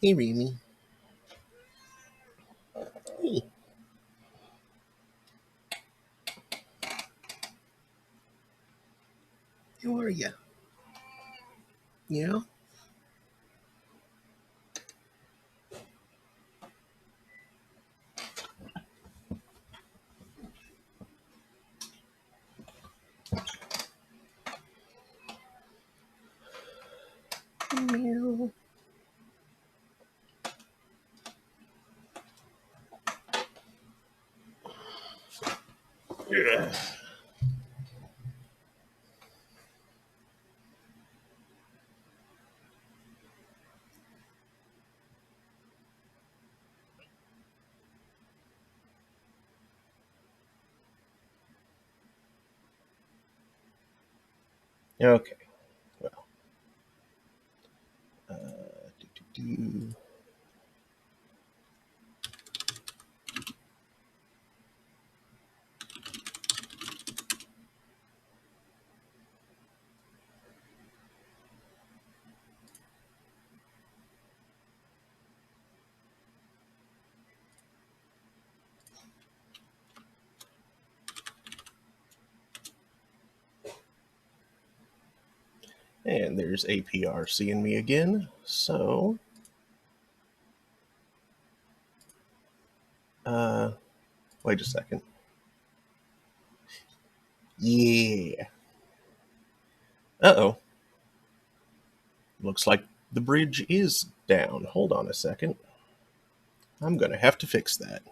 Hey, Remy. Hey, how are ya? Yeah? Meow. Yeah. Okay, well. Do. And there's APR seeing me again. So, uh, wait a second. Yeah. Uh-oh. Looks like the bridge is down. Hold on a second. I'm gonna have to fix that.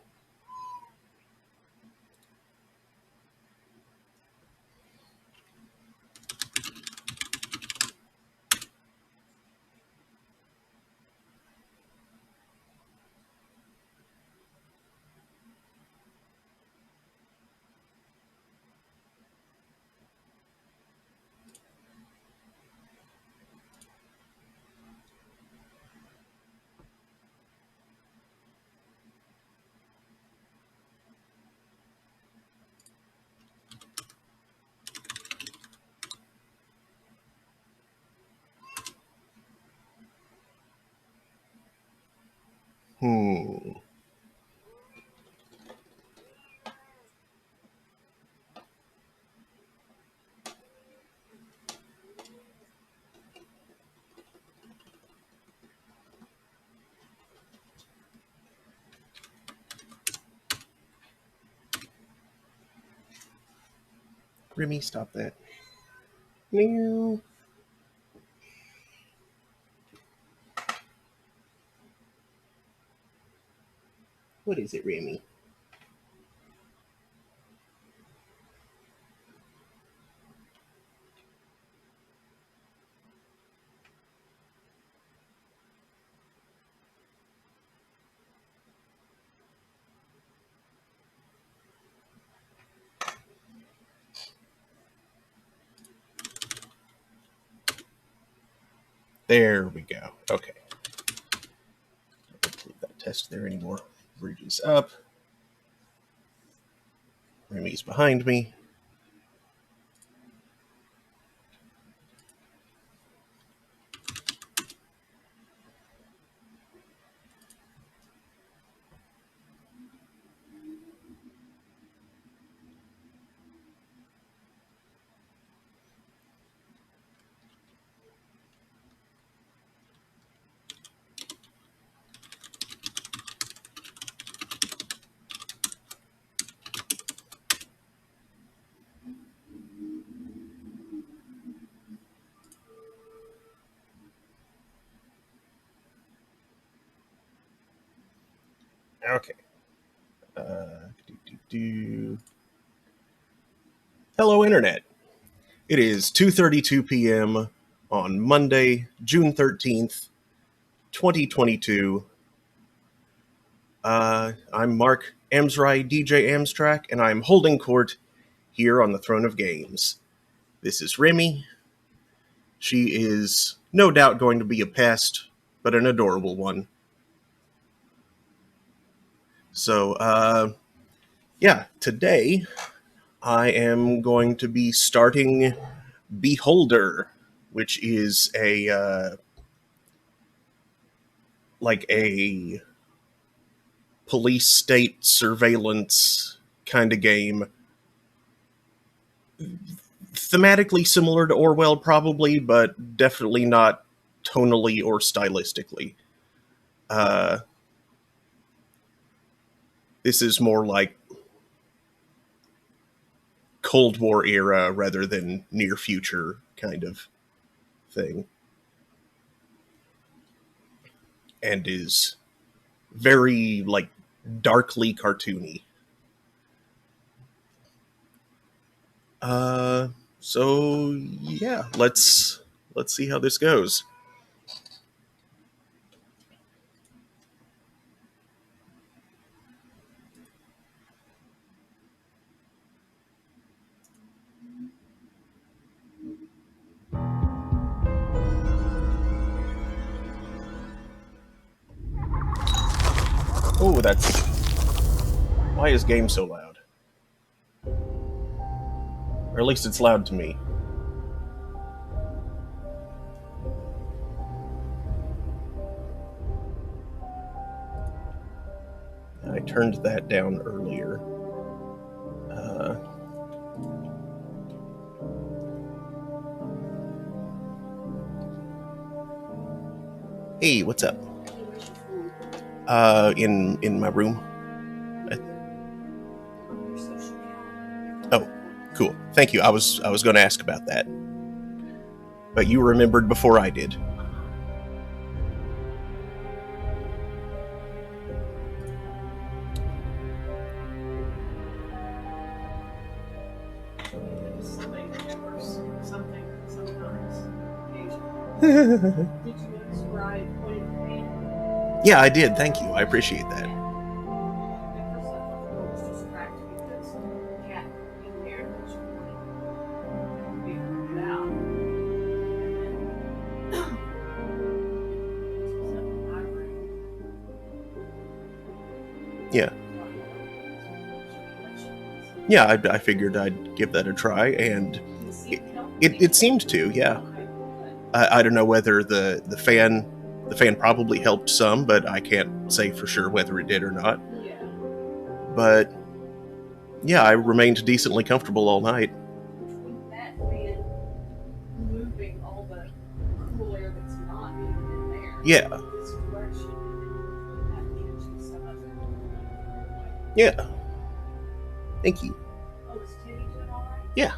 Hmm. Remy, stop that. Meow. What is it, Remy? There we go. Okay. Don't leave that test there anymore. Bridge is up. Remy's behind me. Okay. Do. Hello, Internet. It is 2:32 p.m. on Monday, June 13th, 2022. I'm Mark Amsry, DJ Amstrack, and I'm holding court here on the Throne of Games. This is Remy. She is no doubt going to be a pest, but an adorable one. So, yeah, today I am going to be starting Beholder, which is a like a police state surveillance kind of game. Thematically similar to Orwell, probably, but definitely not tonally or stylistically. Uh, this is more like Cold War era rather than near future kind of thing. And is very, like, darkly cartoony. So yeah, let's see how this goes. Oh, that's... Why is game so loud? Or at least it's loud to me. I turned that down earlier. Hey, what's up? In my room. Oh, cool. Thank you. I was going to ask about that, but you remembered before I did. Did you notice where I pointed the paint? Yeah, I did. Thank you. I appreciate that. At first I thought the door was just cracked because the cat in there that she wanted me to get out. And then this was up in my room. Yeah. Yeah, I figured I'd give that a try, and it seemed to, yeah. I don't know whether the fan probably helped some, but I can't say for sure whether it did or not. Yeah. But yeah, I remained decently comfortable all night. With that fan moving all the cool air that's not even in there. Yeah. This direction and that catching some of it. Yeah. Thank you. Oh, is Teddy doing all right? Yeah.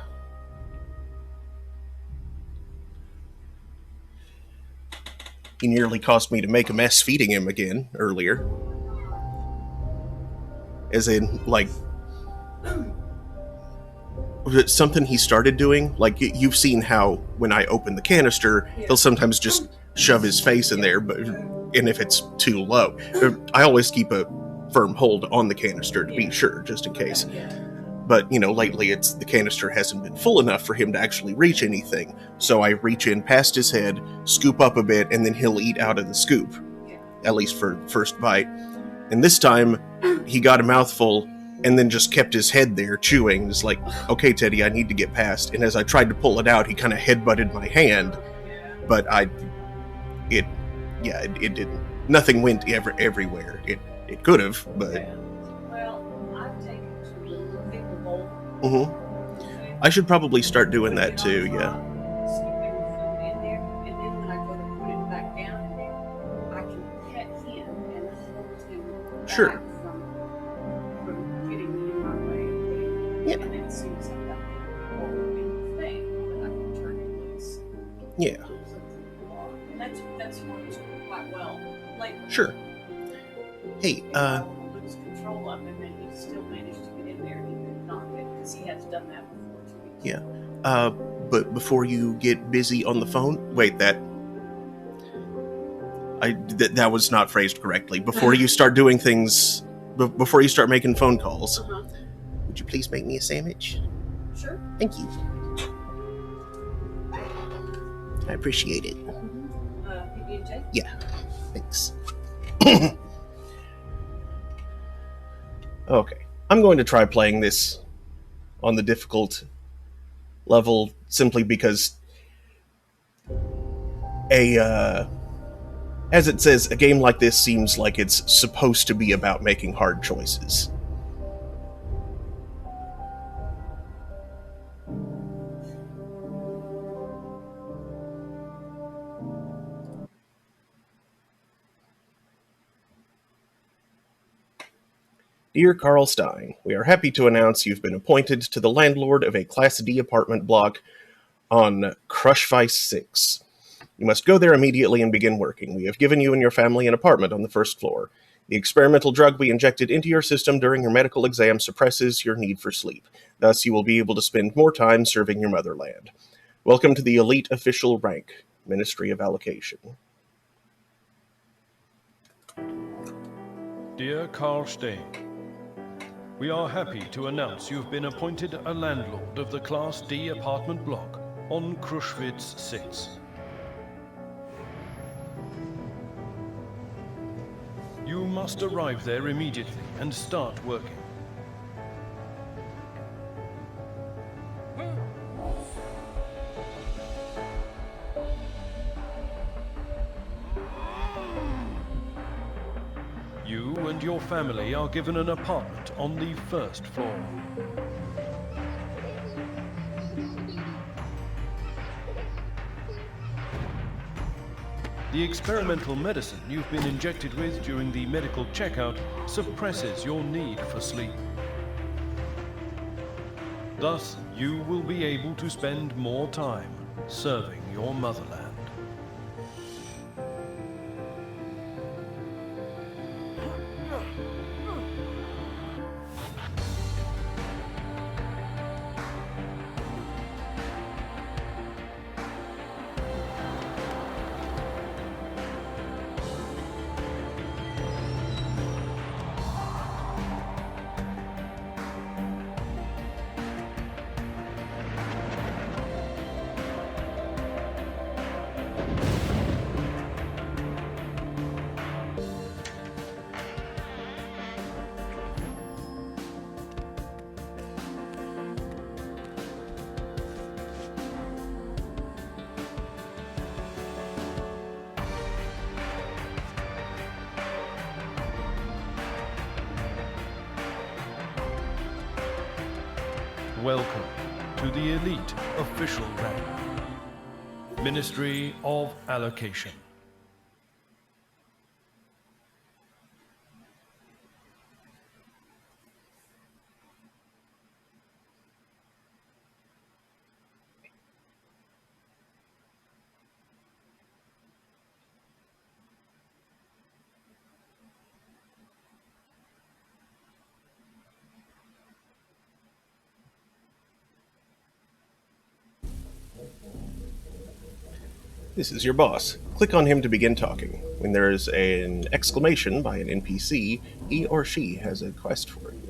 He nearly caused me to make a mess feeding him again earlier. As in, like, something he started doing. Like, you've seen how when I open the canister, he'll sometimes just shove his face in there, and if it's too low, I always keep a firm hold on the canister to be sure, just in case. But, lately the canister hasn't been full enough for him to actually reach anything. So I reach in past his head, scoop up a bit, and then he'll eat out of the scoop. At least for first bite. And this time, he got a mouthful and then just kept his head there chewing. It's like, okay, Teddy, I need to get past. And as I tried to pull it out, he kind of headbutted my hand. But it didn't. Nothing went everywhere. It could have, but... I should probably start doing that too, yeah. Scooping the food in there, and then when I go to put it back down in there, I can pet him and hold him back Sure. from getting me in my way. Yeah. And then as soon as I've got the whole thing, then I can turn it loose. Yeah. And that's worked quite well lately. Sure. Hey, lose control of him, and he still managed to get in there. He could not get, because he has done that before too. yeah. But before you get busy on the phone, wait, that was not phrased correctly. Before you start doing things, before you start making phone calls, would you please make me a sandwich? Sure. Thank you. I appreciate it. PB&J? Yeah, thanks. Okay, I'm going to try playing this on the difficult level simply because As it says, a game like this seems like it's supposed to be about making hard choices. Dear Carl Stein, we are happy to announce you've been appointed to the landlord of a Class D apartment block on Crushvice 6. You must go there immediately and begin working. We have given you and your family an apartment on the first floor. The experimental drug we injected into your system during your medical exam suppresses your need for sleep. Thus, you will be able to spend more time serving your motherland. Welcome to the elite official rank, Ministry of Allocation. Dear Carl Stein, we are happy to announce you've been appointed a landlord of the Class D apartment block on Krushwitz 6. You must arrive there immediately and start working. You and your family are given an apartment on the first floor. The experimental medicine you've been injected with during the medical checkout suppresses your need for sleep. Thus, you will be able to spend more time serving your motherland. Welcome to the elite official rank, Ministry of Allocation. This is your boss. Click on him to begin talking. When there is an exclamation by an NPC, he or she has a quest for you.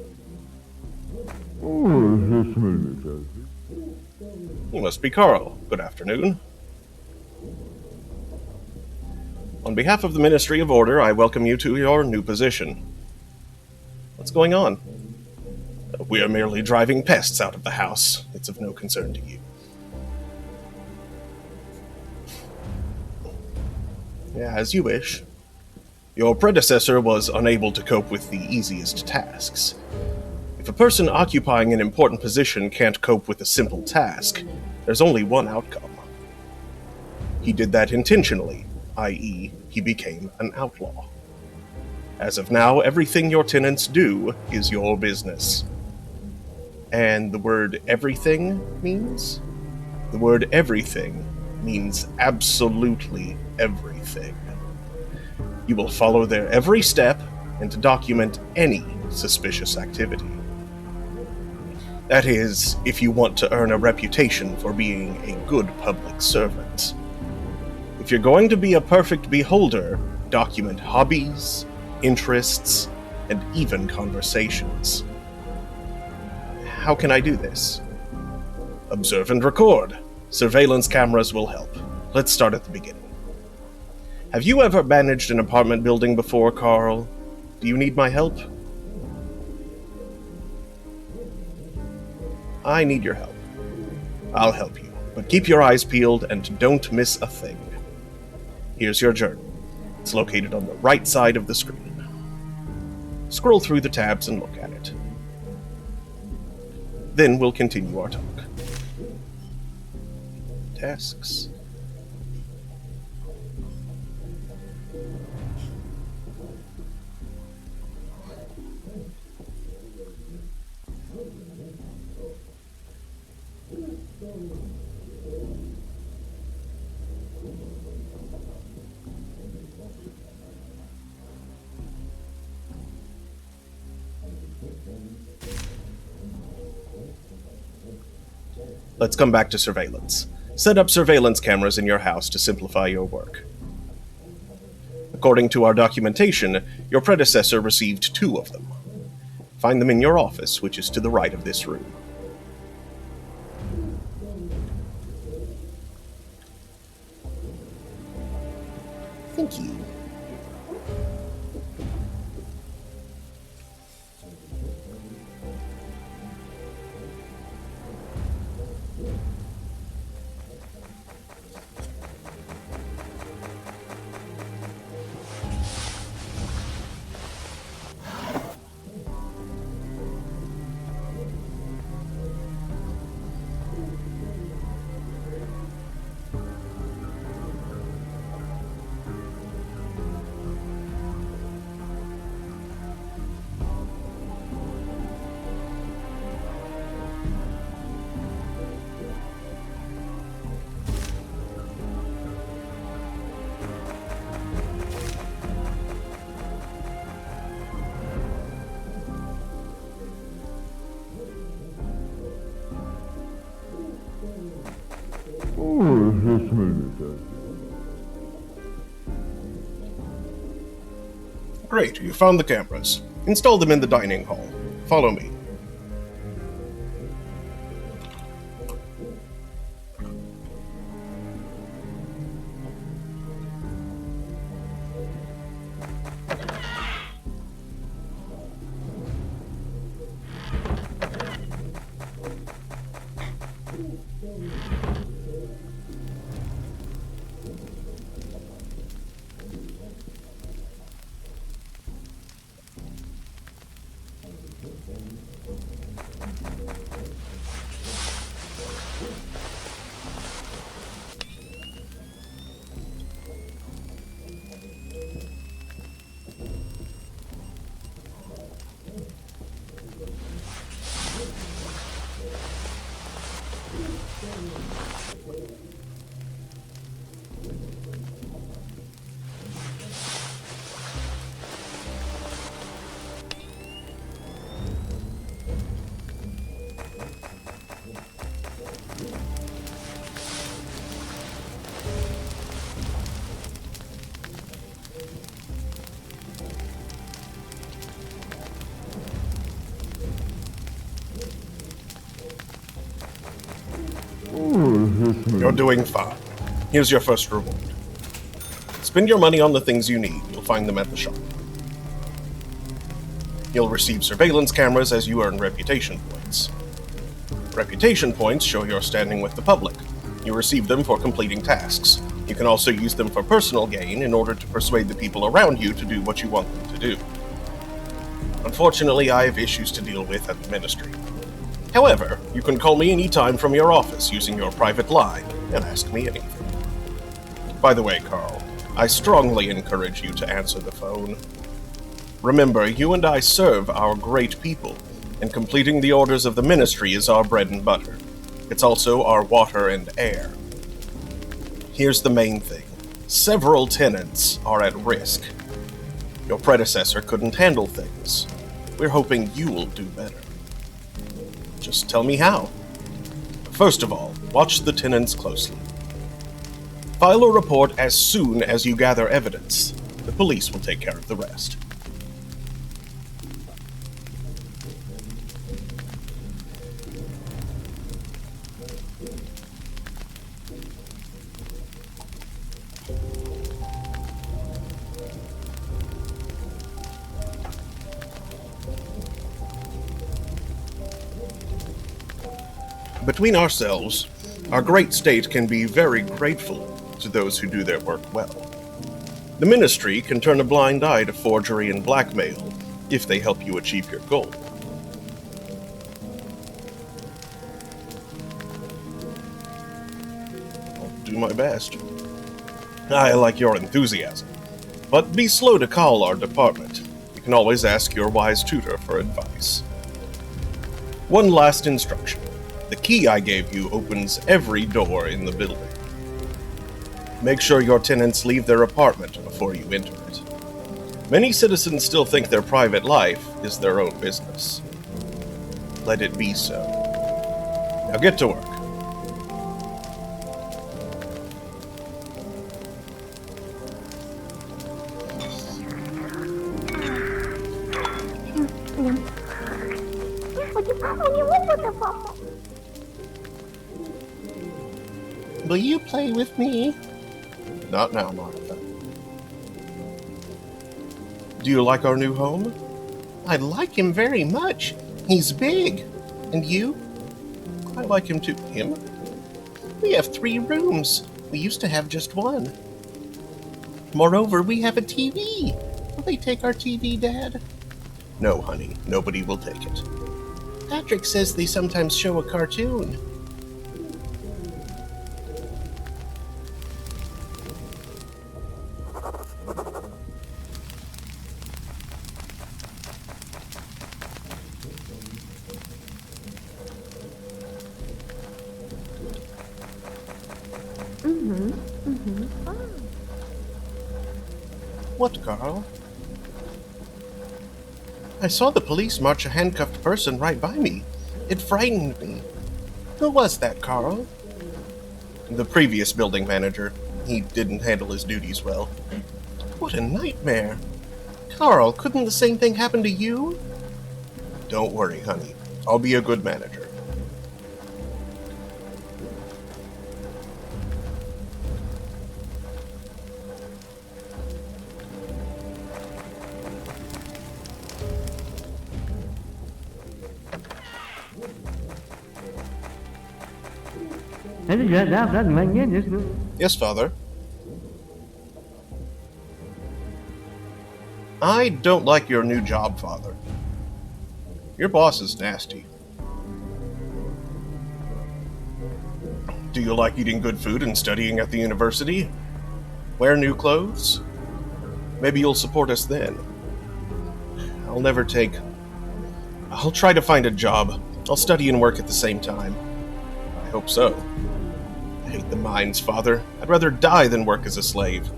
You must be Carl. Good afternoon. On behalf of the Ministry of Order, I welcome you to your new position. What's going on? We are merely driving pests out of the house. It's of no concern to you. As you wish. Your predecessor was unable to cope with the easiest tasks. If a person occupying an important position can't cope with a simple task, there's only one outcome. He did that intentionally, i.e., he became an outlaw. As of now, everything your tenants do is your business. And the word everything means? The word everything means absolutely everything. You will follow their every step and document any suspicious activity. That is, if you want to earn a reputation for being a good public servant. If you're going to be a perfect beholder, document hobbies, interests, and even conversations. How can I do this? Observe and record. Surveillance cameras will help. Let's start at the beginning. Have you ever managed an apartment building before, Carl? Do you need my help? I need your help. I'll help you, but keep your eyes peeled and don't miss a thing. Here's your journal. It's located on the right side of the screen. Scroll through the tabs and look at it. Then we'll continue our talk. Tasks. Let's come back to surveillance. Set up surveillance cameras in your house to simplify your work. According to our documentation, your predecessor received 2 of them. Find them in your office, which is to the right of this room. Thank you. Great, you found the cameras. Install them in the dining hall. Follow me. You're doing fine. Here's your first reward. Spend your money on the things you need. You'll find them at the shop. You'll receive surveillance cameras as you earn reputation points. Reputation points show your standing with the public. You receive them for completing tasks. You can also use them for personal gain in order to persuade the people around you to do what you want them to do. Unfortunately, I have issues to deal with at the Ministry. However, you can call me anytime from your office using your private line and ask me anything. By the way, Carl, I strongly encourage you to answer the phone. Remember, you and I serve our great people, and completing the orders of the Ministry is our bread and butter. It's also our water and air. Here's the main thing. Several tenants are at risk. Your predecessor couldn't handle things. We're hoping you'll do better. Just tell me how. First of all, watch the tenants closely. File a report as soon as you gather evidence. The police will take care of the rest. Between ourselves, our great state can be very grateful to those who do their work well. The Ministry can turn a blind eye to forgery and blackmail if they help you achieve your goal. I'll do my best. I like your enthusiasm, but be slow to call our department. You can always ask your wise tutor for advice. One last instruction. The key I gave you opens every door in the building. Make sure your tenants leave their apartment before you enter it. Many citizens still think their private life is their own business. Let it be so. Now get to work. Will you play with me? Not now, Martha. Do you like our new home? I like him very much. He's big. And you? I like him too. Him? We have 3 rooms. We used to have just 1. Moreover, we have a TV. Will they take our TV, Dad? No, honey. Nobody will take it. Patrick says they sometimes show a cartoon. What, Carl? I saw the police march a handcuffed person right by me. It frightened me. Who was that, Carl? The previous building manager. He didn't handle his duties well. What a nightmare. Carl, couldn't the same thing happen to you? Don't worry, honey. I'll be a good manager. Yes, Father. I don't like your new job, Father. Your boss is nasty. Do you like eating good food and studying at the university? Wear new clothes? Maybe you'll support us then. I'll try to find a job. I'll study and work at the same time. I hope so. I hate the mines, Father. I'd rather die than work as a slave.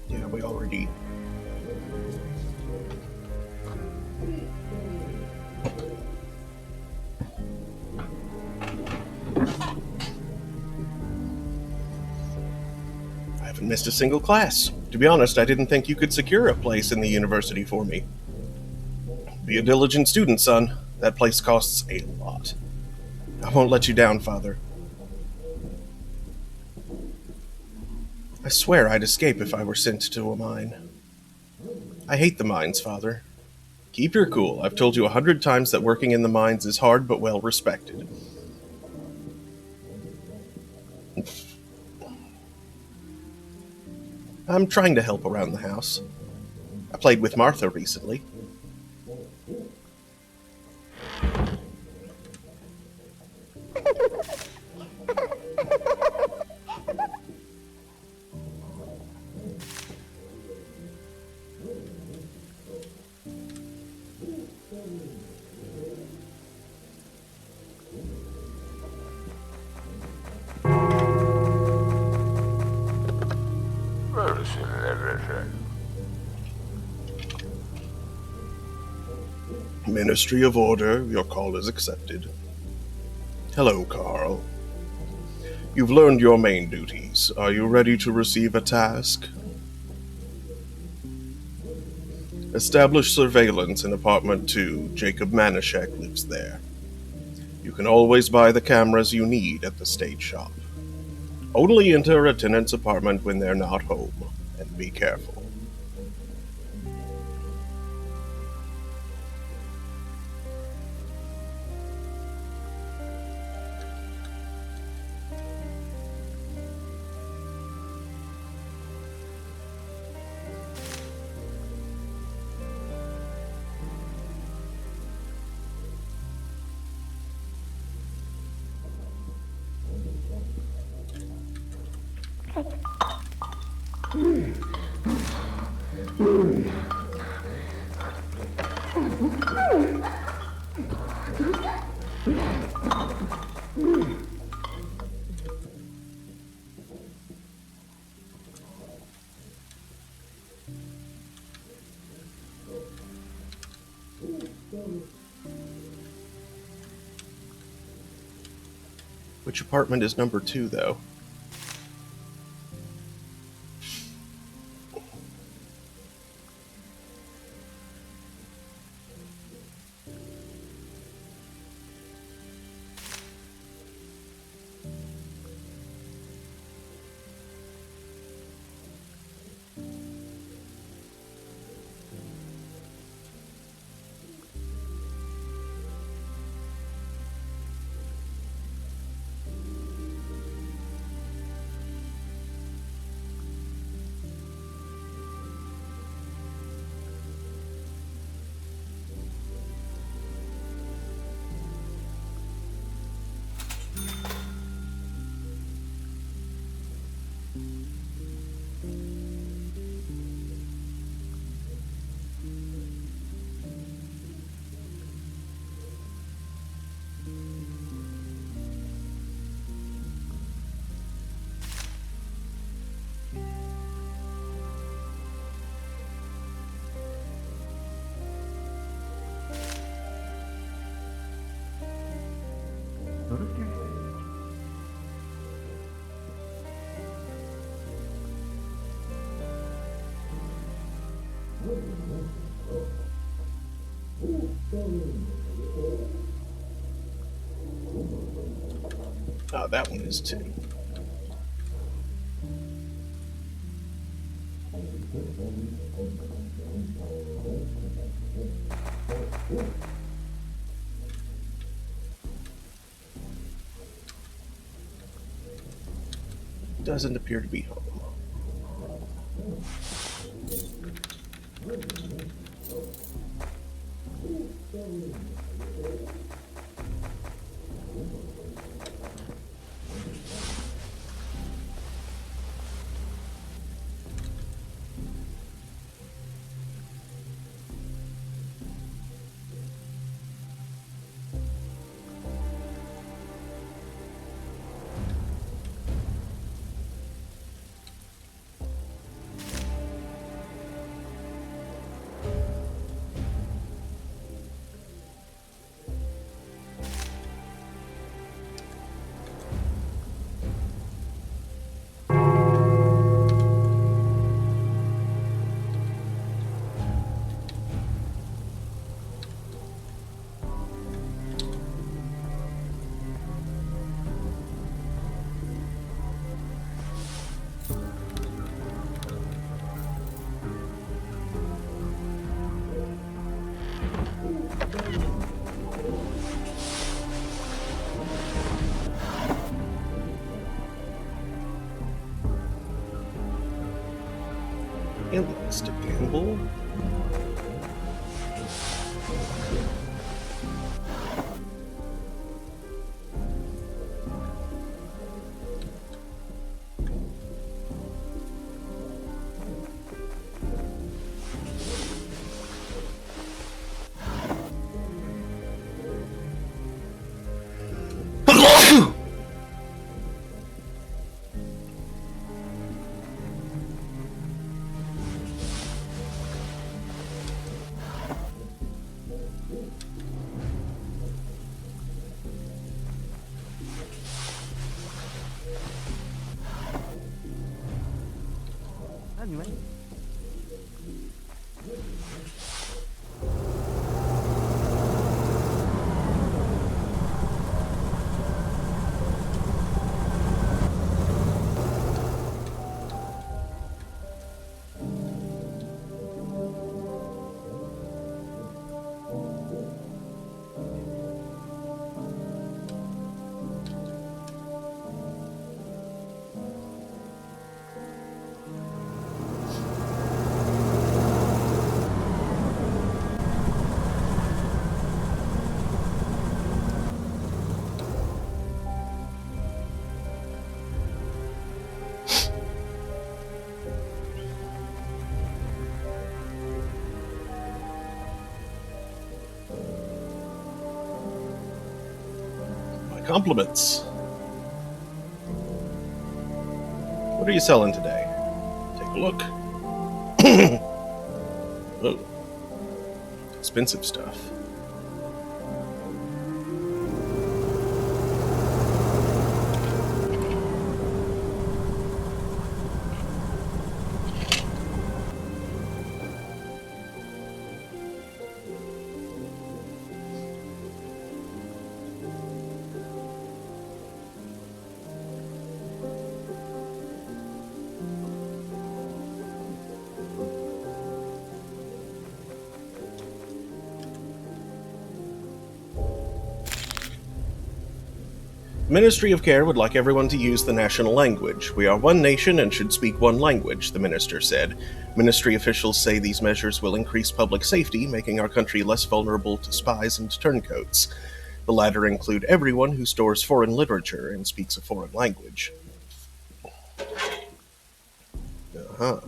Yeah, we already... I haven't missed a single class. To be honest, I didn't think you could secure a place in the university for me. Be a diligent student, son. That place costs a lot. I won't let you down, Father. I swear I'd escape if I were sent to a mine. I hate the mines, Father. Keep your cool. I've told you 100 times that working in the mines is hard but well respected. I'm trying to help around the house. I played with Martha recently. Ministry of Order, your call is accepted. Hello, Carl. You've learned your main duties. Are you ready to receive a task? Establish surveillance in apartment 2. Jacob Manischek lives there. You can always buy the cameras you need at the stage shop. Only enter a tenant's apartment when they're not home, and be careful. Which apartment is number 2, though? Ah, that one is 2. Doesn't appear to be home. It likes to gamble. Compliments. What are you selling today? Take a look. Oh. Expensive stuff. The Ministry of Care would like everyone to use the national language. We are one nation and should speak one language, the minister said. Ministry officials say these measures will increase public safety, making our country less vulnerable to spies and turncoats. The latter include everyone who stores foreign literature and speaks a foreign language. Uh-huh.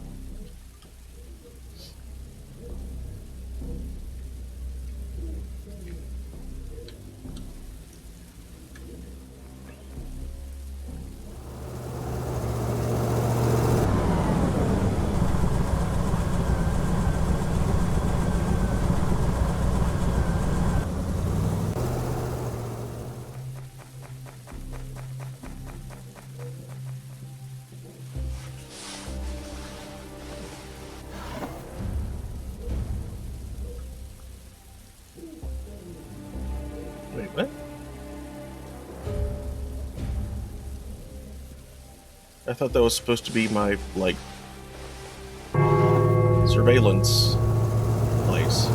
Wait, what? I thought that was supposed to be my, surveillance place.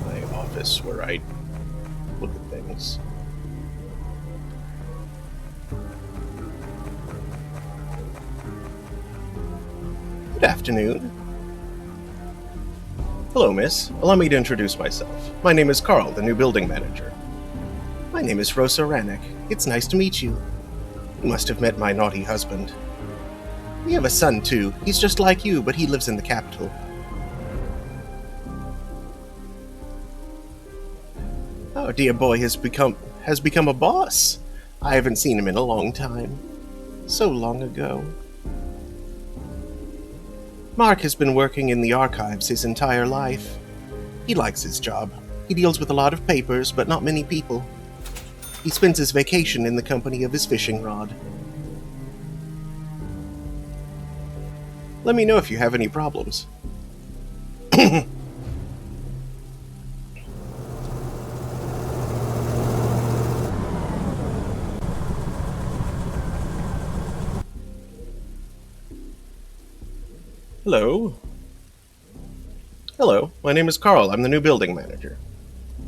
my office where I look at things. Good afternoon. Hello, miss. Allow me to introduce myself. My name is Carl, the new building manager. My name is Rosa Ranek. It's nice to meet you. You must have met my naughty husband. We have a son, too. He's just like you, but he lives in the capital. Our dear boy has become a boss. I haven't seen him in a long time. So long ago. Mark has been working in the archives his entire life. He likes his job. He deals with a lot of papers, but not many people. He spends his vacation in the company of his fishing rod. Let me know if you have any problems. Hello. Hello, my name is Carl. I'm the new building manager.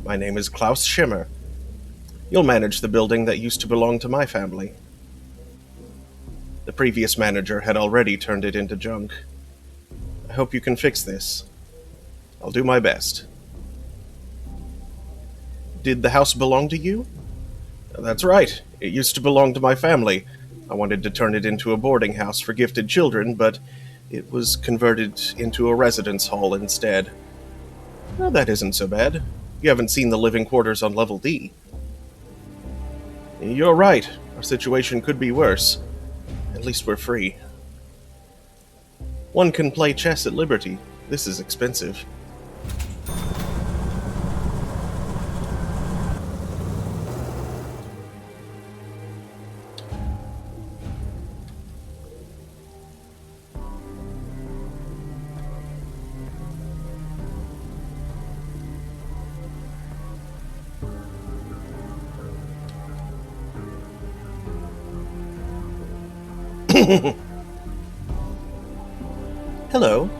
My name is Klaus Schimmer. You'll manage the building that used to belong to my family. The previous manager had already turned it into junk. I hope you can fix this. I'll do my best. Did the house belong to you? That's right. It used to belong to my family. I wanted to turn it into a boarding house for gifted children, but it was converted into a residence hall instead. Well, that isn't so bad. You haven't seen the living quarters on level D. You're right. Our situation could be worse. At least we're free. One can play chess at liberty. This is expensive. Hello.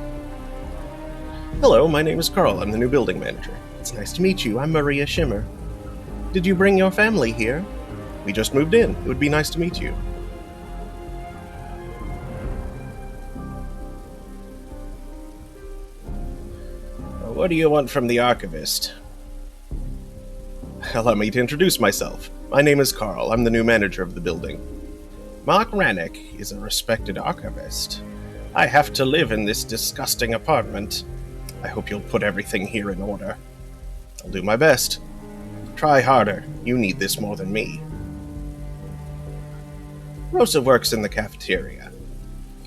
Hello, my name is Carl. I'm the new building manager. It's nice to meet you. I'm Maria Schimmer. Did you bring your family here? We just moved in. It would be nice to meet you. What do you want from the archivist? Allow me to introduce myself. My name is Carl. I'm the new manager of the building. Mark Ranek is a respected archivist. I have to live in this disgusting apartment. I hope you'll put everything here in order. I'll do my best. Try harder. You need this more than me. Rosa works in the cafeteria.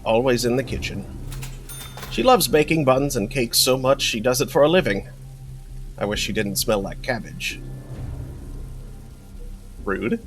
Always in the kitchen. She loves baking buns and cakes so much she does it for a living. I wish she didn't smell like cabbage. Rude.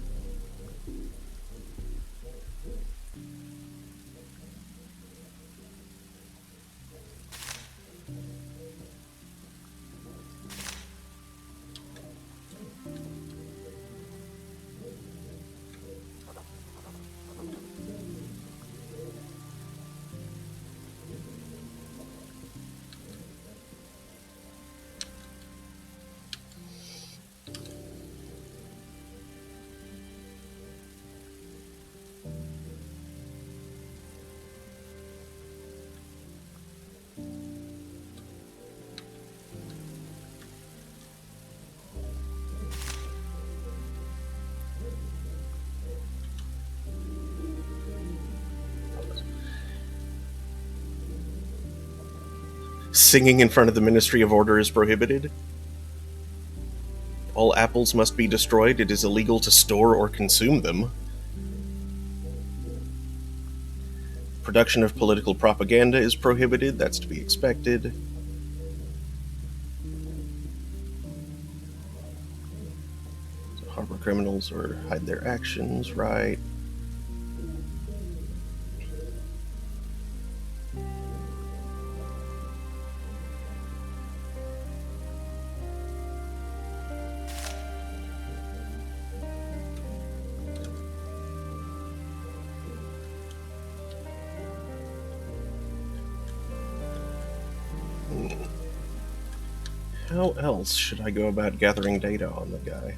Singing in front of the Ministry of Order is prohibited. All apples must be destroyed. It is illegal to store or consume them. Production of political propaganda is prohibited. That's to be expected. So harbor criminals or hide their actions, right? How else should I go about gathering data on the guy?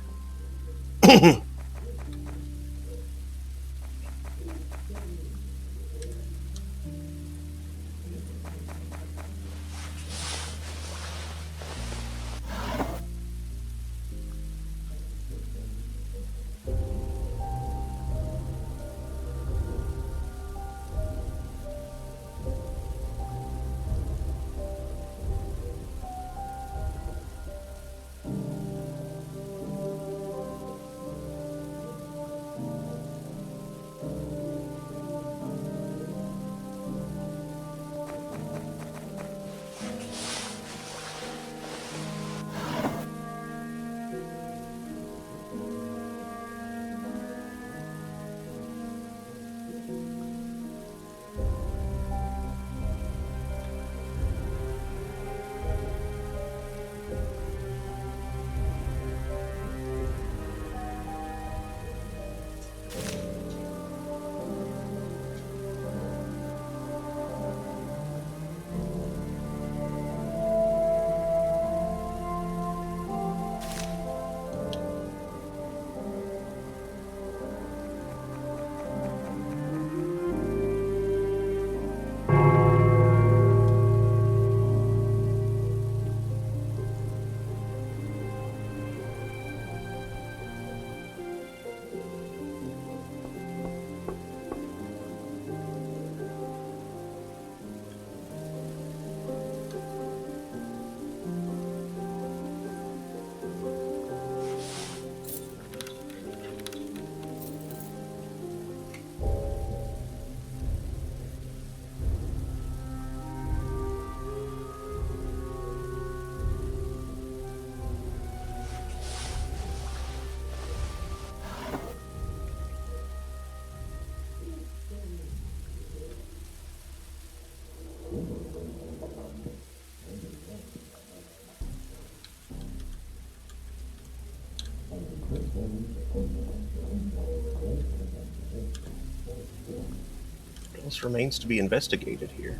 What else remains to be investigated here?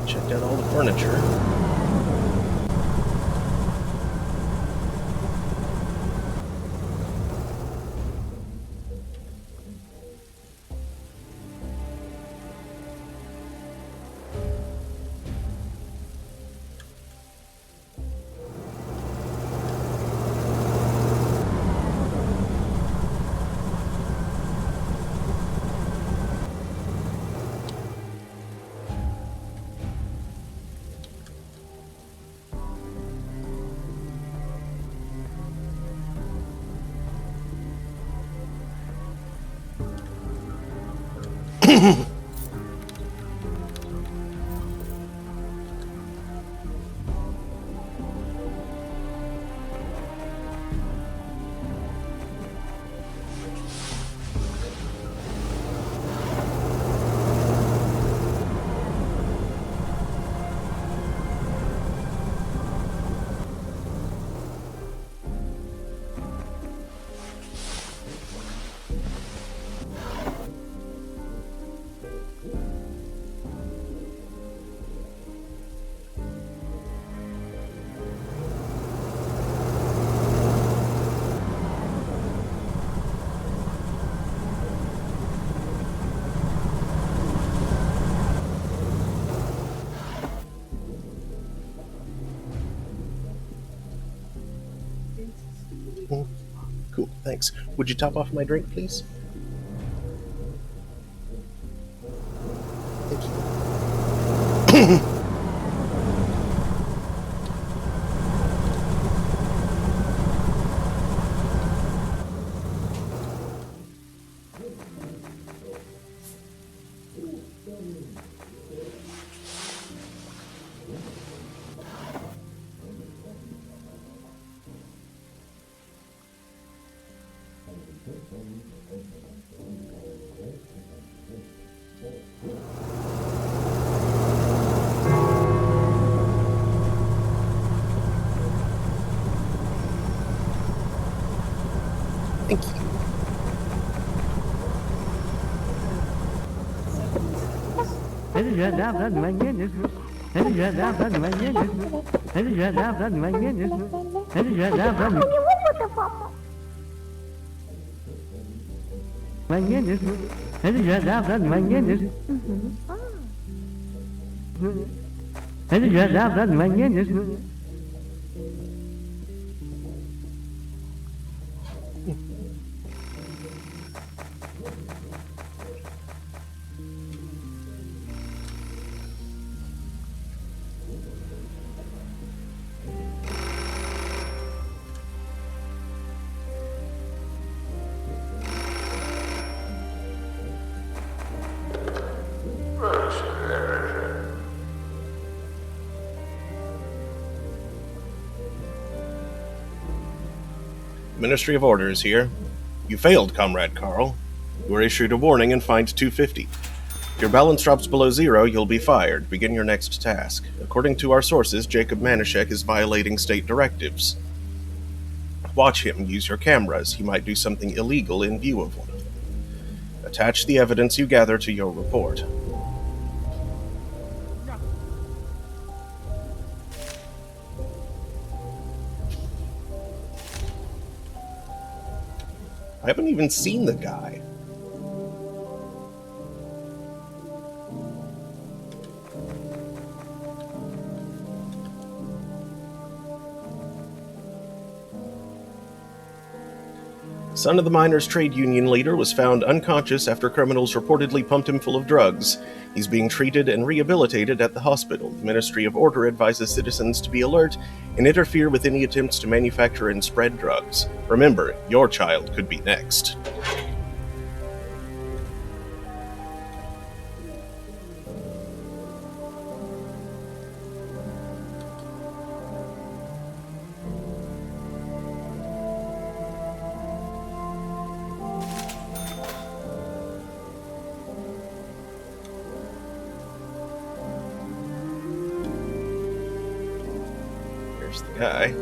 Checked out all the furniture. Cool, thanks. Would you top off my drink, please? Thank you. Thank you. Ministry of Order is here. You failed, Comrade Carl. You were issued a warning and fined 250. If your balance drops below 0, you'll be fired. Begin your next task. According to our sources, Jacob Manischek is violating state directives. Watch him. Use your cameras. He might do something illegal in view of one. Attach the evidence you gather to your report. I haven't even seen the guy. Son of the miners' trade union leader was found unconscious after criminals reportedly pumped him full of drugs. He's being treated and rehabilitated at the hospital. The Ministry of Order advises citizens to be alert and interfere with any attempts to manufacture and spread drugs. Remember, your child could be next. Here's the guy.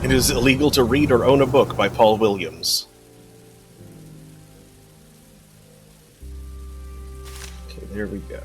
It is illegal to read or own a book by Paul Williams. Okay, there we go.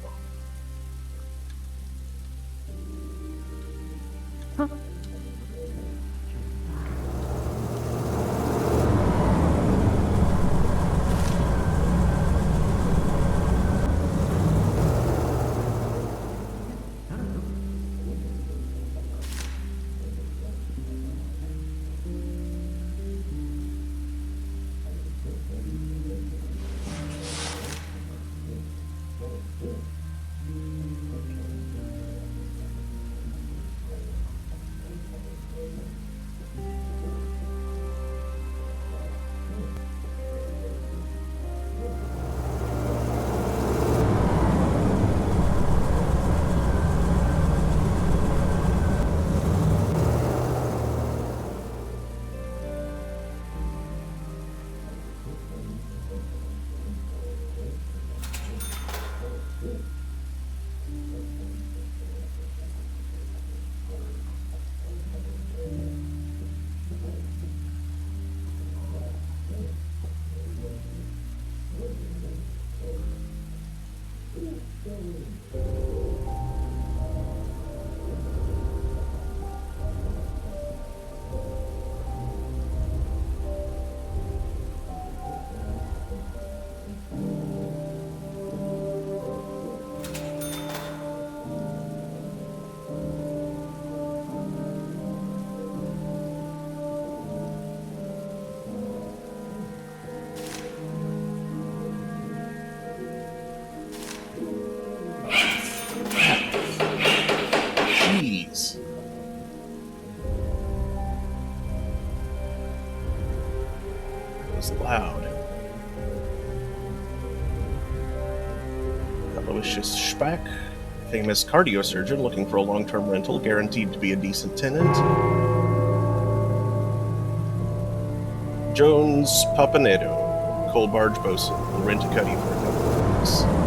Jeez. It was loud. Aloysius Speck, famous cardiosurgeon looking for a long-term rental, guaranteed to be a decent tenant. Jones Papanedo, coal barge bosun, will rent a cuddy for a couple of weeks.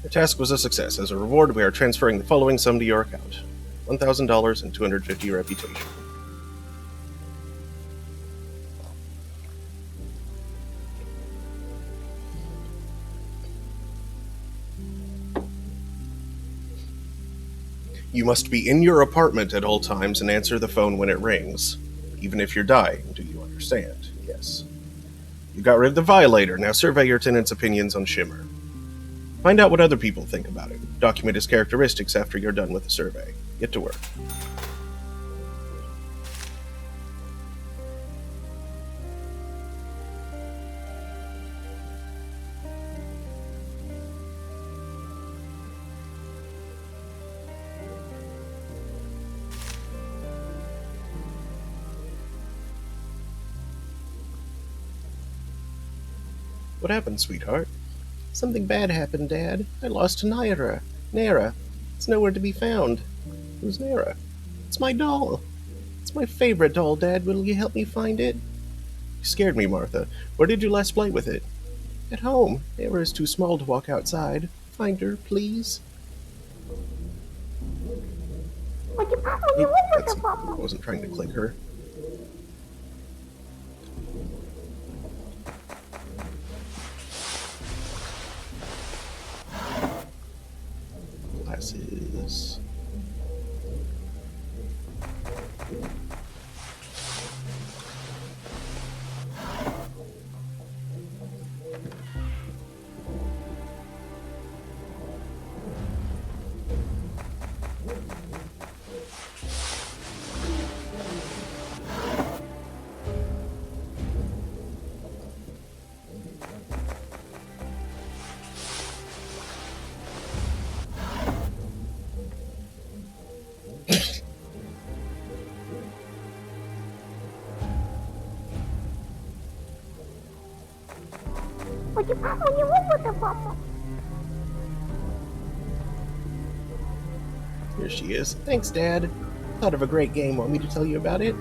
The task was a success. As a reward, we are transferring the following sum to your account. $1,000 and 250 reputation. You must be in your apartment at all times and answer the phone when it rings. Even if you're dying, do you understand? Yes. You got rid of the violator, now survey your tenant's opinions on Shimmer. Find out what other people think about him. Document his characteristics after you're done with the survey. Get to work. What happened, sweetheart? Something bad happened, Dad. I lost Naira. Nara. It's nowhere to be found. Who's Nara? It's my doll. It's my favorite doll, Dad. Will you help me find it? You scared me, Martha. Where did you last play with it? At home. Nara is too small to walk outside. Find her, please. I wasn't trying to click her. Glasses. Here she is. Thanks, Dad. Thought of a great game. Want me to tell you about it?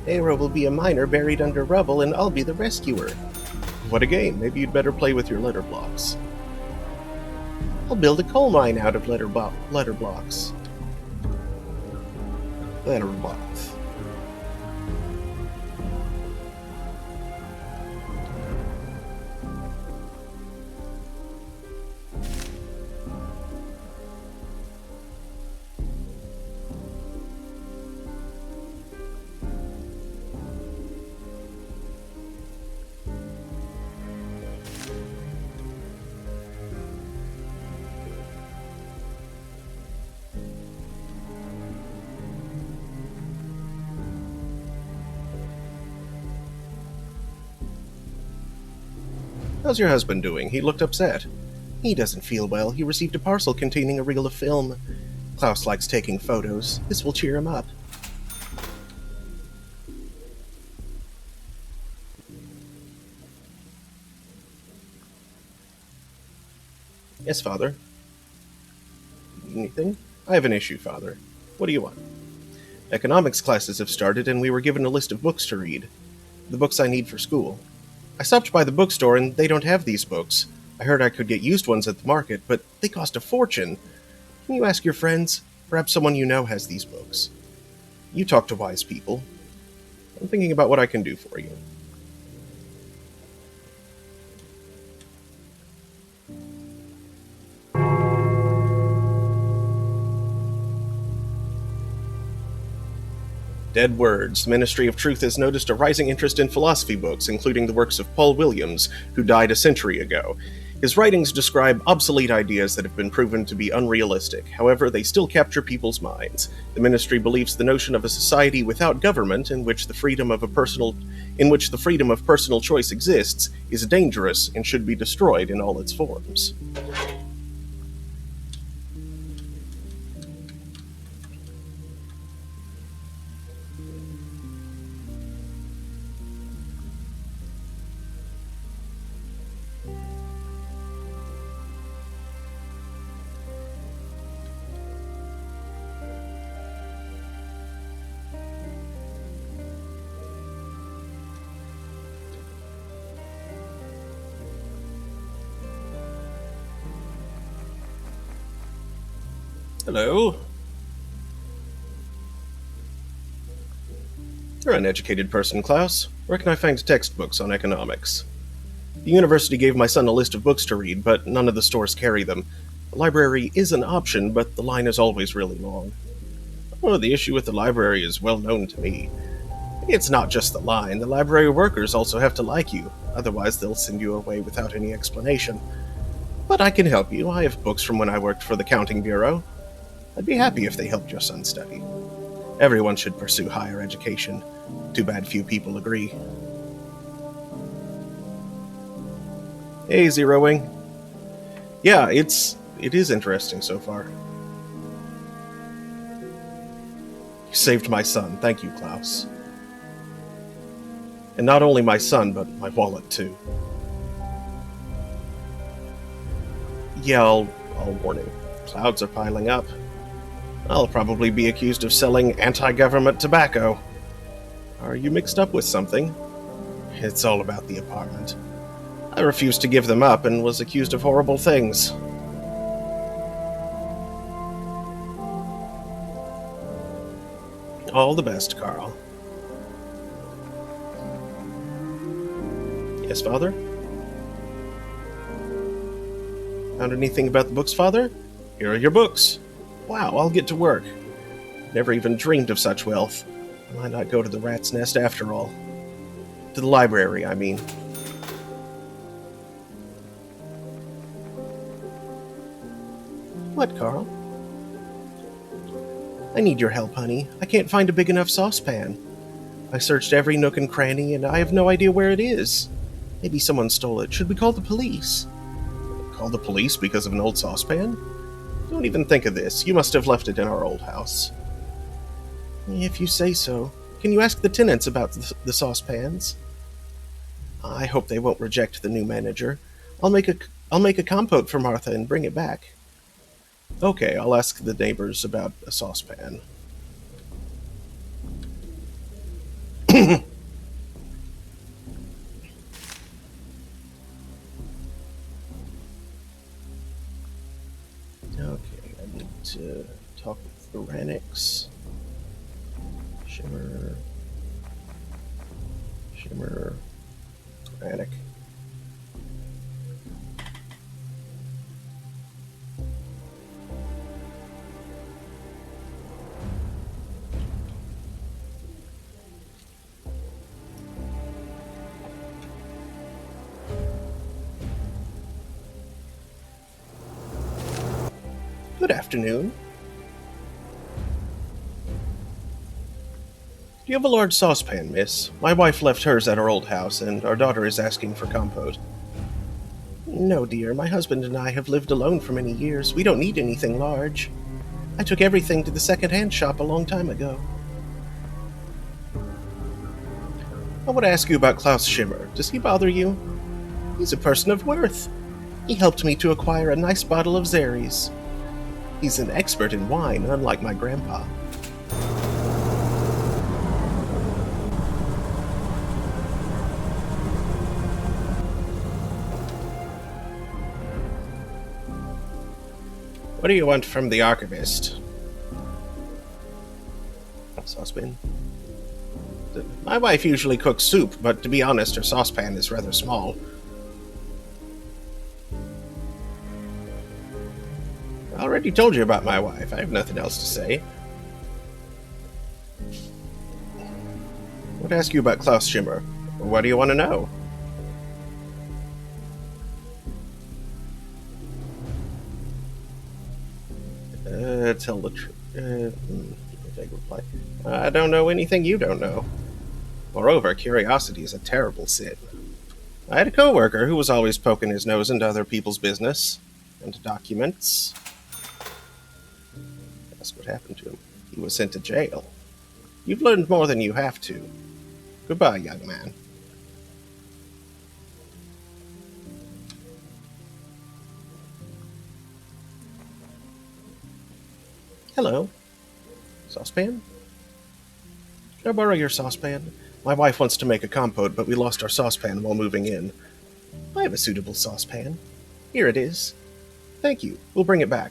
Nara will be a miner buried under rubble, and I'll be the rescuer. What a game. Maybe you'd better play with your letter blocks. I'll build a coal mine out of letter blocks. Letter blocks. How's your husband doing? He looked upset. He doesn't feel well. He received a parcel containing a reel of film. Klaus likes taking photos. This will cheer him up. Yes, Father. Anything? I have an issue, Father. What do you want? Economics classes have started, and we were given a list of books to read. The books I need for school. I stopped by the bookstore, and they don't have these books. I heard I could get used ones at the market, but they cost a fortune. Can you ask your friends? Perhaps someone you know has these books. You talk to wise people. I'm thinking about what I can do for you. Dead Words. The Ministry of Truth has noticed a rising interest in philosophy books, including the works of Paul Williams, who died a century ago. His writings describe obsolete ideas that have been proven to be unrealistic. However, they still capture people's minds. The ministry believes the notion of a society without government, in which the freedom of personal choice exists, is dangerous and should be destroyed in all its forms. Hello. You're an educated person, Klaus. Where can I find textbooks on economics? The university gave my son a list of books to read, but none of the stores carry them. The library is an option, but the line is always really long. Oh, the issue with the library is well known to me. It's not just the line. The library workers also have to like you. Otherwise, they'll send you away without any explanation. But I can help you. I have books from when I worked for the Counting Bureau. I'd be happy if they helped your son study. Everyone should pursue higher education. Too bad few people agree. Hey, Zero Wing. Yeah, it is interesting so far. You saved my son. Thank you, Klaus. And not only my son, but my wallet, too. Yeah, I'll warn him. Clouds are piling up. I'll probably be accused of selling anti-government tobacco. Are you mixed up with something? It's all about the apartment. I refused to give them up and was accused of horrible things. All the best, Carl. Yes, Father? Found anything about the books, Father? Here are your books. Wow, I'll get to work. Never even dreamed of such wealth. Might not go to the rat's nest after all. To the library, I mean. What, Carl? I need your help, honey. I can't find a big enough saucepan. I searched every nook and cranny, and I have no idea where it is. Maybe someone stole it. Should we call the police? Call the police because of an old saucepan? Don't even think of this. You must have left it in our old house. If you say so. Can you ask the tenants about the saucepans? I hope they won't reject the new manager. I'll make a compote for Martha and bring it back. Okay, I'll ask the neighbors about a saucepan. Okay, I need to talk with the Ranix. Shimmer. Ranix. Good afternoon. Do you have a large saucepan, miss? My wife left hers at our old house, and our daughter is asking for compote. No, dear. My husband and I have lived alone for many years. We don't need anything large. I took everything to the second-hand shop a long time ago. I want to ask you about Klaus Schimmer. Does he bother you? He's a person of worth. He helped me to acquire a nice bottle of Xeres. He's an expert in wine, unlike my grandpa. What do you want from the archivist? Saucepan. My wife usually cooks soup, but to be honest, her saucepan is rather small. I already told you about my wife. I have nothing else to say. I want to ask you about Klaus Schimmer. What do you want to know? Tell the truth. Vague reply. I don't know anything you don't know. Moreover, curiosity is a terrible sin. I had a coworker who was always poking his nose into other people's business and documents. That's what happened to him. He was sent to jail. You've learned more than you have to. Goodbye, young man. Hello. Saucepan? Can I borrow your saucepan? My wife wants to make a compote, but we lost our saucepan while moving in. I have a suitable saucepan. Here it is. Thank you. We'll bring it back.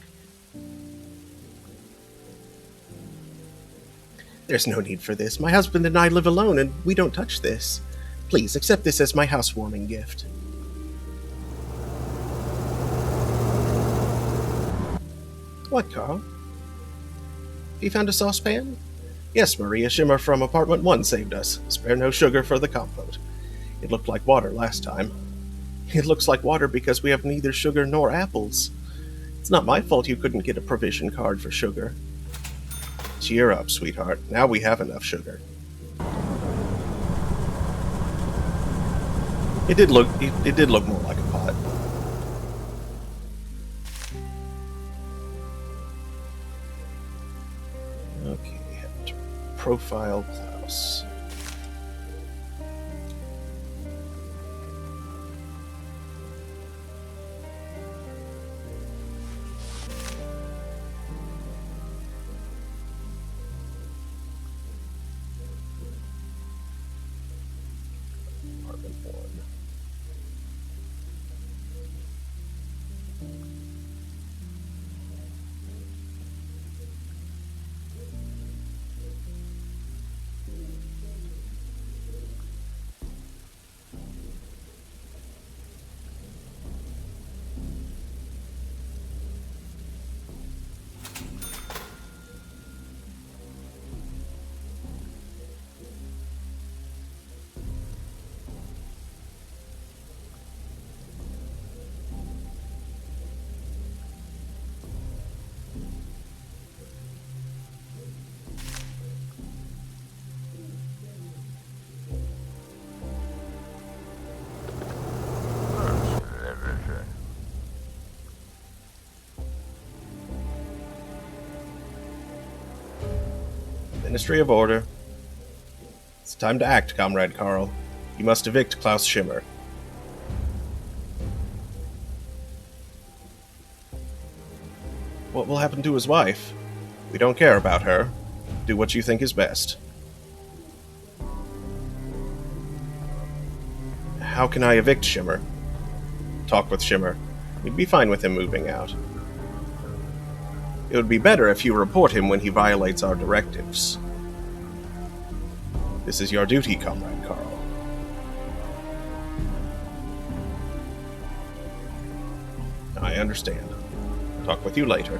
There's no need for this. My husband and I live alone, and we don't touch this. Please, accept this as my housewarming gift. What, Carl? You found a saucepan? Yes, Maria Schimmer from Apartment 1 saved us. Spare no sugar for the compote. It looked like water last time. It looks like water because we have neither sugar nor apples. It's not my fault you couldn't get a provision card for sugar. Cheer up, sweetheart. Now we have enough sugar. It did look more like a pot. Okay, have to profile Klaus. Department 1. Ministry of Order. It's time to act, Comrade Carl. You must evict Klaus Schimmer. What will happen to his wife? We don't care about her. Do what you think is best. How can I evict Schimmer? Talk with Schimmer. We'd be fine with him moving out. It would be better if you report him when he violates our directives. This is your duty, Comrade Carl. I understand. Talk with you later.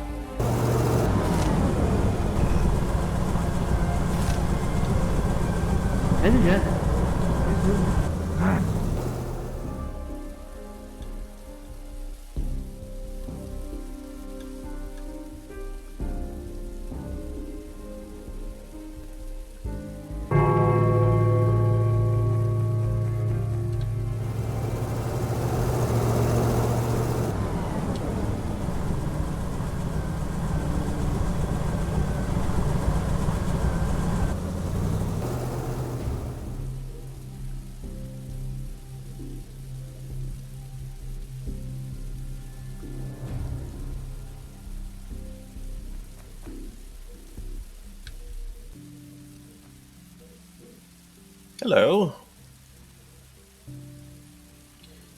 Hello.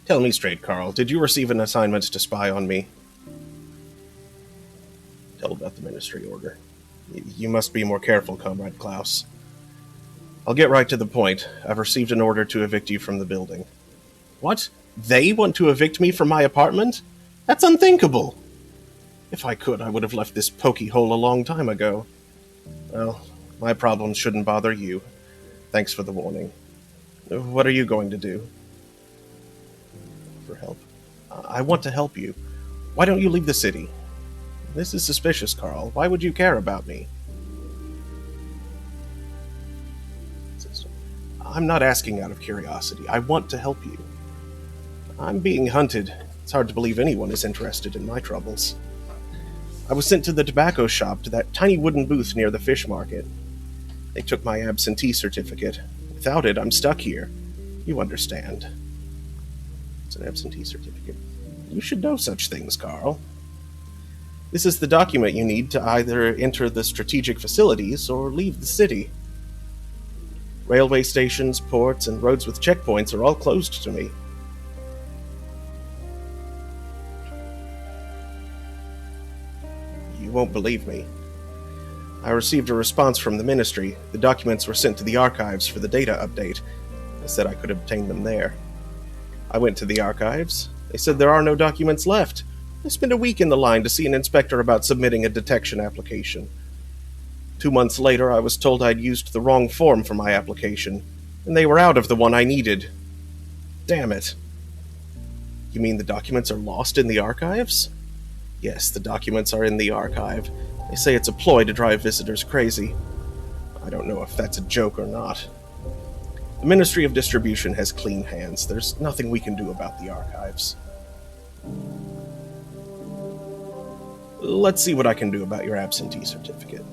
Tell me straight, Carl. Did you receive an assignment to spy on me? Tell about the Ministry order. You must be more careful, Comrade Klaus. I'll get right to the point. I've received an order to evict you from the building. What? They want to evict me from my apartment? That's unthinkable! If I could, I would have left this pokey hole a long time ago. Well, my problems shouldn't bother you. Thanks for the warning. What are you going to do? For help? I want to help you. Why don't you leave the city? This is suspicious, Carl. Why would you care about me? I'm not asking out of curiosity. I want to help you. I'm being hunted. It's hard to believe anyone is interested in my troubles. I was sent to the tobacco shop, to that tiny wooden booth near the fish market. They took my absentee certificate. Without it, I'm stuck here. You understand. It's an absentee certificate. You should know such things, Carl. This is the document you need to either enter the strategic facilities or leave the city. Railway stations, ports, and roads with checkpoints are all closed to me. You won't believe me. I received a response from the Ministry. The documents were sent to the archives for the data update. They said I could obtain them there. I went to the archives. They said there are no documents left. I spent a week in the line to see an inspector about submitting a detection application. 2 months later, I was told I'd used the wrong form for my application, and they were out of the one I needed. Damn it. You mean the documents are lost in the archives? Yes, the documents are in the archive. They say it's a ploy to drive visitors crazy. I don't know if that's a joke or not. The Ministry of Distribution has clean hands. There's nothing we can do about the archives. Let's see what I can do about your absentee certificate.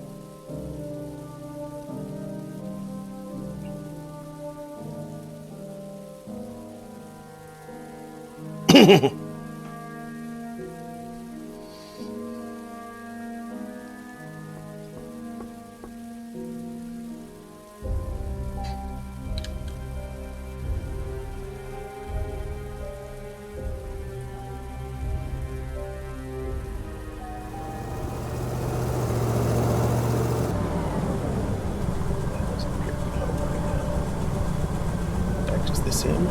Is this him?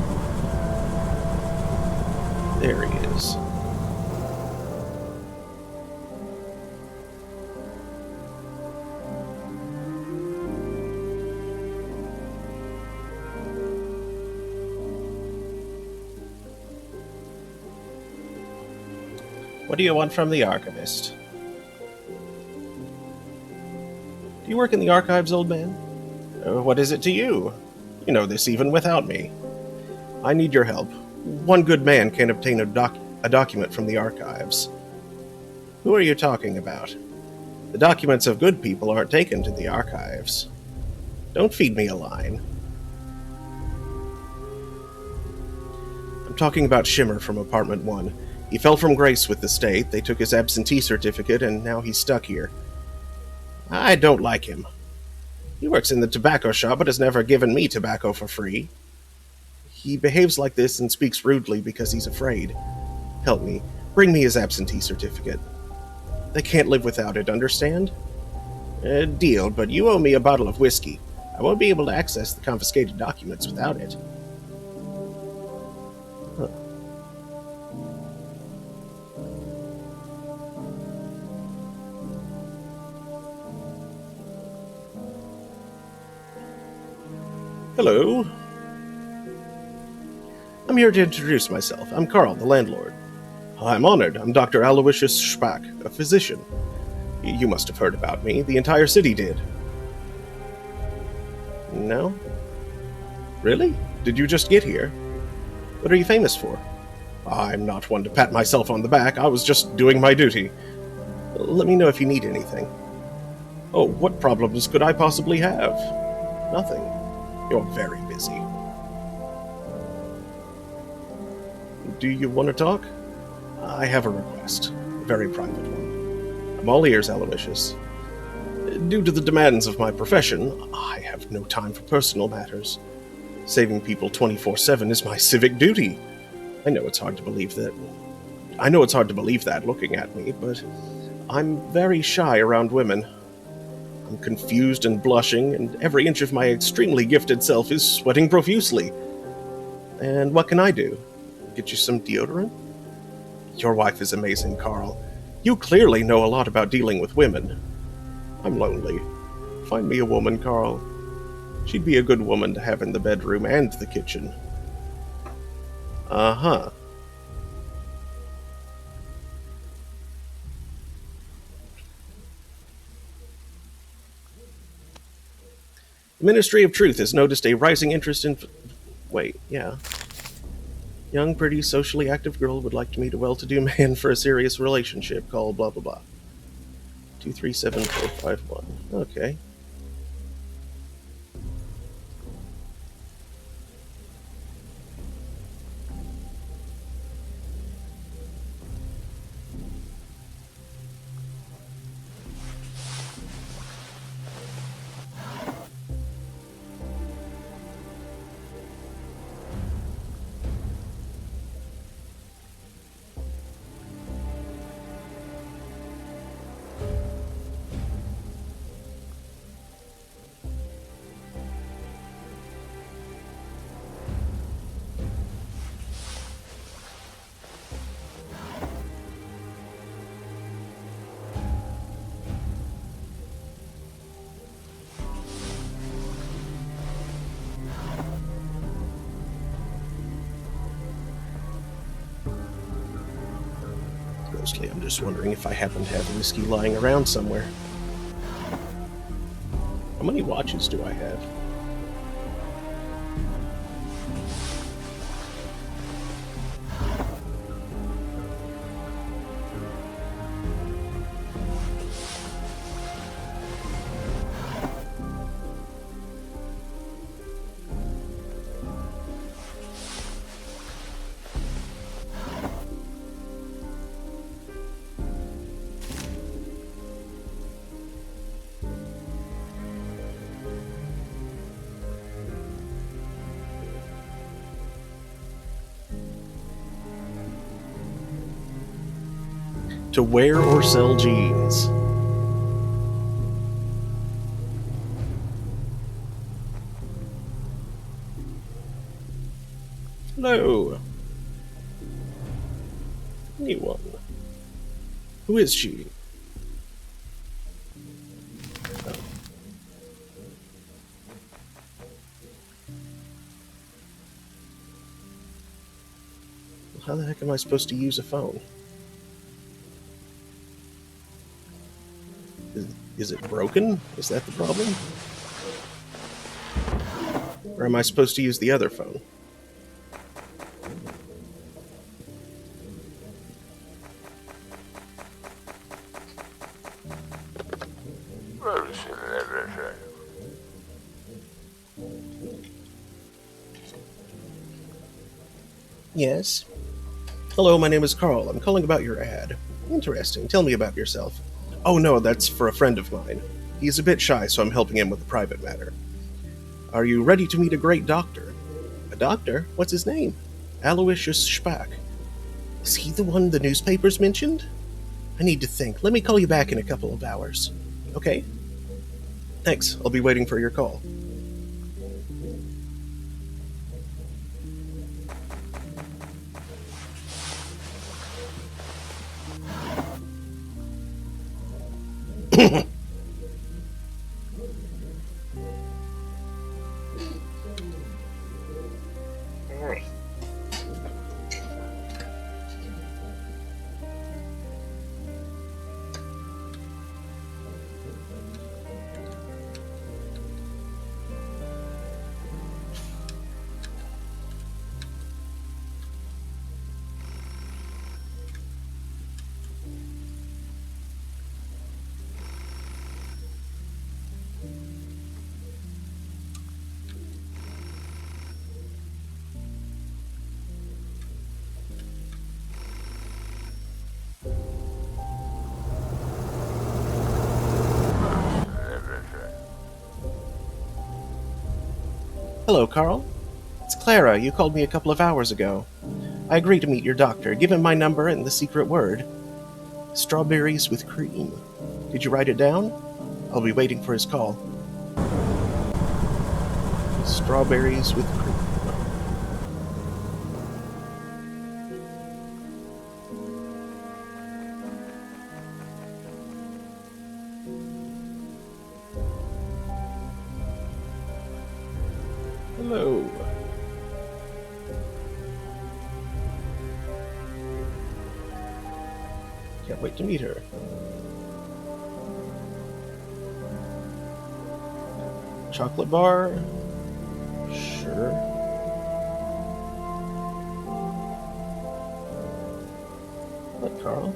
There he is. What do you want from the archivist? Do you work in the archives, old man? What is it to you? You know this even without me. I need your help. One good man can't obtain a document from the archives. Who are you talking about? The documents of good people aren't taken to the archives. Don't feed me a line. I'm talking about Shimmer from Apartment 1. He fell from grace with the state, they took his absentee certificate, and now he's stuck here. I don't like him. He works in the tobacco shop, but has never given me tobacco for free. He behaves like this and speaks rudely because he's afraid. Help me. Bring me his absentee certificate. They can't live without it, understand? Deal, but you owe me a bottle of whiskey. I won't be able to access the confiscated documents without it. Huh. Hello. I'm here to introduce myself. I'm Carl, the landlord. I'm honored. I'm Dr. Aloysius Spack, a physician. You must have heard about me. The entire city did. No? Really? Did you just get here? What are you famous for? I'm not one to pat myself on the back. I was just doing my duty. Let me know if you need anything. Oh, what problems could I possibly have? Nothing. You're very busy. Do you want to talk? I have a request. A very private one. I'm all ears, Aloysius. Due to the demands of my profession, I have no time for personal matters. Saving people 24/7 is my civic duty. I know it's hard to believe that looking at me, but I'm very shy around women. I'm confused and blushing, and every inch of my extremely gifted self is sweating profusely. And what can I do? Get you some deodorant? Your wife is amazing, Carl. You clearly know a lot about dealing with women. I'm lonely. Find me a woman, Carl. She'd be a good woman to have in the bedroom and the kitchen. Uh-huh. The Ministry of Truth has noticed a rising interest in... Wait, yeah. Young, pretty, socially active girl would like to meet a well-to-do man for a serious relationship. Call blah blah blah. 237451. Okay. Mostly, I'm just wondering if I happen to have whiskey lying around somewhere. How many watches do I have? To wear or sell jeans. Hello. Anyone? Who is she? Oh. Well, how the heck am I supposed to use a phone? Is it broken? Is that the problem? Or am I supposed to use the other phone? Yes. Hello, my name is Carl. I'm calling about your ad. Interesting. Tell me about yourself. Oh no, that's for a friend of mine. He's a bit shy, so I'm helping him with a private matter. Are you ready to meet a great doctor? A doctor? What's his name? Aloysius Spack. Is he the one the newspapers mentioned? I need to think. Let me call you back in a couple of hours. Okay? Thanks. I'll be waiting for your call. Alright. Hello, Carl. It's Clara. You called me a couple of hours ago. I agreed to meet your doctor. Give him my number and the secret word. Strawberries with cream. Did you write it down? I'll be waiting for his call. Strawberries with cream. Hello. Can't wait to meet her. Chocolate bar? Sure. What, Carl?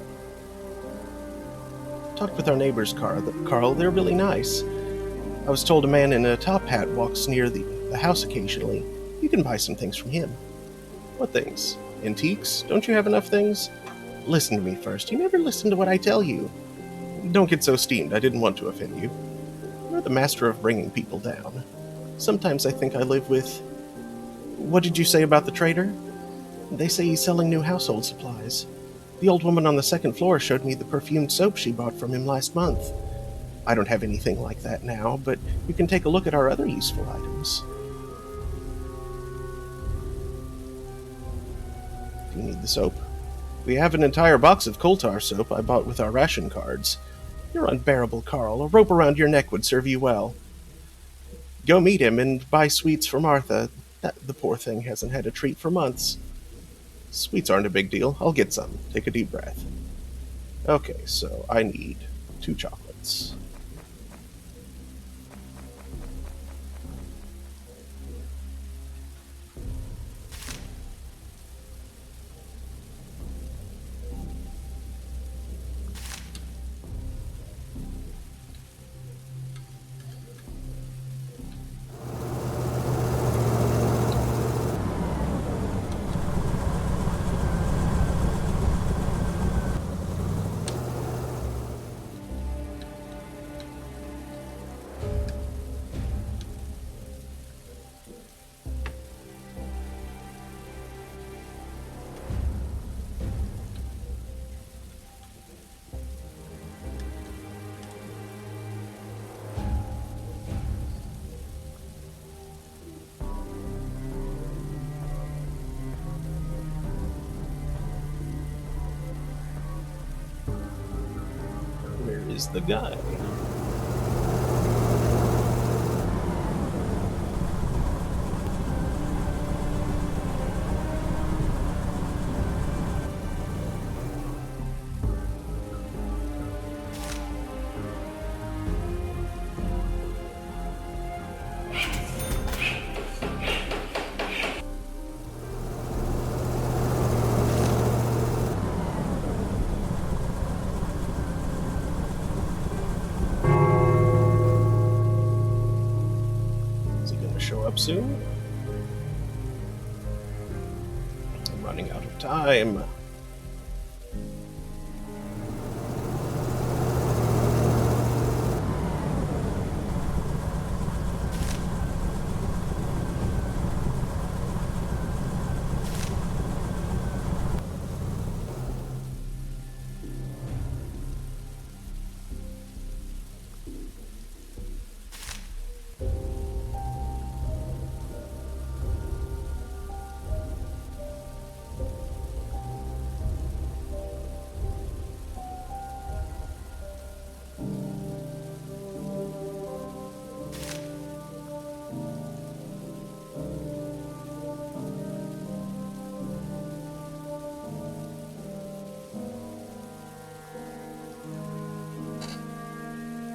Talked with our neighbors, Carl. They're really nice. I was told a man in a top hat walks near the house occasionally. You can buy some things from him. What things? Antiques? Don't you have enough things? Listen to me first. You never listen to what I tell you. Don't get so steamed. I didn't want to offend you. You're the master of bringing people down. Sometimes I think I live with... What did you say about the trader? They say he's selling new household supplies. The old woman on the second floor showed me the perfumed soap she bought from him last month. I don't have anything like that now, but you can take a look at our other useful items. Do you need the soap? We have an entire box of coal tar soap I bought with our ration cards. You're unbearable, Carl. A rope around your neck would serve you well. Go meet him and buy sweets for Martha. The poor thing hasn't had a treat for months. Sweets aren't a big deal. I'll get some. Take a deep breath. Okay, so I need 2 chocolates. is the guy. Is he going to show up soon? I'm running out of time.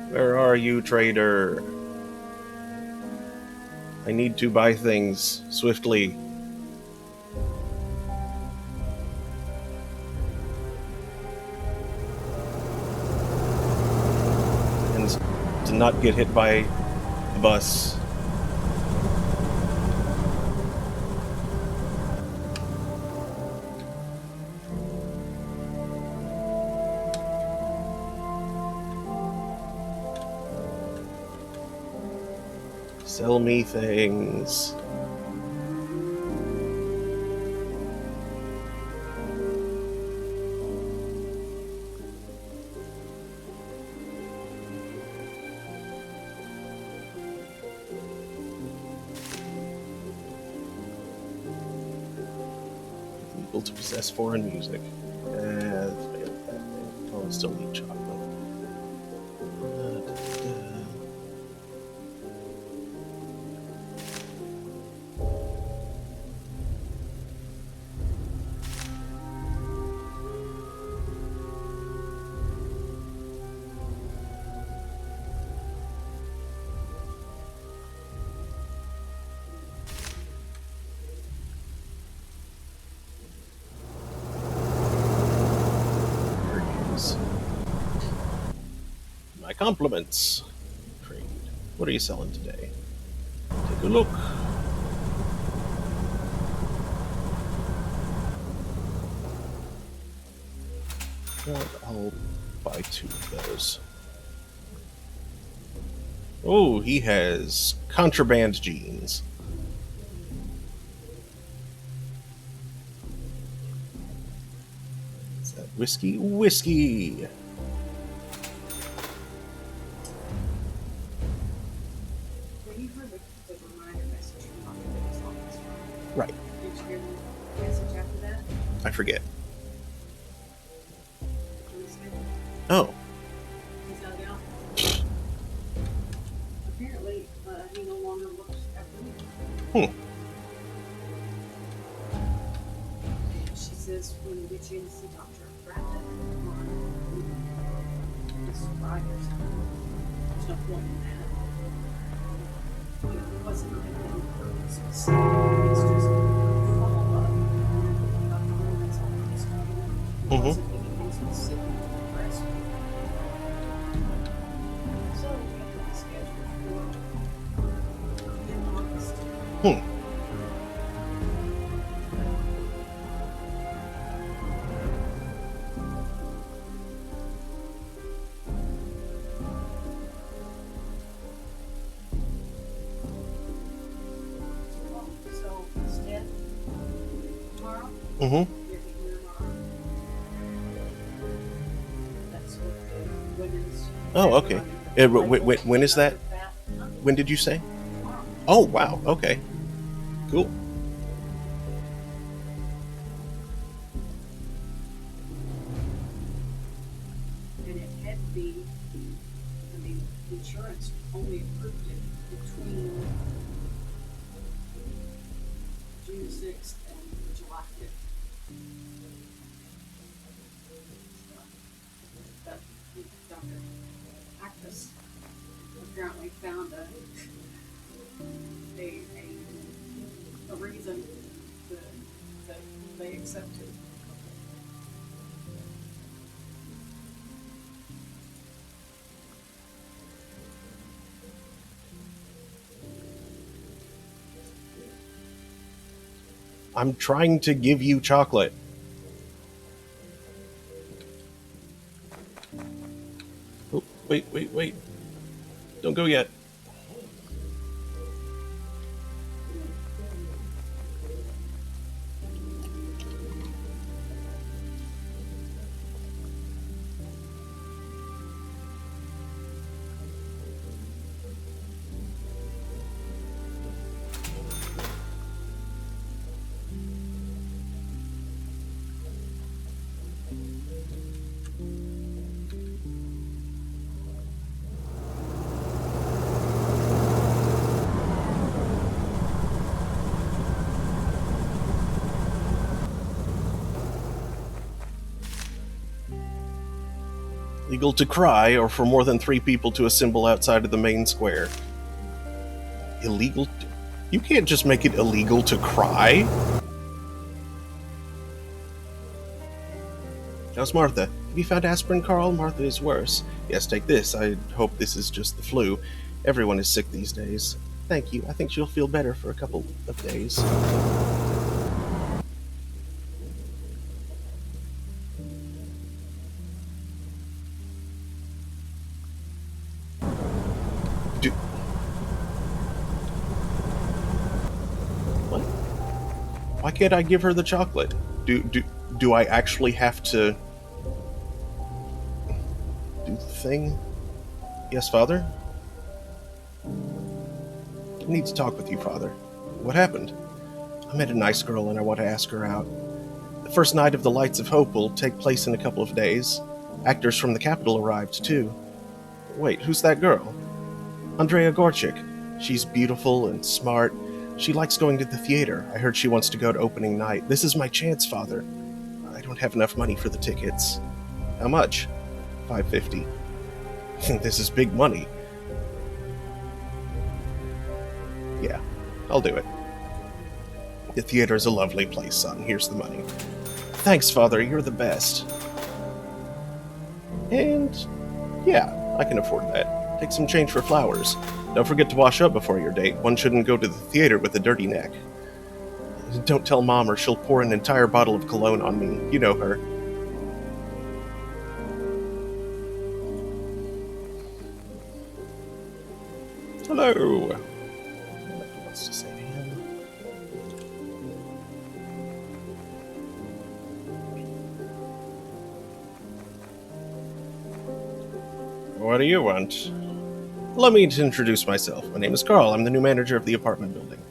Where are you, trader? I need to buy things swiftly. And to not get hit by the bus. Sell me things. Legal to possess foreign music. Oh, I still need chocolate. My compliments. Trade. What are you selling today? Take a look. Well, I'll buy 2 of those. Oh, he has contraband jeans. Is that whiskey? Whiskey! When you heard the reminder message from Dr. Davis office, Right. did you hear the message after that? I forget. Policeman? Oh, He's not down. Apparently, he no longer works after me. Hmm. And she says when you get you in to see Dr. Bradley or Miss Wright or something, there's no point in that. You know, it wasn't anything specific. It's just follow up. Dr. Morgan's office. It Mhm. wasn't anything specific to the rest. So we have to schedule for in August. Hmm. So instead, tomorrow, Mhm. you're here tomorrow. That's what the women's. Oh, okay. When is that? When did you say? Tomorrow. Oh, wow. Okay. Cool. And it had to be insurance only approved it between June 6th and July 5th. But Dr. Actus apparently found a reason that they accepted. I'm trying to give you chocolate. Oh, wait. Don't go yet. Legal to cry, or for more than 3 people to assemble outside of the main square. Illegal? You can't just make it illegal to cry. How's Martha? Have you found aspirin, Carl? Martha is worse. Yes, take this. I hope this is just the flu. Everyone is sick these days. Thank you. I think she'll feel better for a couple of days. What? Why can't I give her the chocolate? Do I actually have to do the thing? Yes, Father? I need to talk with you, Father. What happened? I met a nice girl and I want to ask her out. The first night of the Lights of Hope will take place in a couple of days. Actors from the capital arrived, too. Wait, who's that girl? Andrea Gorchik. She's beautiful and smart. She likes going to the theater. I heard she wants to go to opening night. This is my chance, Father. I don't have enough money for the tickets. How much? $5.50. This is big money. Yeah, I'll do it. The theater is a lovely place, son. Here's the money. Thanks, Father. You're the best. And yeah, I can afford that. Take some change for flowers. Don't forget to wash up before your date. One shouldn't go to the theater with a dirty neck. Don't tell Mom or she'll pour an entire bottle of cologne on me. You know her. Hello. Nothing else to say to him. What do you want? Allow me to introduce myself. My name is Carl. I'm the new manager of the apartment building.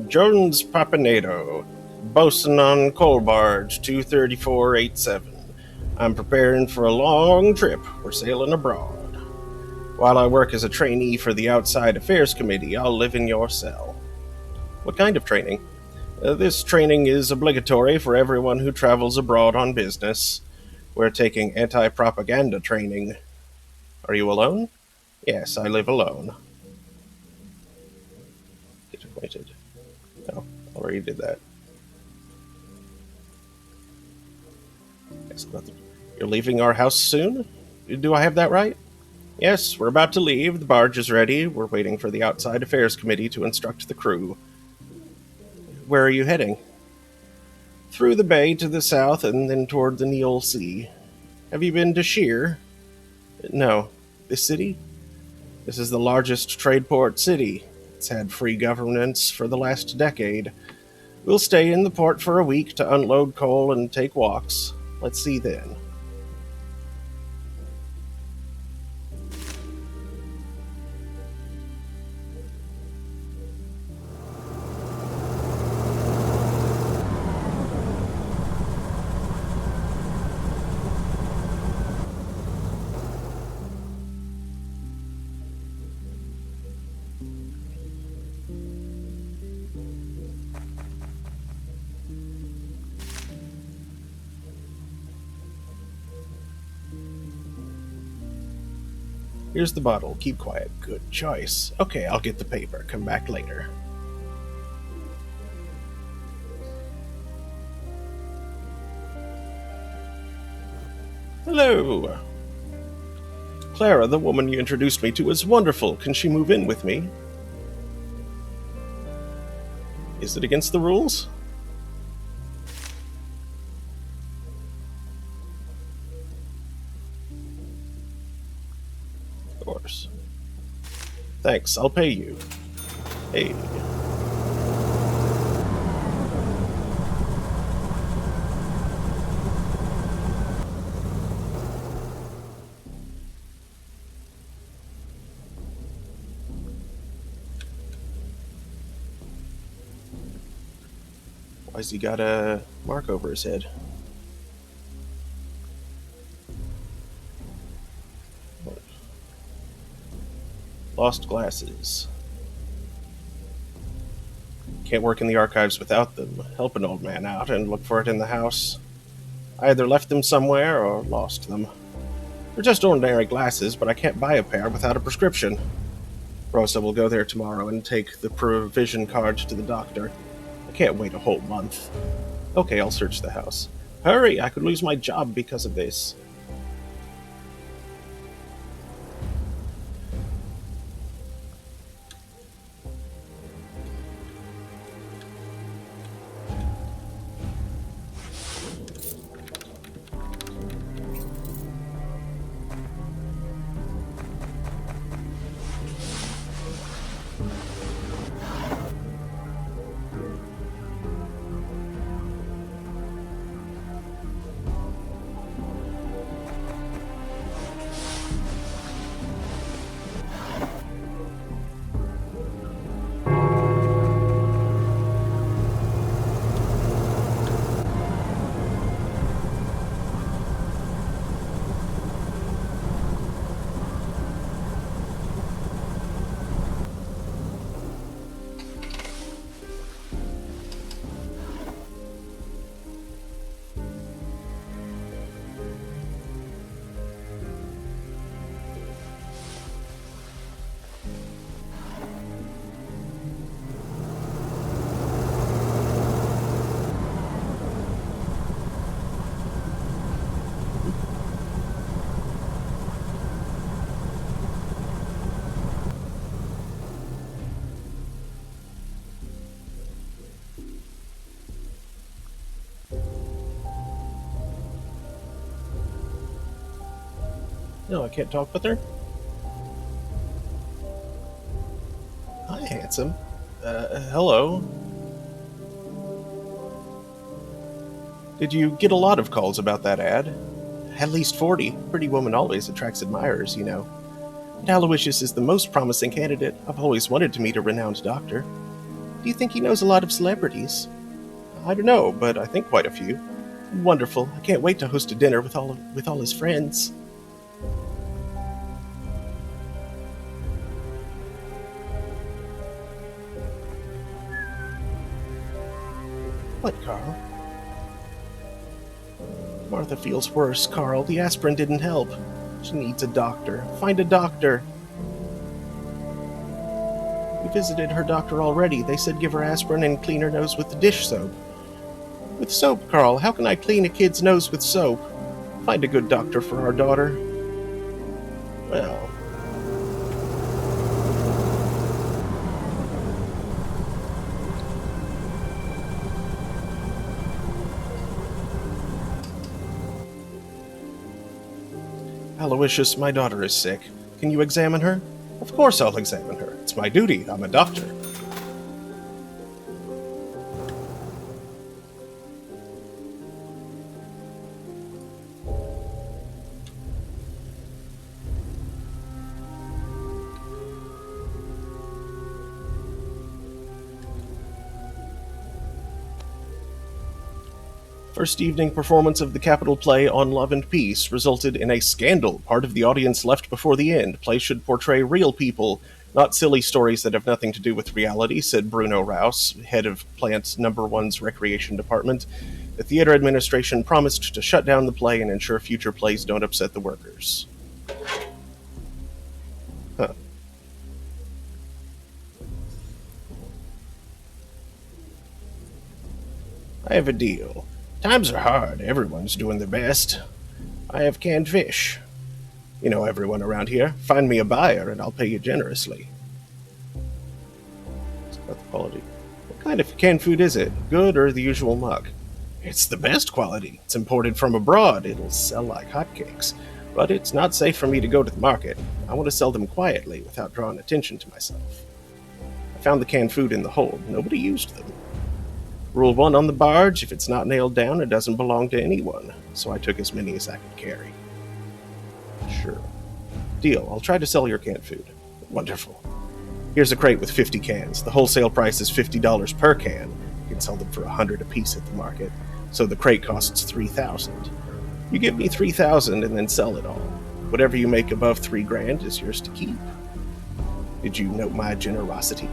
Jones Papanado, bosun on coal barge 23487. I'm preparing for a long trip. We're sailing abroad. While I work as a trainee for the Outside Affairs Committee, I'll live in your cell. What kind of training? This training is obligatory for everyone who travels abroad on business. We're taking anti-propaganda training. Are you alone? Yes, I live alone. Get acquainted. No, already did that. You're leaving our house soon? Do I have that right? Yes, we're about to leave. The barge is ready. We're waiting for the Outside Affairs Committee to instruct the crew. Where are you heading? Through the bay to the south and then toward the Neol Sea. Have you been to Sheer? No. This city? This is the largest trade port city. It's had free governance for the last decade. We'll stay in the port for a week to unload coal and take walks. Let's see then. Here's the bottle. Keep quiet. Good choice. Okay, I'll get the paper. Come back later. Hello. Clara, the woman you introduced me to, is wonderful. Can she move in with me? Is it against the rules? Of course. Thanks, I'll pay you. Hey. Why's he got a mark over his head? Lost glasses. Can't work in the archives without them. Help an old man out and look for it in the house. I either left them somewhere or lost them. They're just ordinary glasses, but I can't buy a pair without a prescription. Rosa will go there tomorrow and take the provision card to the doctor. I can't wait a whole month. Okay, I'll search the house. Hurry, I could lose my job because of this. No, I can't talk with her? Hi, handsome. Hello. Did you get a lot of calls about that ad? At least 40. Pretty woman always attracts admirers, you know. And Aloysius is the most promising candidate. I've always wanted to meet a renowned doctor. Do you think he knows a lot of celebrities? I don't know, but I think quite a few. Wonderful. I can't wait to host a dinner with all his friends. What, Carl? Martha feels worse, Carl. The aspirin didn't help. She needs a doctor. Find a doctor. We visited her doctor already. They said give her aspirin and clean her nose with the dish soap. With soap, Carl? How can I clean a kid's nose with soap? Find a good doctor for our daughter. Well... Aloysius, my daughter is sick. Can you examine her? Of course I'll examine her. It's my duty. I'm a doctor. First evening performance of the Capitol play on Love and Peace resulted in a scandal. Part of the audience left before the end. Play should portray real people, not silly stories that have nothing to do with reality, said Bruno Rouse, head of Plant No. 1's Recreation Department. The theater administration promised to shut down the play and ensure future plays don't upset the workers. I have a deal. Times are hard. Everyone's doing their best. I have canned fish. You know everyone around here. Find me a buyer and I'll pay you generously. It's about the quality. What kind of canned food is it? Good or the usual muck? It's the best quality. It's imported from abroad. It'll sell like hotcakes. But it's not safe for me to go to the market. I want to sell them quietly without drawing attention to myself. I found the canned food in the hold. Nobody used them. Rule 1 on the barge, if it's not nailed down, it doesn't belong to anyone. So I took as many as I could carry. Sure. Deal. I'll try to sell your canned food. Wonderful. Here's a crate with 50 cans. The wholesale price is $50 per can. You can sell them for $100 apiece at the market. So the crate costs $3,000. You give me $3,000 and then sell it all. Whatever you make above $3,000 is yours to keep. Did you note my generosity?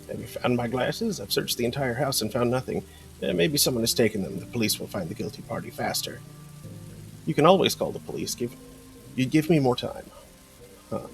Have you found my glasses? I've searched the entire house and found nothing. Maybe someone has taken them. The police will find the guilty party faster. You can always call the police. You give me more time. Huh.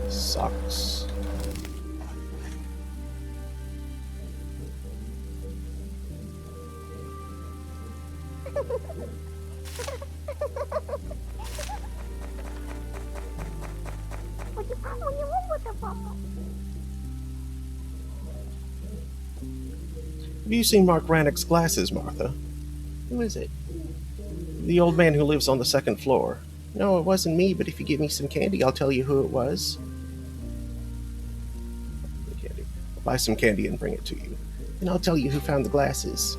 Sucks. Have you seen Mark Rannick's glasses, Martha? Who is it? The old man who lives on the second floor. No, it wasn't me, but if you give me some candy, I'll tell you who it was. Candy. I'll buy some candy and bring it to you. And I'll tell you who found the glasses.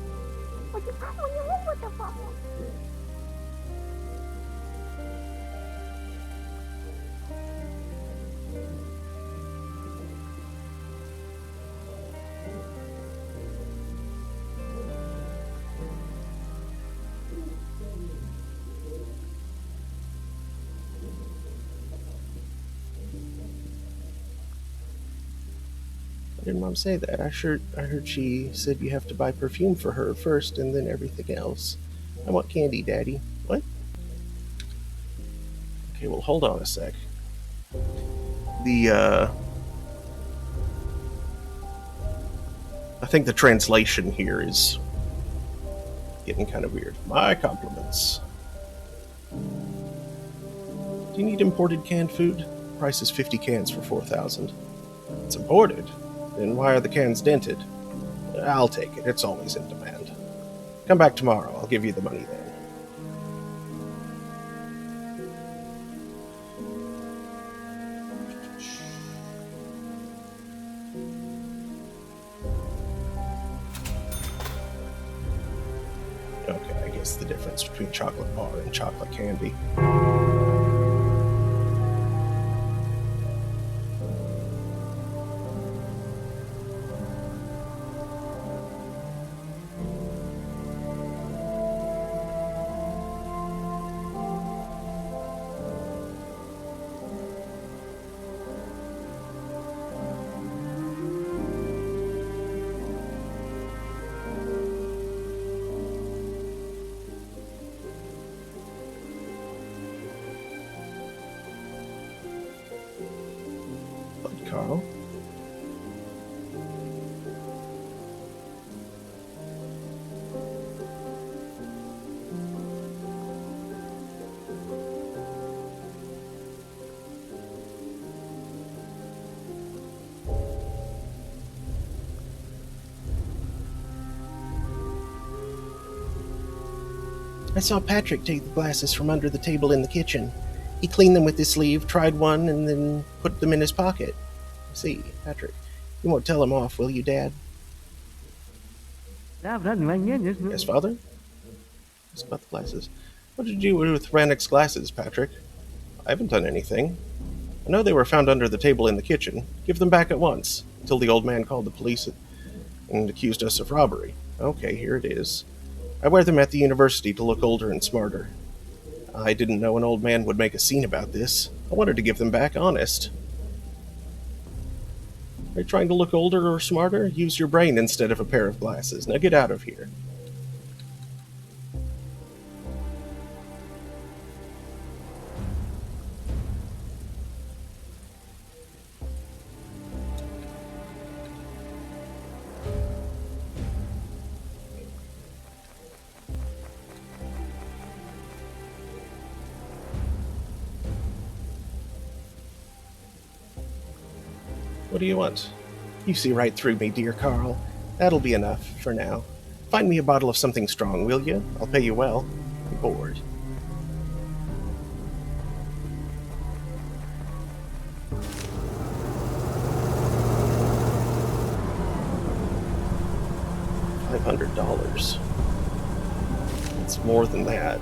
Why did Mom say that? I heard she said you have to buy perfume for her first and then everything else. I want candy, Daddy. What? Okay, well, hold on a sec. I think the translation here is getting kind of weird. My compliments. Do you need imported canned food? Price is 50 cans for 4,000. It's imported? Then why are the cans dented? I'll take it. It's always in demand. Come back tomorrow. I'll give you the money then. Okay, I guess the difference between chocolate bar and chocolate candy. Carl? I saw Patrick take the glasses from under the table in the kitchen. He cleaned them with his sleeve, tried one, and then put them in his pocket. See, Patrick, you won't tell him off, will you, Dad? Yes, Father? Ask about the glasses. What did you do with Rannick's glasses, Patrick? I haven't done anything. I know they were found under the table in the kitchen. Give them back at once, until the old man called the police and accused us of robbery. Okay, here it is. I wear them at the university to look older and smarter. I didn't know an old man would make a scene about this. I wanted to give them back honest. Are you trying to look older or smarter? Use your brain instead of a pair of glasses. Now get out of here. What do you want? You see right through me, dear Carl. That'll be enough, for now. Find me a bottle of something strong, will you? I'll pay you well. I'm bored. $500. It's more than that.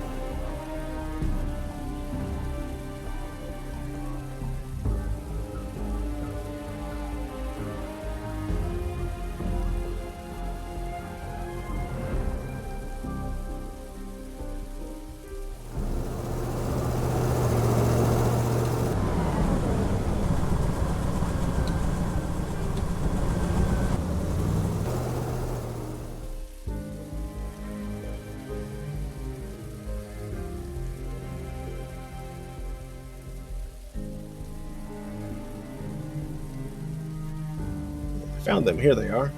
Found them. Here they are.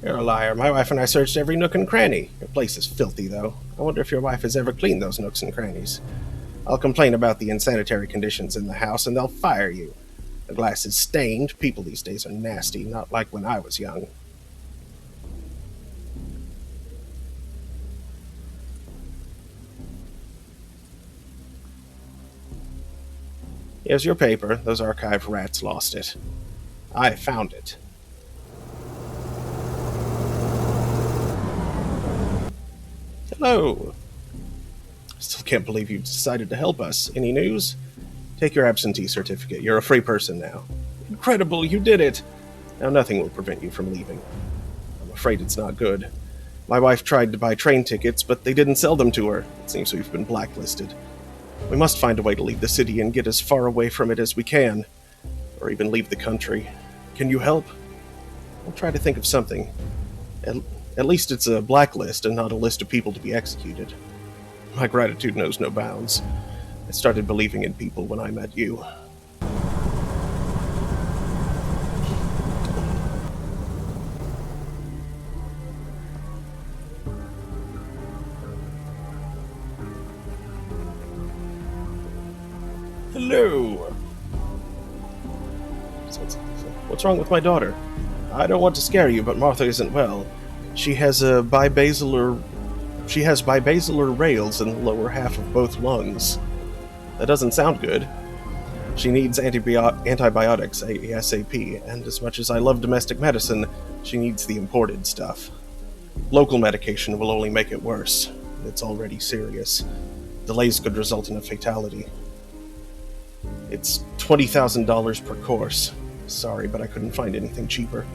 You're a liar. My wife and I searched every nook and cranny. Your place is filthy, though. I wonder if your wife has ever cleaned those nooks and crannies. I'll complain about the insanitary conditions in the house, and they'll fire you. The glass is stained. People these days are nasty, not like when I was young. Here's your paper. Those archive rats lost it. I found it. Hello. Still can't believe you decided to help us. Any news? Take your absentee certificate. You're a free person now. Incredible, you did it! Now nothing will prevent you from leaving. I'm afraid it's not good. My wife tried to buy train tickets, but they didn't sell them to her. It seems we've been blacklisted. We must find a way to leave the city and get as far away from it as we can. Or even leave the country. Can you help? I'll try to think of something. At least it's a blacklist and not a list of people to be executed. My gratitude knows no bounds. I started believing in people when I met you. Hello! What's wrong with my daughter? I don't want to scare you, but Martha isn't well. She has bibasilar rales in the lower half of both lungs. That doesn't sound good. She needs antibiotics ASAP, and as much as I love domestic medicine, she needs the imported stuff. Local medication will only make it worse. It's already serious. Delays could result in a fatality. It's $20,000 per course. Sorry, but I couldn't find anything cheaper.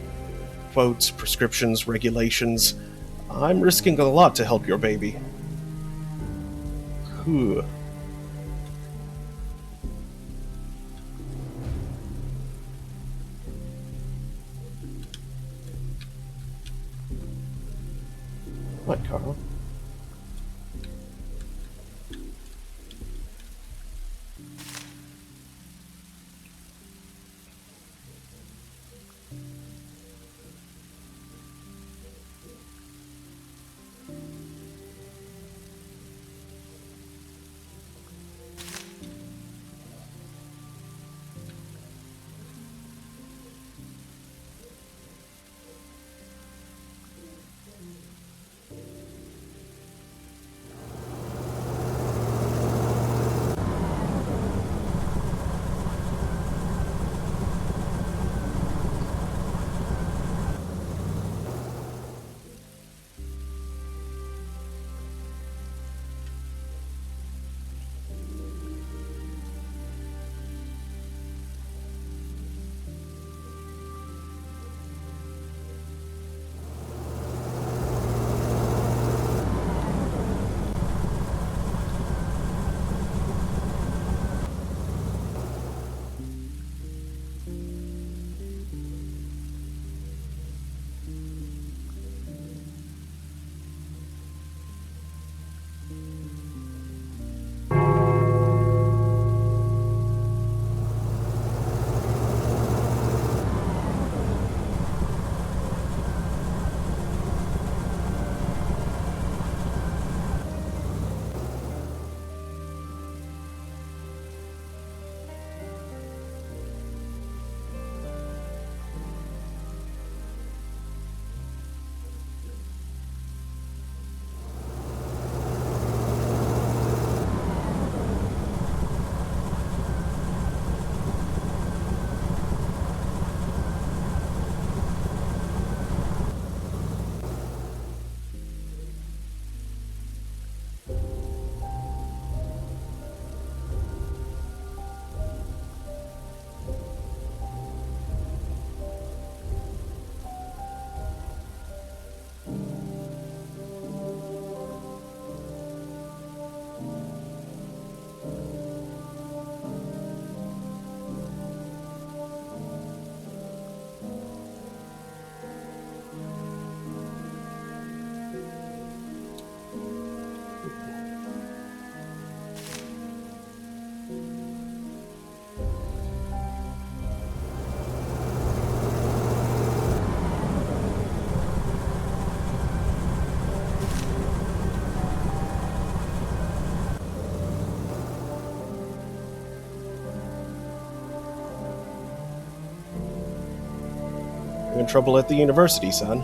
Quotes, prescriptions, regulations. I'm risking a lot to help your baby. Whew. What, Carl? in trouble at the university, son.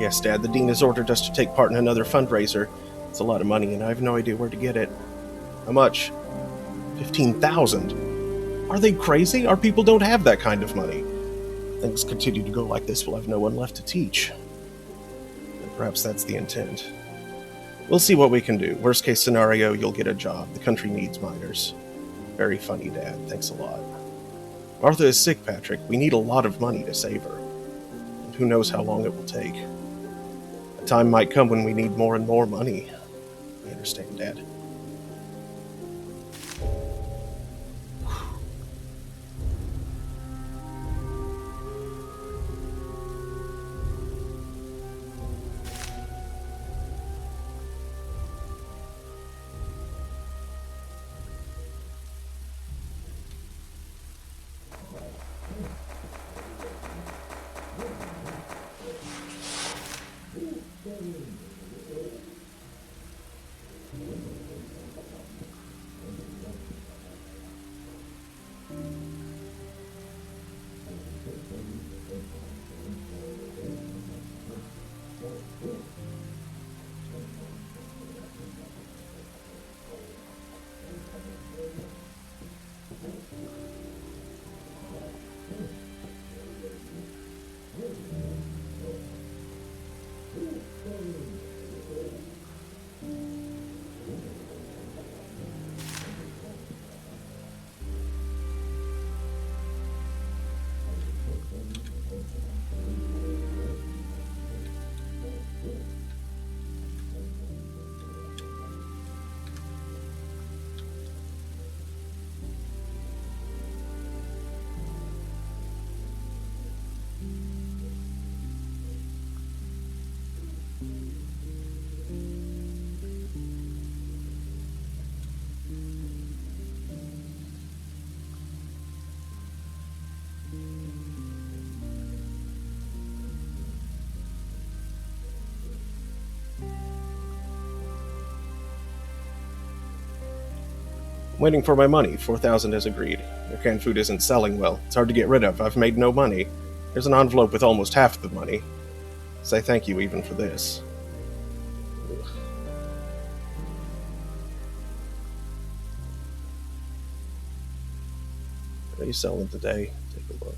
Yes, Dad, the dean has ordered us to take part in another fundraiser. It's a lot of money, and I have no idea where to get it. How much? 15,000. Are they crazy? Our people don't have that kind of money. Things continue to go like this, we'll have no one left to teach. And perhaps that's the intent. We'll see what we can do. Worst case scenario, you'll get a job. The country needs miners. Very funny, Dad. Thanks a lot. Martha is sick, Patrick. We need a lot of money to save her. And who knows how long it will take. A time might come when we need more and more money. I understand, Dad. Waiting for my money. 4,000 as agreed. Your canned food isn't selling well. It's hard to get rid of. I've made no money. Here's an envelope with almost half the money. Say thank you even for this. Ugh. What are you selling today? Take a look.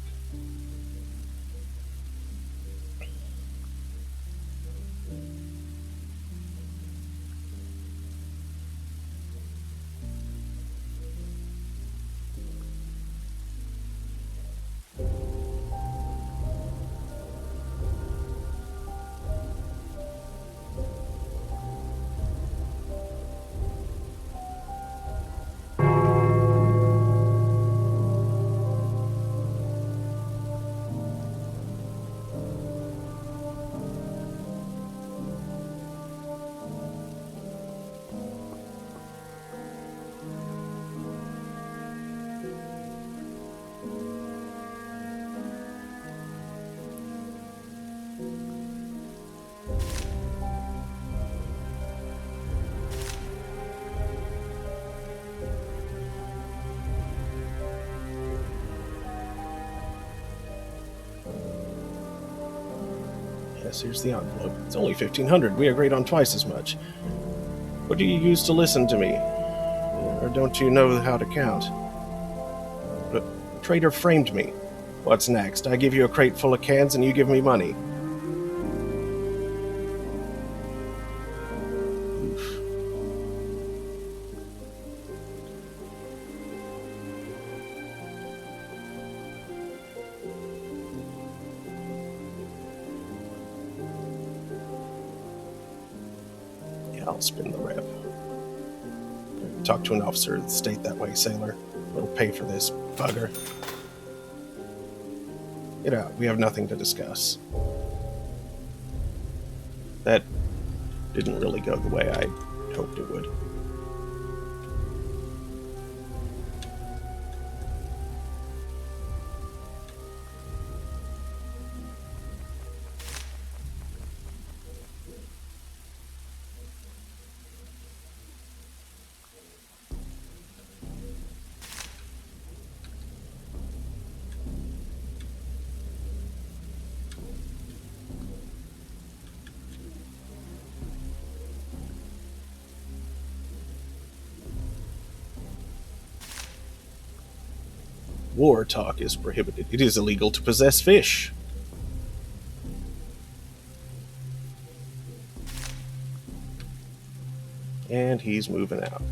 Yes, here's the envelope. It's only 1,500. We agreed on twice as much. What do you use to listen to me? Or don't you know how to count? But the traitor framed me. What's next? I give you a crate full of cans and you give me money. Oof. Yeah, I'll spin the rep. Talk to an officer of the state that way, sailor. We'll pay for this, bugger. Get out. We have nothing to discuss. That didn't really go the way I hoped it would. war talk is prohibited. It is illegal to possess fish. And he's moving out.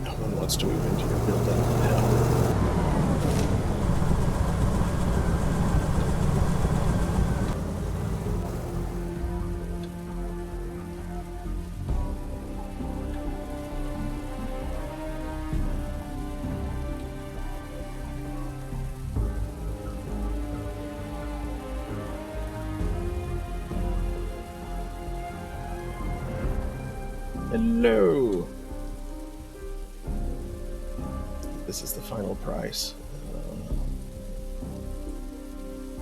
No one wants to move into your building now. Hello. This is the final price.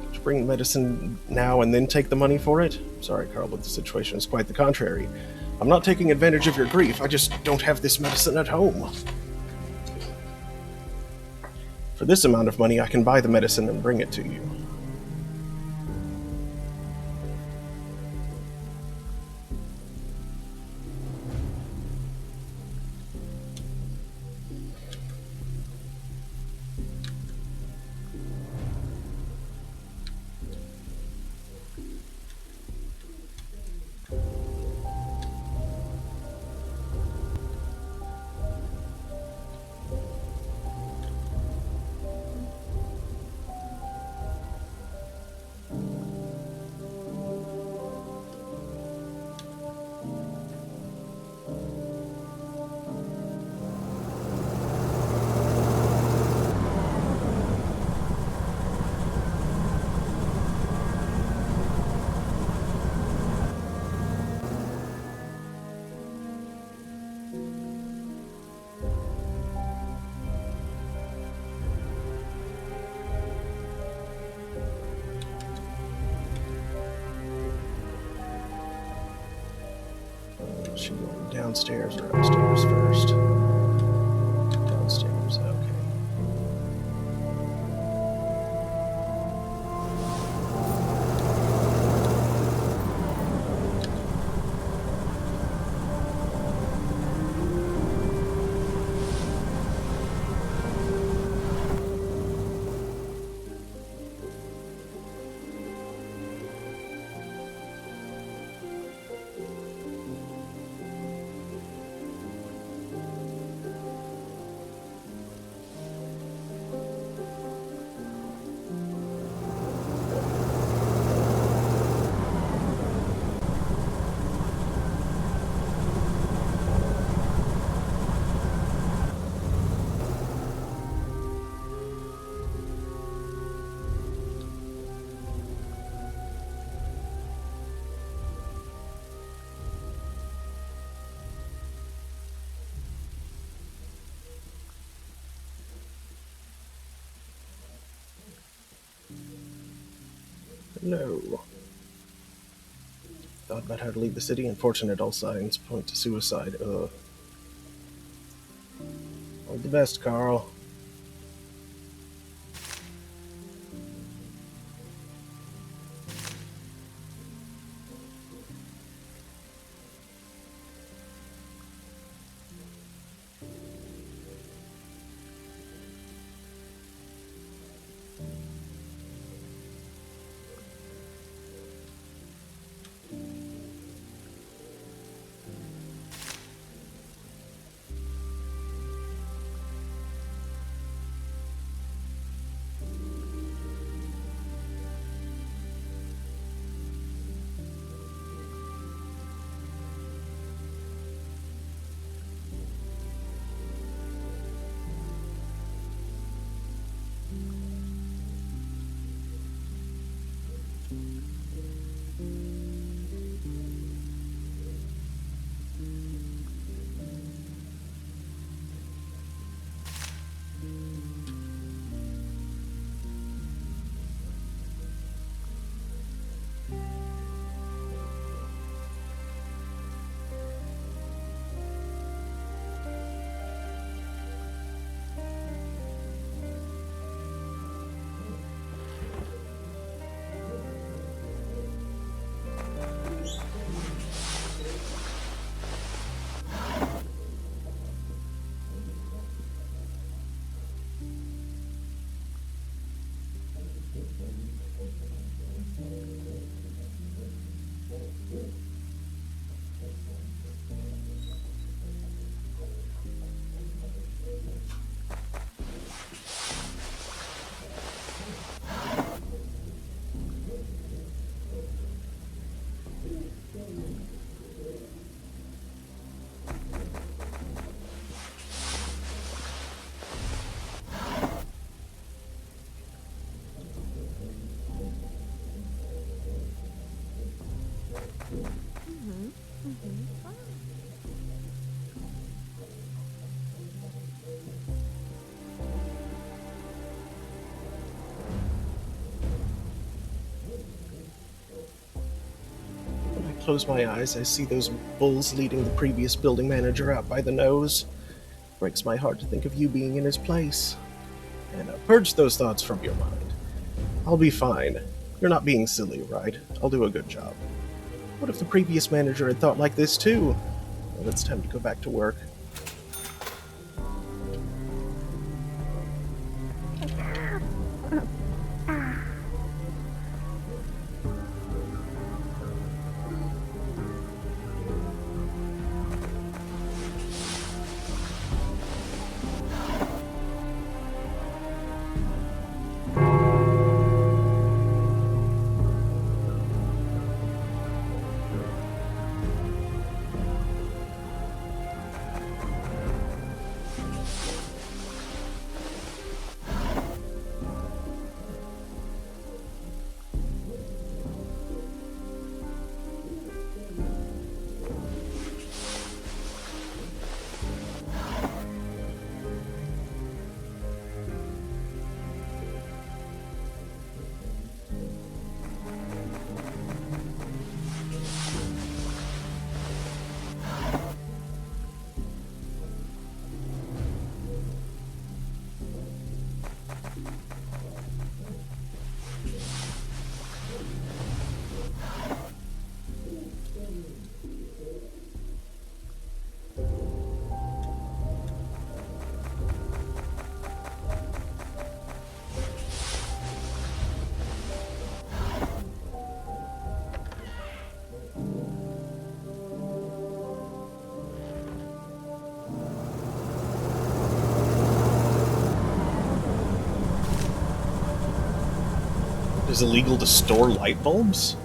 Could you bring medicine now and then take the money for it? Sorry, Carl, but the situation is quite the contrary. I'm not taking advantage of your grief. I just don't have this medicine at home. For this amount of money, I can buy the medicine and bring it to you. Is she going downstairs or upstairs first? Downstairs, okay. No. Thought about how to leave the city. Unfortunate, all signs point to suicide. All the best, Carl. When I close my eyes, I see those bulls leading the previous building manager out by the nose. Breaks my heart to think of you being in his place. And purge those thoughts from your mind. I'll be fine. You're not being silly, right? I'll do a good job. What if the previous manager had thought like this too? Well, it's time to go back to work. It is illegal to store light bulbs?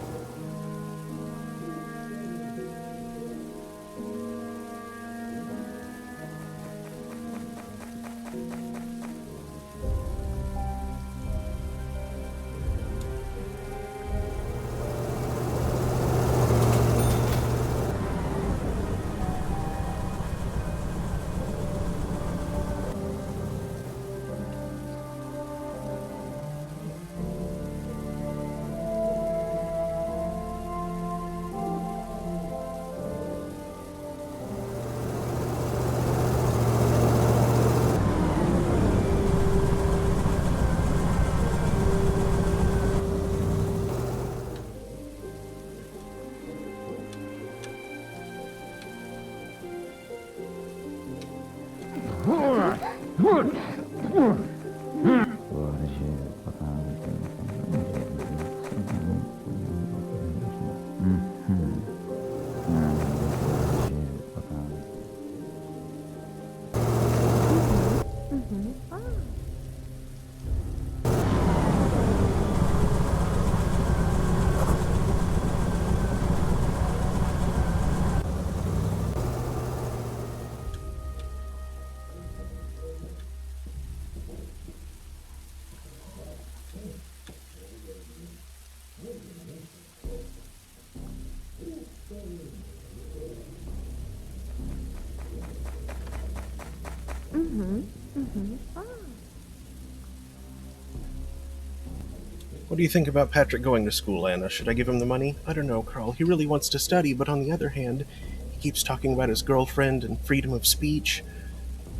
What do you think about Patrick going to school, Anna? Should I give him the money? I don't know, Carl. He really wants to study, but on the other hand, he keeps talking about his girlfriend and freedom of speech.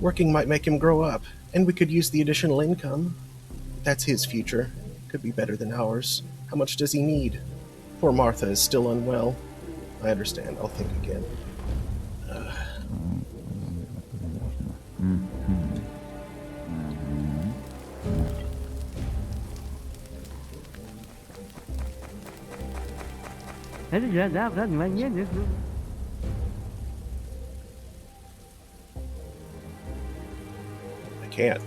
Working might make him grow up, and we could use the additional income. That's his future. Could be better than ours. How much does he need? Poor Martha is still unwell. I understand. I'll think again. I can't.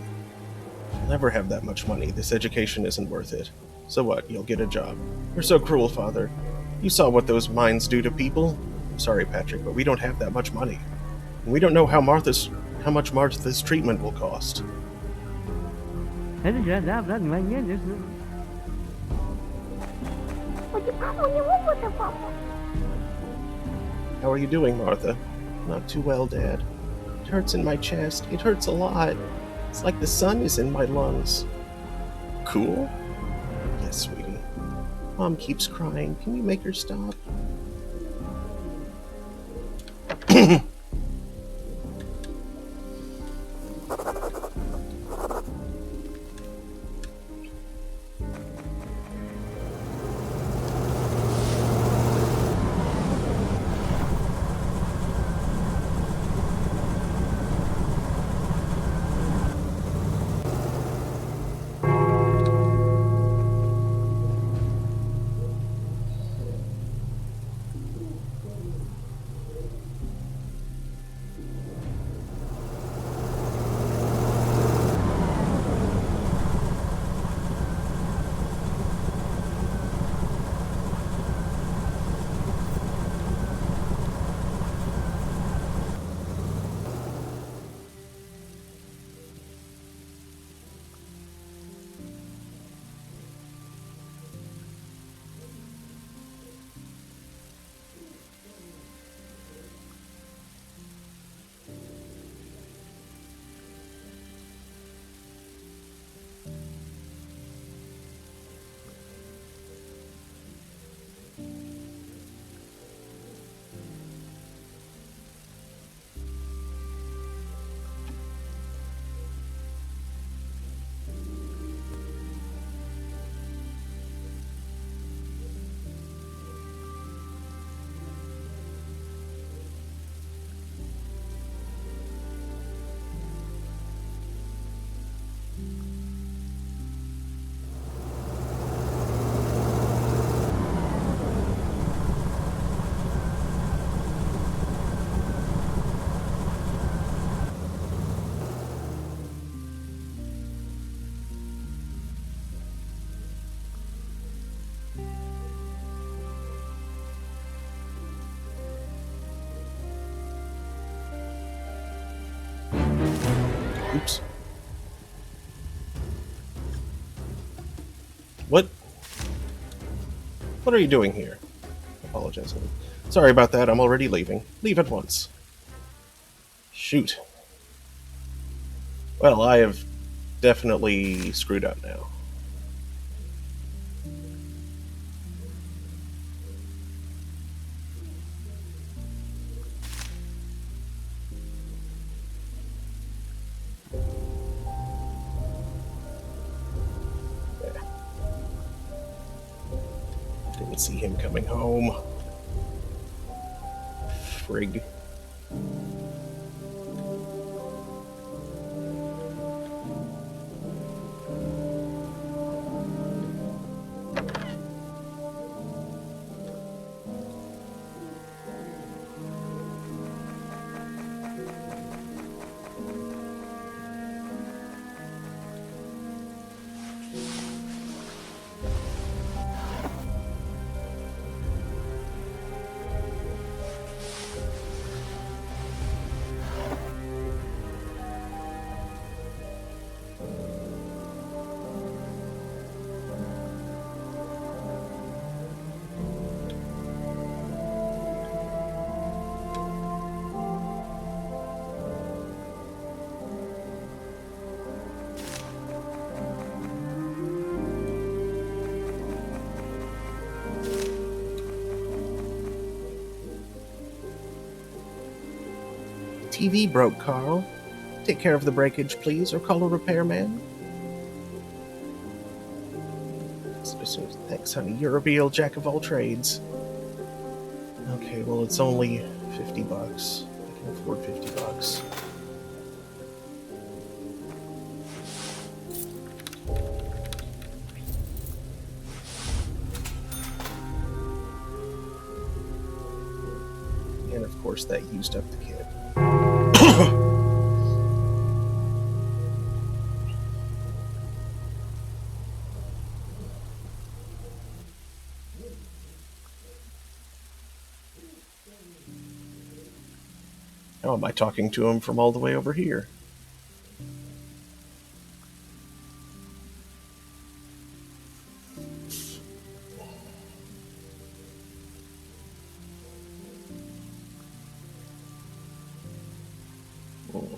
I'll never have that much money. This education isn't worth it. So what? You'll get a job. You're so cruel, Father. You saw what those mines do to people. I'm sorry, Patrick, but we don't have that much money. And we don't know how much Martha's treatment will cost. How are you doing, Martha? Not too well, Dad. It hurts in my chest. It hurts a lot. It's like the sun is in my lungs. Cool? Yes, sweetie. Mom keeps crying. Can you make her stop? Oops. What? What are you doing here? Apologize. Sorry about that. I'm already leaving. Leave at once. Shoot. Well, I have definitely screwed up now. Didn't see him coming home. Frig. TV broke, Carl. Take care of the breakage, please, or call a repairman. Thanks, honey. You're a real jack of all trades. Okay, well, it's only $50. I can afford $50. And of course, that used up the kit. How am I talking to him from all the way over here? Oh.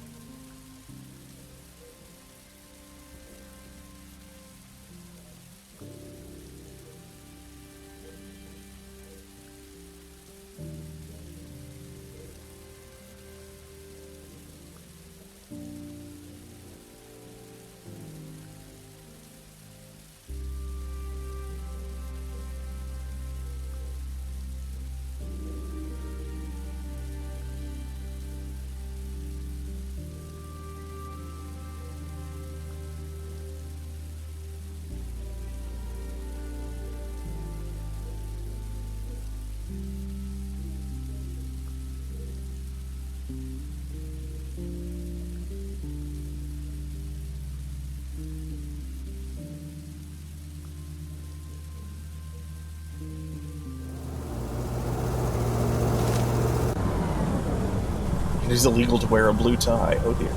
It is illegal to wear a blue tie. Oh dear.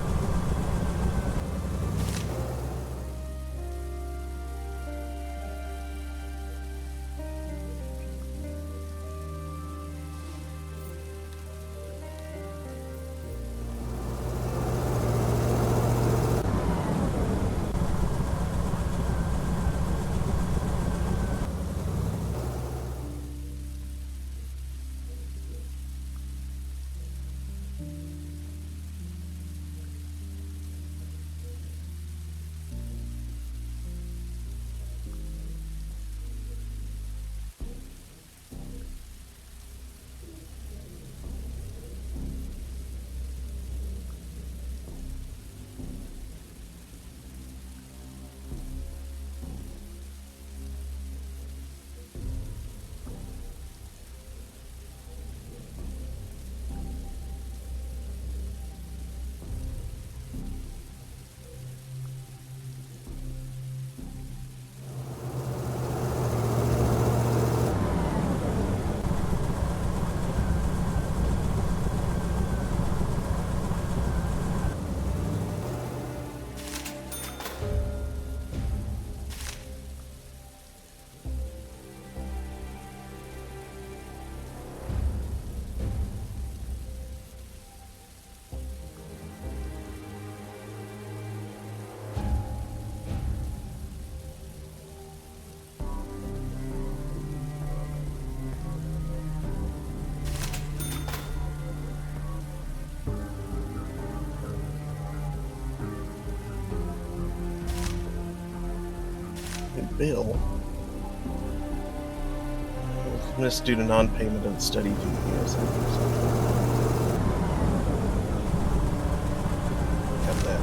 Bill. Missed due to non-payment of the study fee. Yes, have that.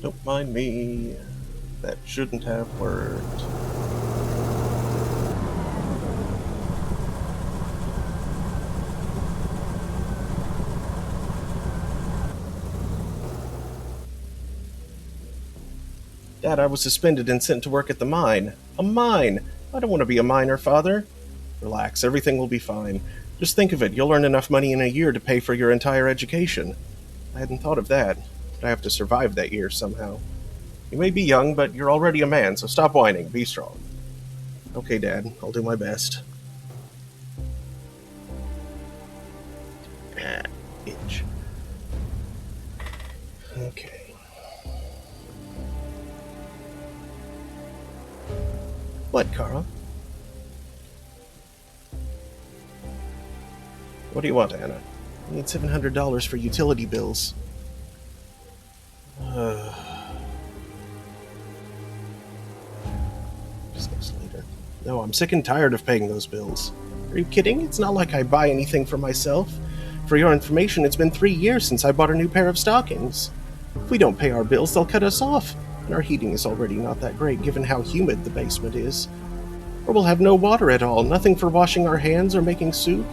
Don't mind me. That shouldn't have worked. Dad, I was suspended and sent to work at the mine. A mine! I don't want to be a miner, Father. Relax, everything will be fine. Just think of it, you'll earn enough money in a year to pay for your entire education. I hadn't thought of that, but I have to survive that year somehow. You may be young, but you're already a man, so stop whining. Be strong. Okay, Dad, I'll do my best. Ah, itch. Okay. What, Carl? What do you want, Anna? I need $700 for utility bills. Discuss later. No, I'm sick and tired of paying those bills. Are you kidding? It's not like I buy anything for myself. For your information, it's been 3 years since I bought a new pair of stockings. If we don't pay our bills, they'll cut us off. And our heating is already not that great given how humid the basement is. Or we'll have no water at all, nothing for washing our hands or making soup.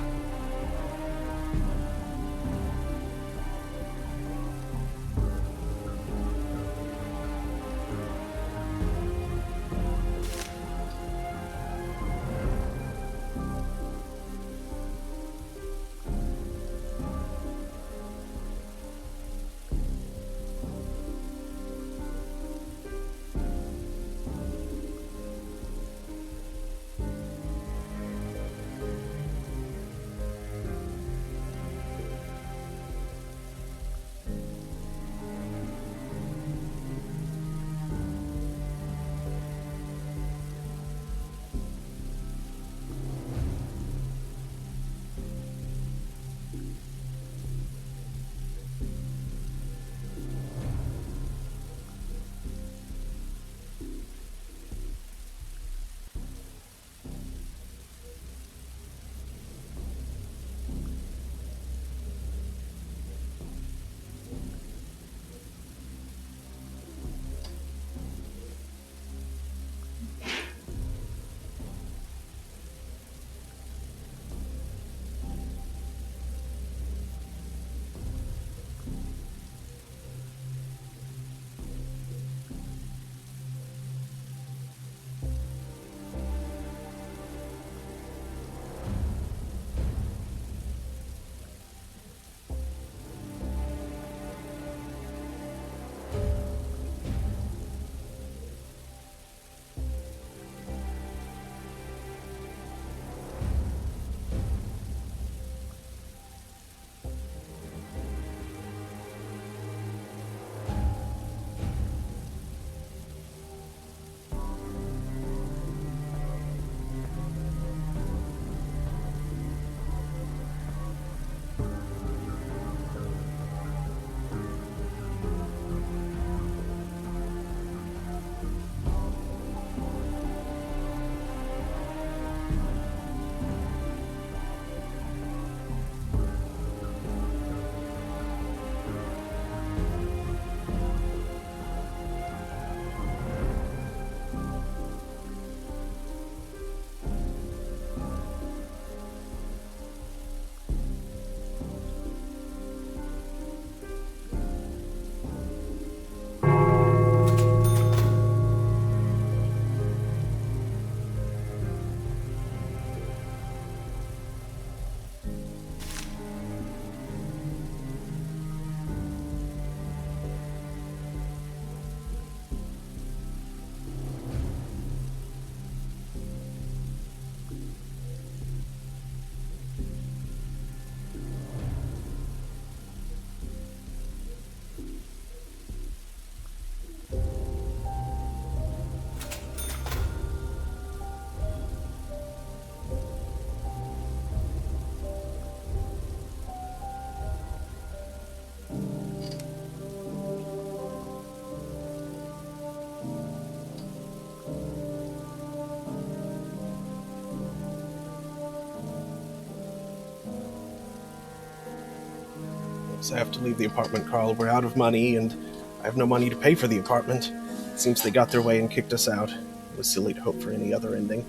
So I have to leave the apartment, Carl. We're out of money, and I have no money to pay for the apartment. It seems they got their way and kicked us out. It was silly to hope for any other ending.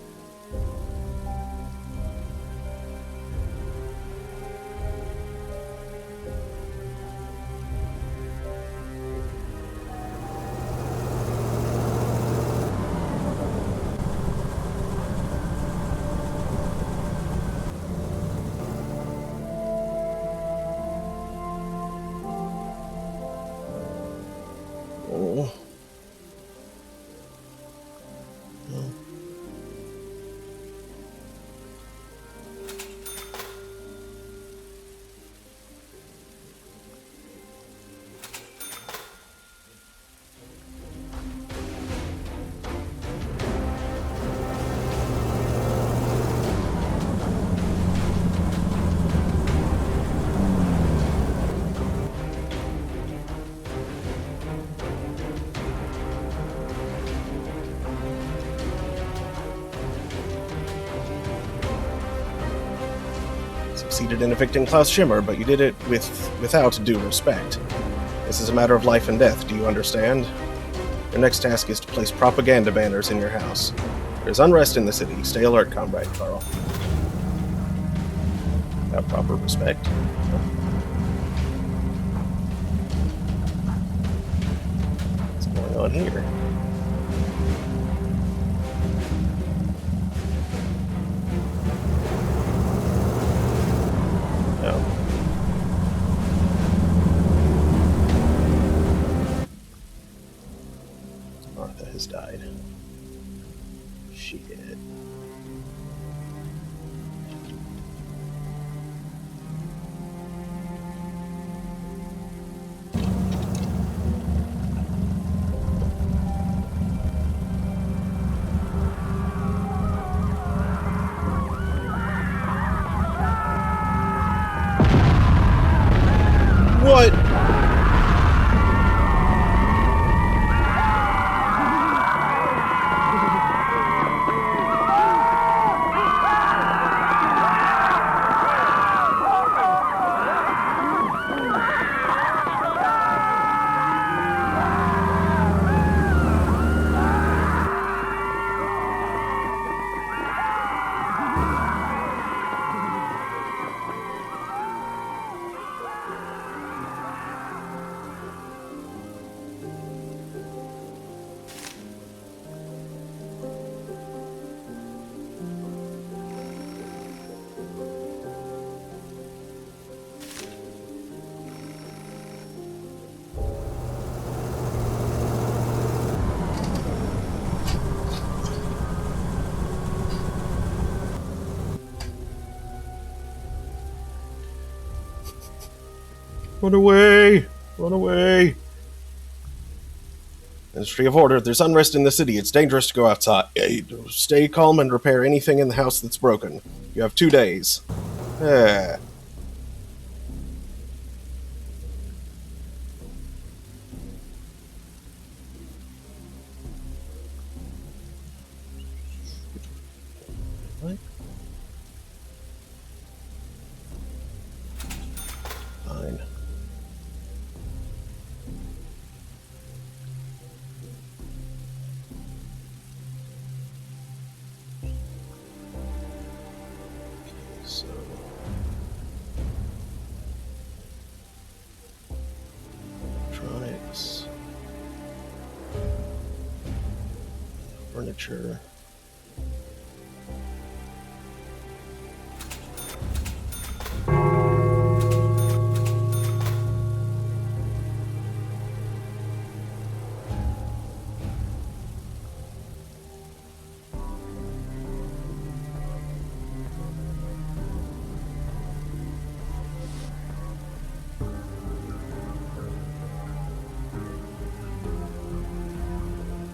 Oh. Succeeded in evicting Klaus Schimmer, but you did it without due respect. This is a matter of life and death, do you understand? Your next task is to place propaganda banners in your house. There's unrest in the city. Stay alert, Comrade Carl. Have proper respect. What's going on here? No. Martha has died. Shit. What? Run away! Run away! Ministry of Order, there's unrest in the city. It's dangerous to go outside. Stay calm and repair anything in the house that's broken. You have 2 days. Ah. What? Fine. So electronics, furniture.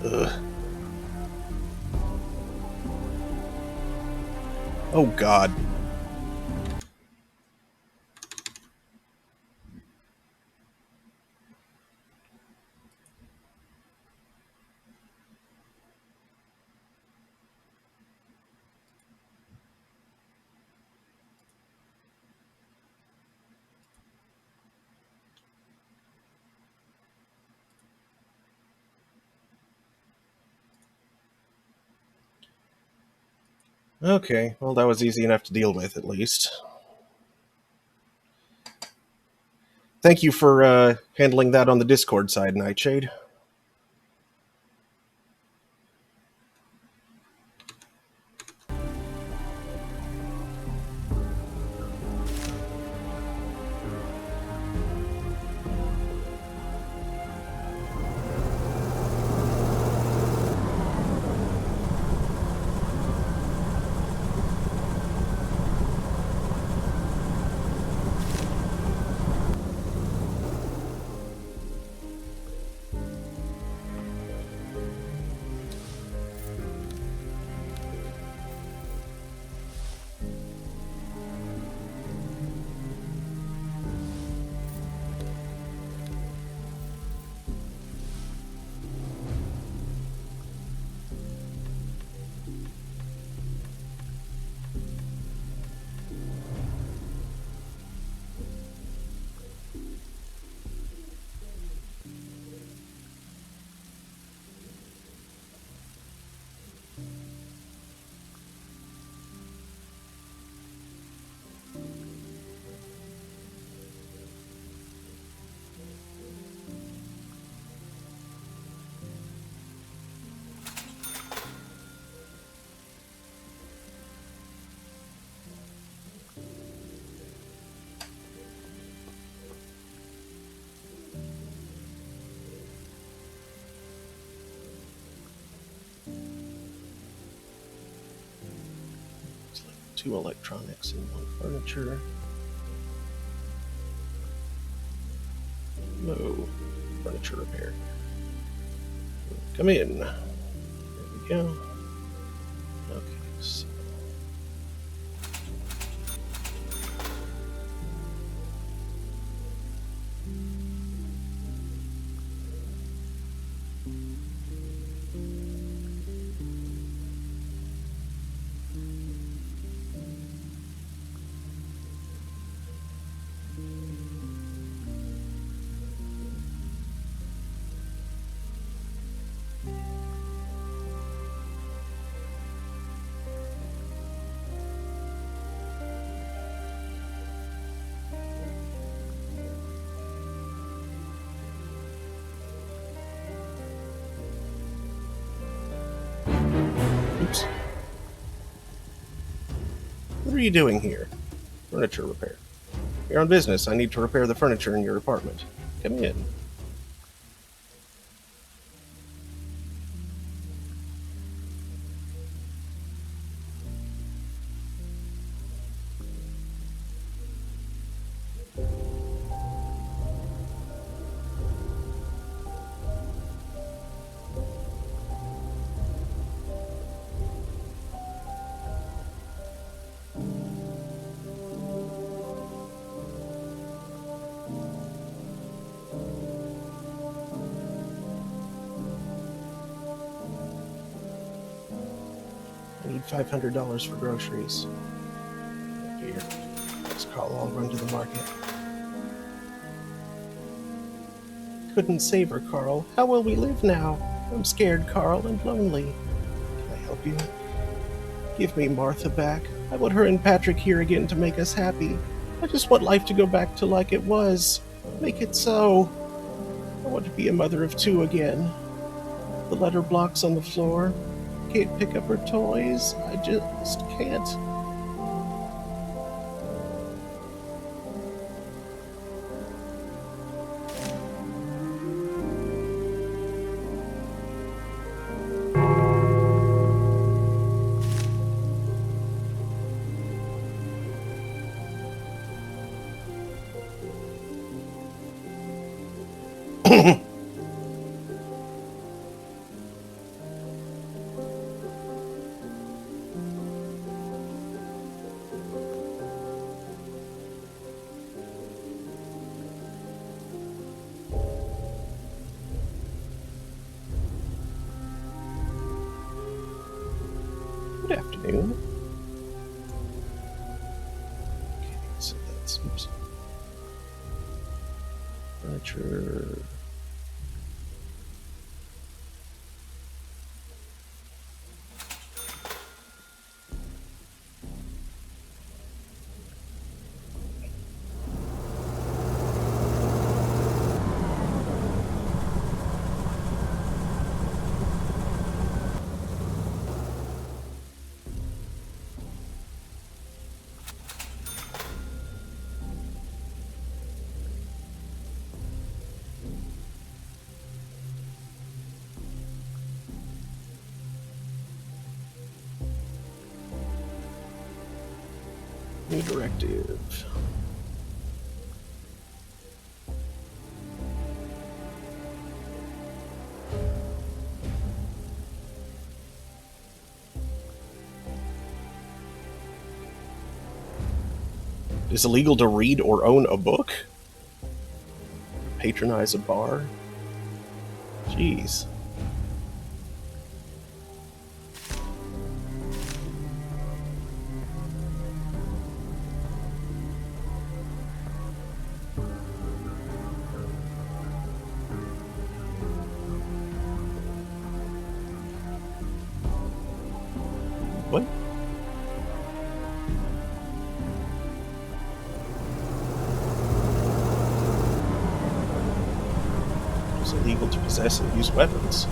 Ugh. Oh God. Okay, well, that was easy enough to deal with, at least. Thank you for handling that on the Discord side, Nightshade. 2 electronics and 1 furniture. No. Furniture repair. Come in. There we go. Okay, so. Oops. What are you doing here? Furniture repair. You're on business. I need to repair the furniture in your apartment. Come in. I need $500 for groceries. Here. Let's call. I'll run to the market. Couldn't save her, Carl. How will we live now? I'm scared, Carl, and lonely. Can I help you? Give me Martha back. I want her and Patrick here again to make us happy. I just want life to go back to like it was. Make it so. I want to be a mother of 2 again. The letter blocks on the floor. Can't pick up her toys. I just can't. Good afternoon. Okay, so that's furniture. New directive. It is illegal to read or own a book? Patronize a bar? Jeez. What? It's illegal to possess and use weapons.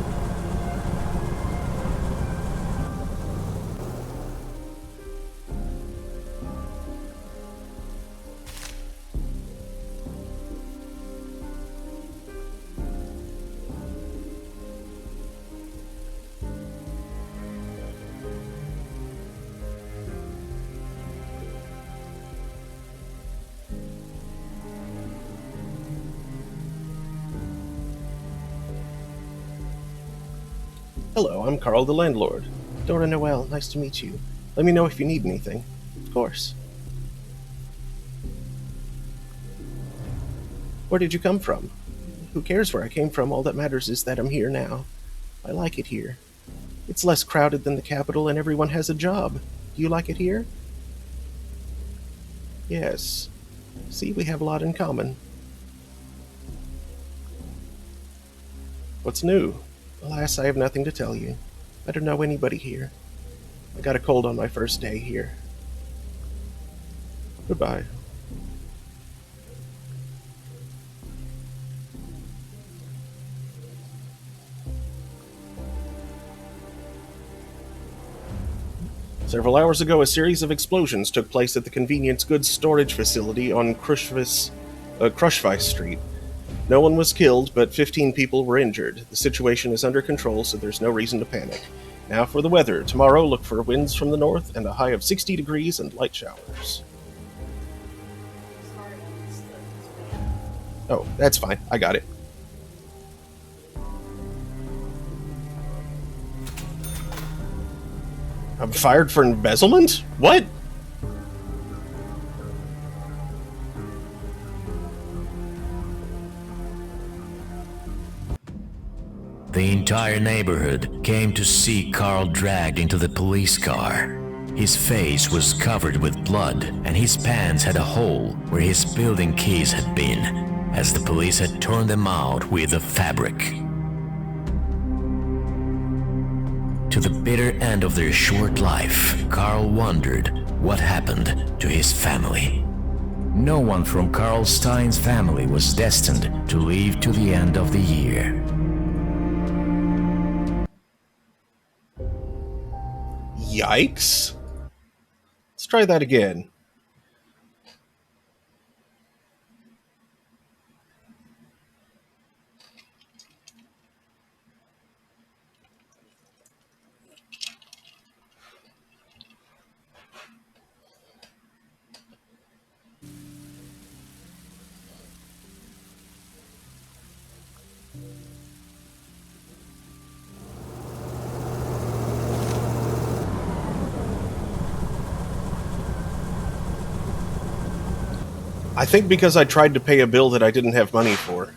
Hello, I'm Carl, the landlord. Dora Noel, nice to meet you. Let me know if you need anything. Of course. Where did you come from? Who cares where I came from? All that matters is that I'm here now. I like it here. It's less crowded than the capital and everyone has a job. Do you like it here? Yes. See, we have a lot in common. What's new? Alas, I have nothing to tell you. I don't know anybody here. I got a cold on my first day here. Goodbye. Several hours ago, a series of explosions took place at the convenience goods storage facility on Krushvice Street. No one was killed, but 15 people were injured. The situation is under control, so there's no reason to panic. Now for the weather. Tomorrow, look for winds from the north and a high of 60 degrees and light showers. Sorry, I missed the- Oh, that's fine. I got it. I'm fired for embezzlement? What? The entire neighborhood came to see Carl dragged into the police car. His face was covered with blood, and his pants had a hole where his building keys had been, as the police had torn them out with a fabric. To the bitter end of their short life, Carl wondered what happened to his family. No one from Carl Stein's family was destined to live to the end of the year. Yikes. Let's try that again. I think because I tried to pay a bill that I didn't have money for.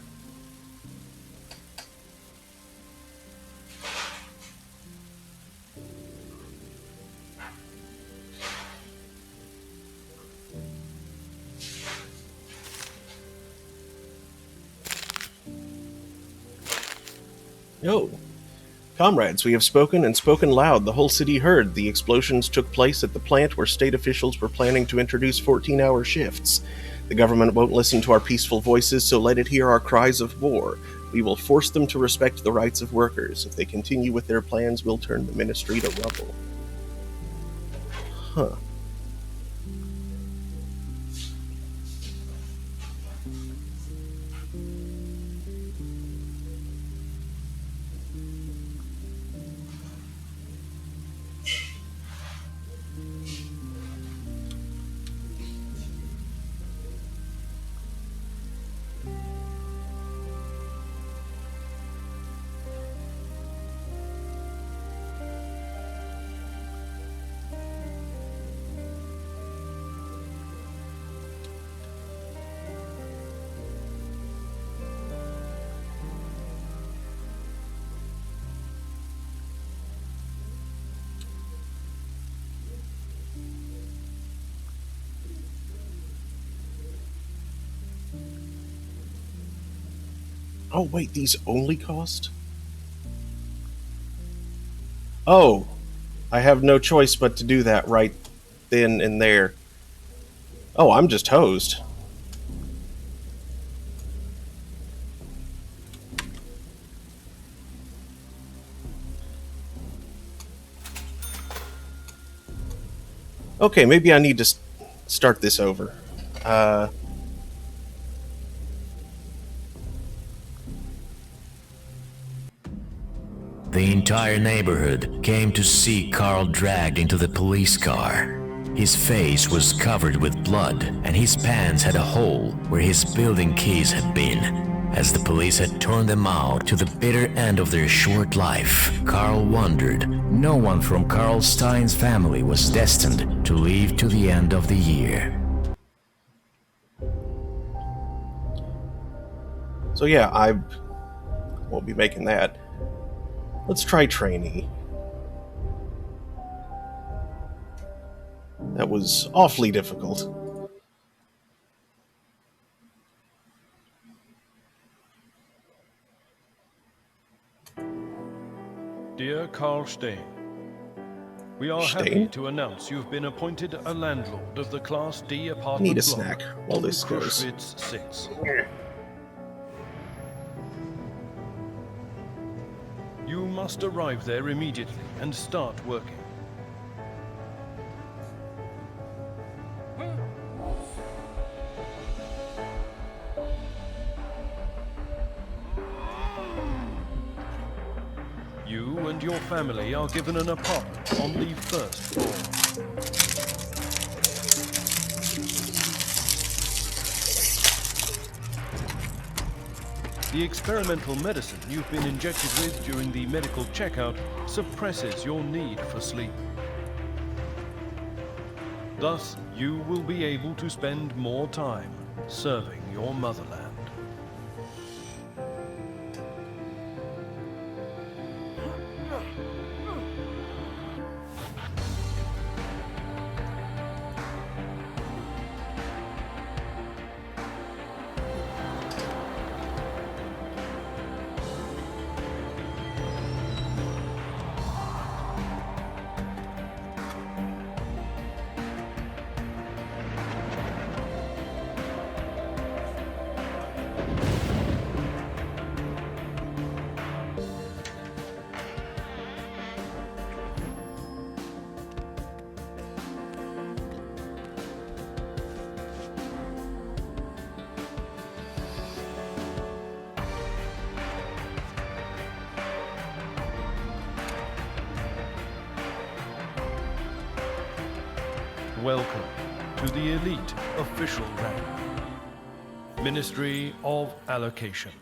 Oh. Comrades, we have spoken and spoken loud. The whole city heard. The explosions took place at the plant where state officials were planning to introduce 14-hour shifts. The government won't listen to our peaceful voices, so let it hear our cries of war. We will force them to respect the rights of workers. If they continue with their plans, we'll turn the ministry to rubble. Huh. Oh, wait, these only cost? Oh, I have no choice but to do that right then and there. Oh, I'm just hosed. Okay, maybe I need to start this over. The entire neighborhood came to see Carl dragged into the police car. His face was covered with blood, and his pants had a hole where his building keys had been, As the police had turned them out to the bitter end of their short life, Carl wondered no one from Carl Stein's family was destined to live to the end of the year. So yeah, I won't be making that. Let's try trainee. That was awfully difficult. Dear Carl Stein, we are happy Stein? to announce you've been appointed a landlord of the Class D apartment Need a block snack while on this goes. Krushwitz 6. You must arrive there immediately and start working. You and your family are given an apartment on the first floor. The experimental medicine you've been injected with during the medical checkout suppresses your need for sleep. Thus, you will be able to spend more time serving your motherland. Welcome to the elite official rank, Ministry of Allocation.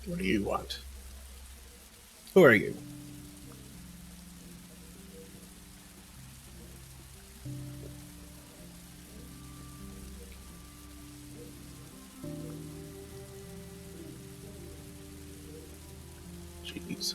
What do you want? Who are you? Jeez.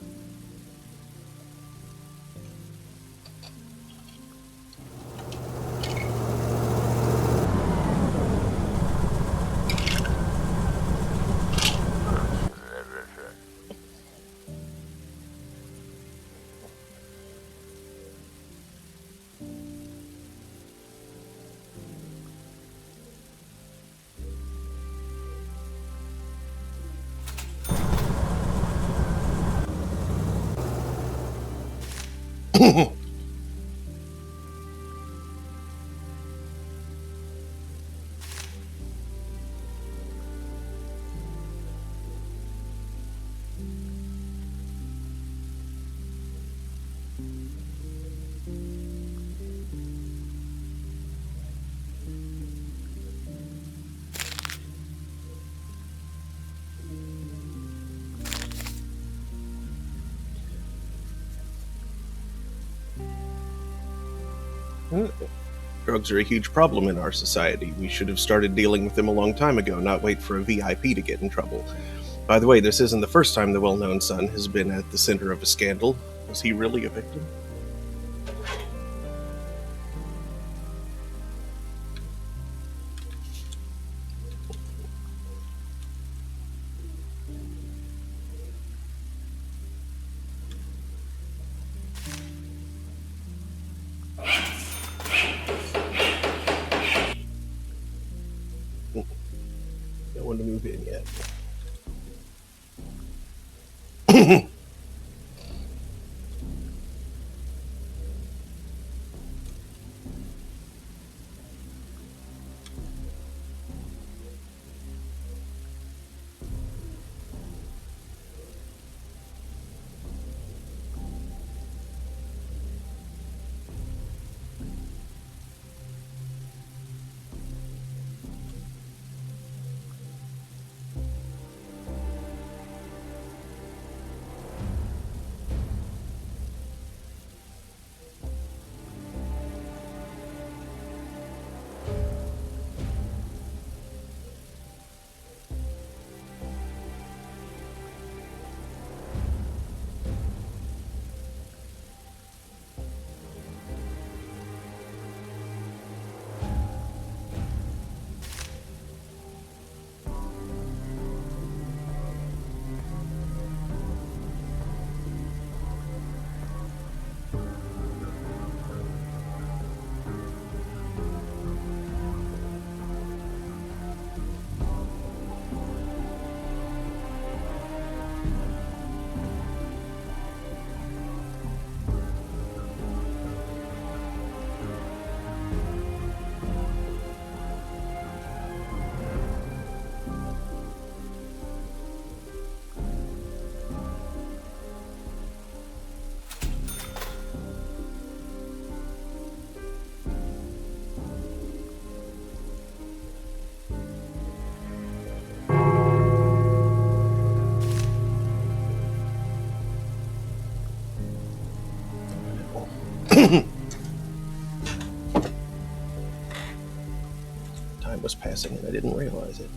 Drugs are a huge problem in our society. We should have started dealing with them a long time ago, not wait for a VIP to get in trouble. By the way, this isn't the first time the well-known son has been at the center of a scandal. Was he really a victim? No one to move in yet. Time was passing and I didn't realize it.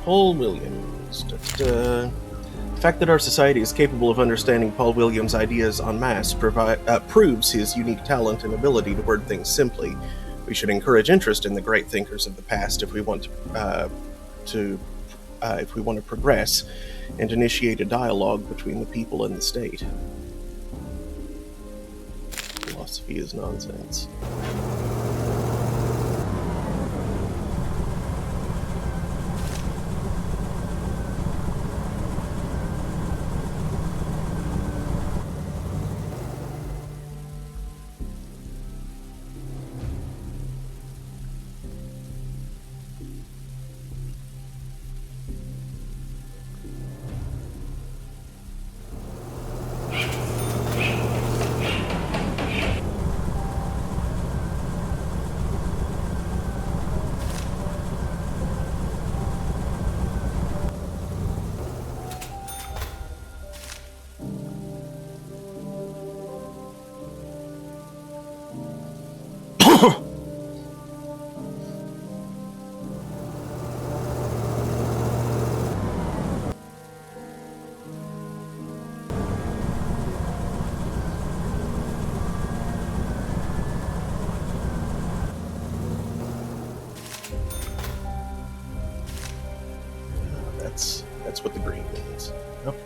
Paul Williams. Da-da-da. The fact that our society is capable of understanding Paul Williams' ideas en masse proves his unique talent and ability to word things simply. We should encourage interest in the great thinkers of the past if we want to progress and initiate a dialogue between the people and the state. Philosophy is nonsense. That's what the green means. Okay.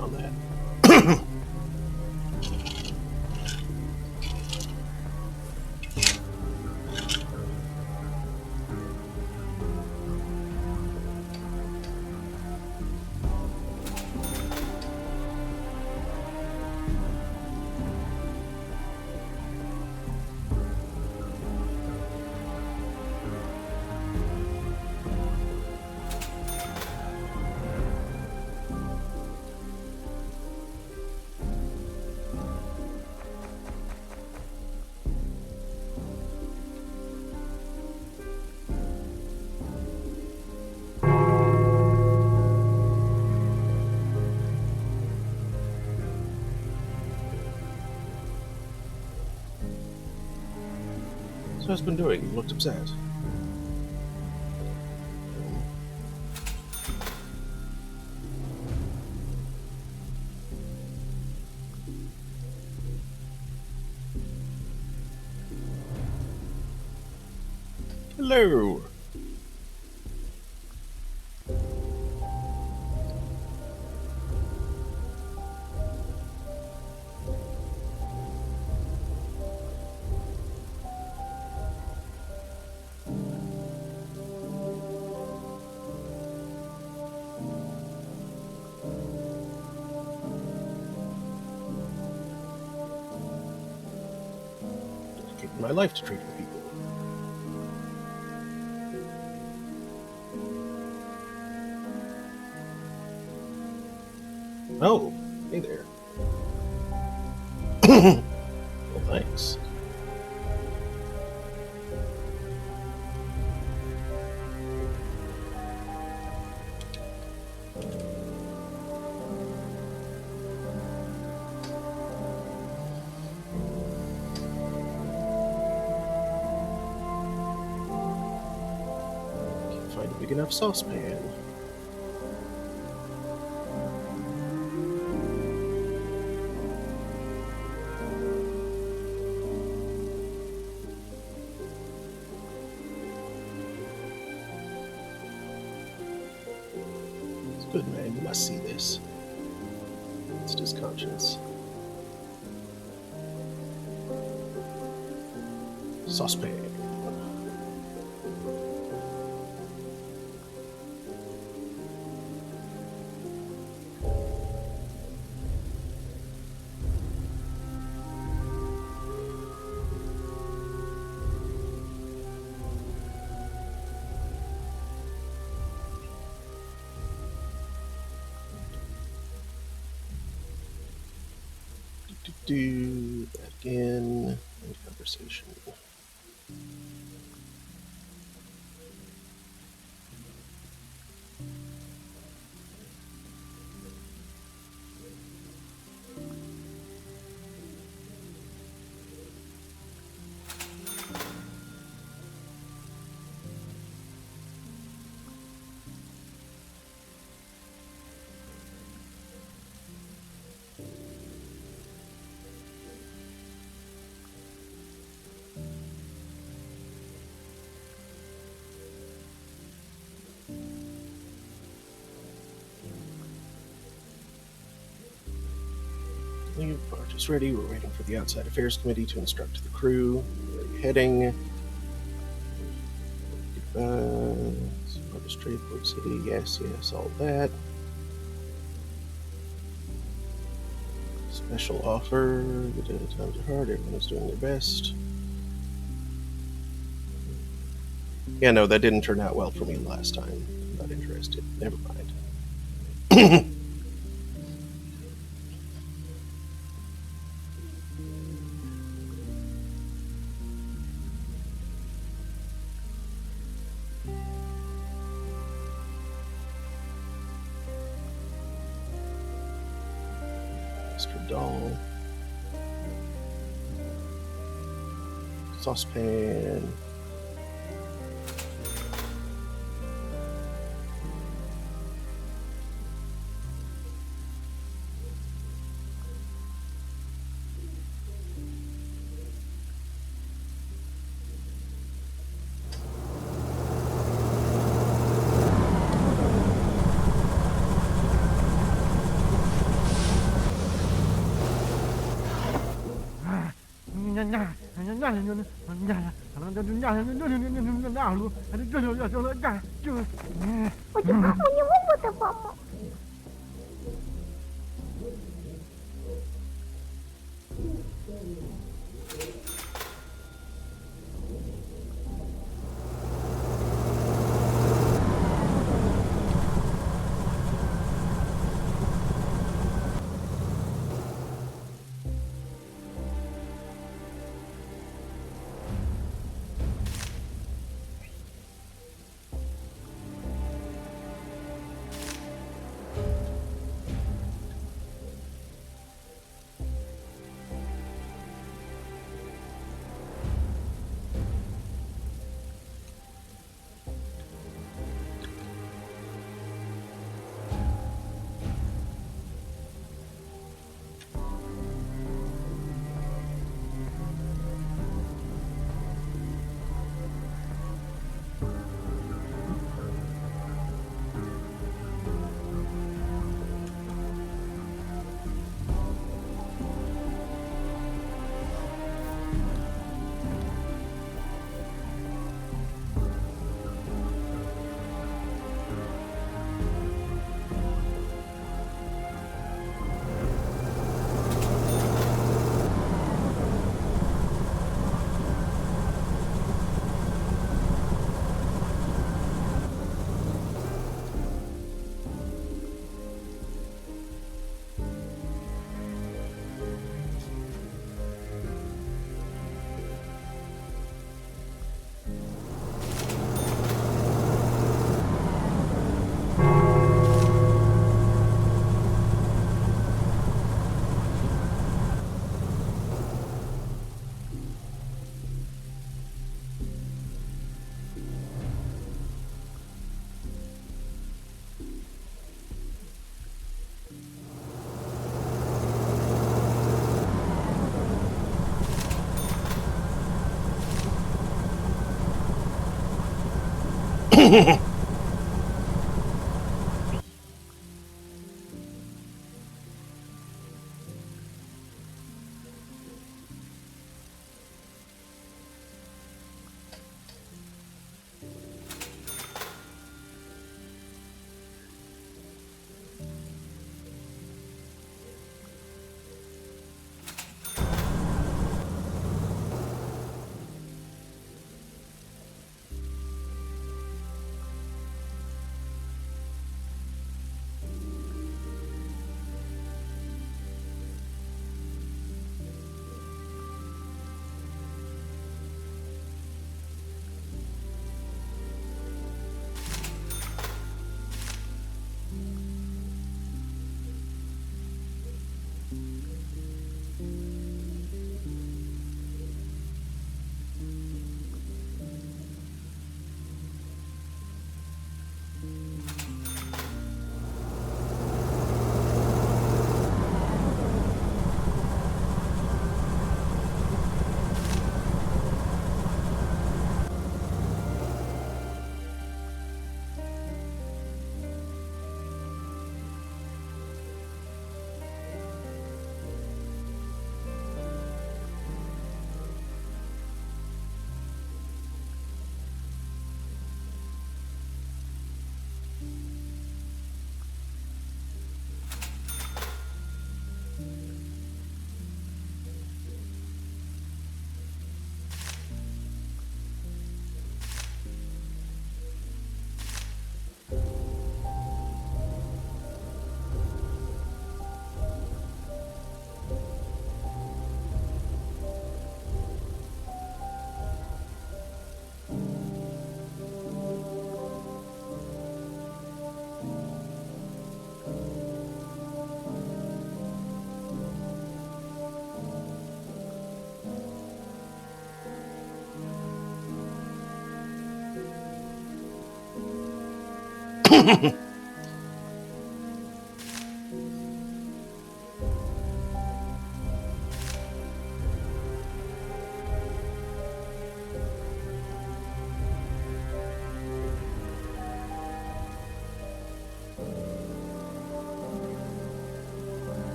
On that. What's your husband doing? He looked upset. Hello. Dedicating my life to treating people. Oh, hey there. Well, thanks. Can't find a big enough saucepan. It's good, man. You must see this. It's his conscience. Saucepan. Do that again. End conversation. Leave, barge is ready. We're waiting for the Outside Affairs Committee to instruct the crew. Where are you heading? Magistrate, Port City, yes, all that. Special offer. The times are hard. Everyone is doing their best. Yeah, no, that didn't turn out well for me last time. I'm not interested. Never mind. Mr. Doll. Saucepan. Почему не могу это помочь?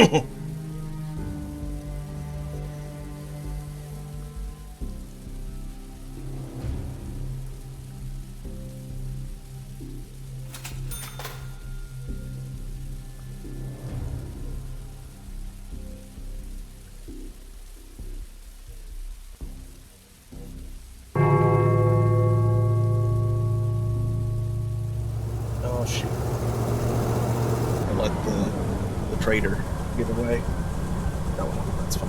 Oh shoot. I let the traitor get away. Oh well, that's fine.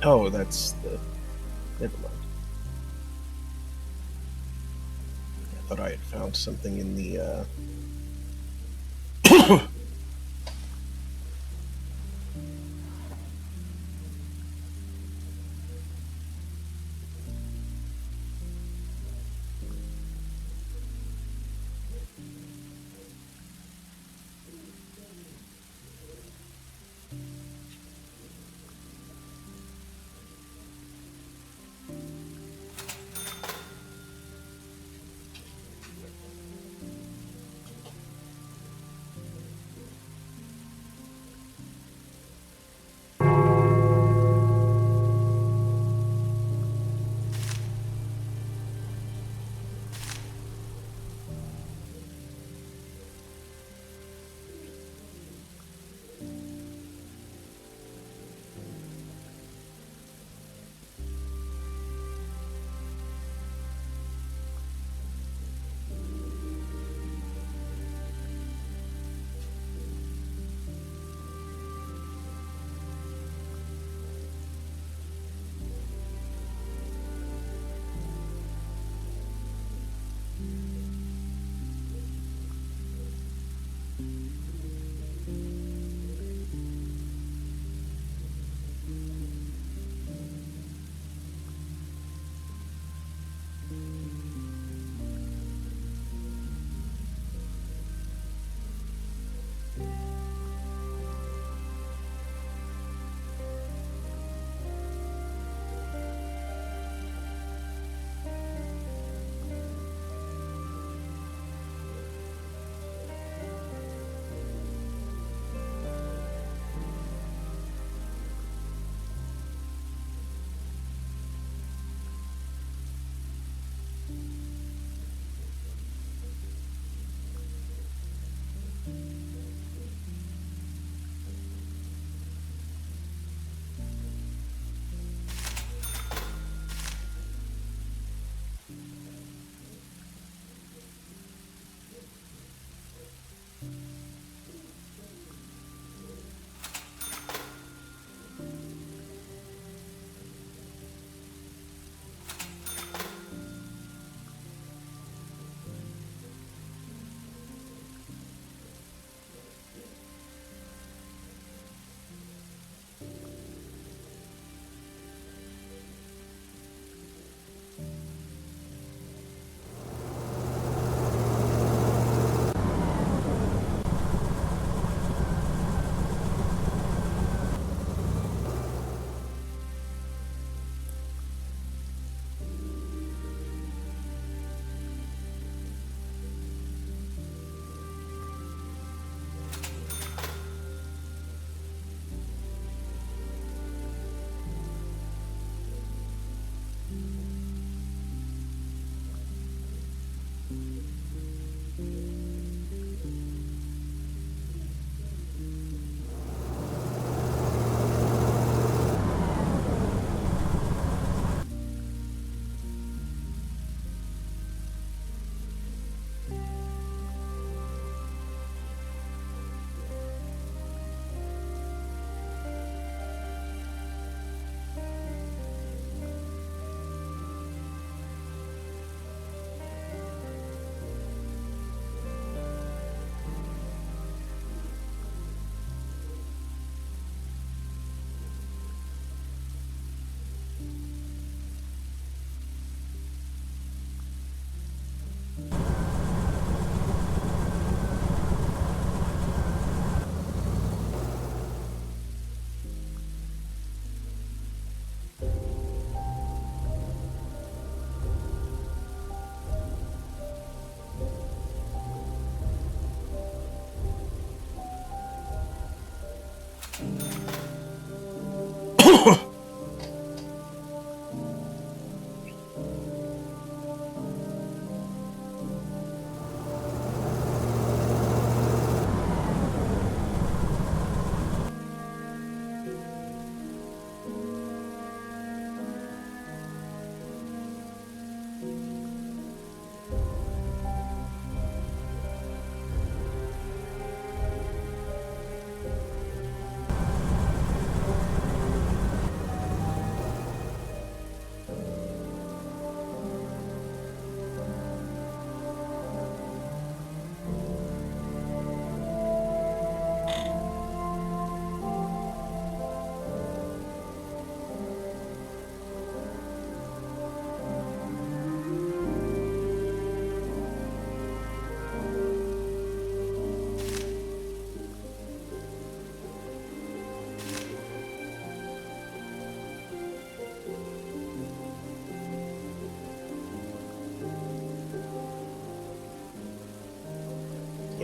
Oh, that's the. Never mind. I thought I had found something in the.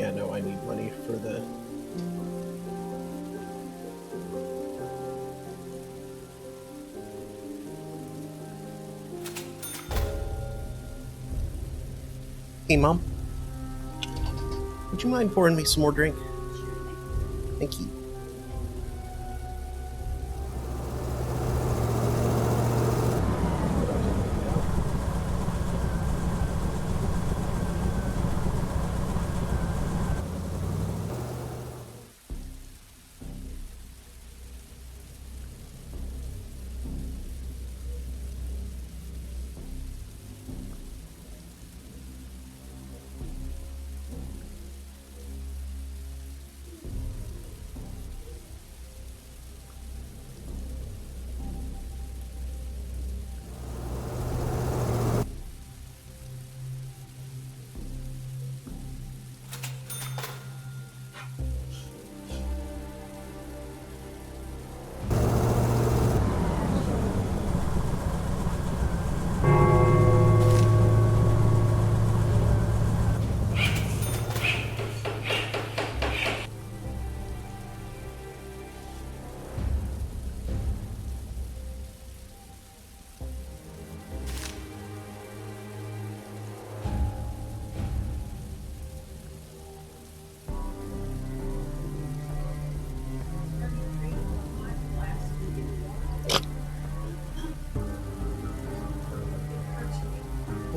Yeah, no, I need money for the... Hey, Mom. Would you mind pouring me some more drink? Sure thing. Thank you.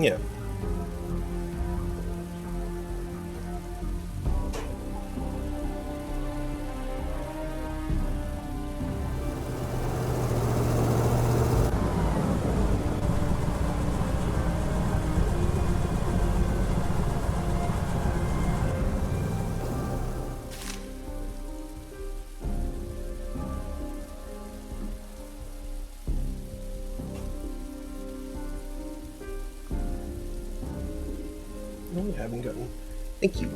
Yeah. No, you haven't gotten. Thank you.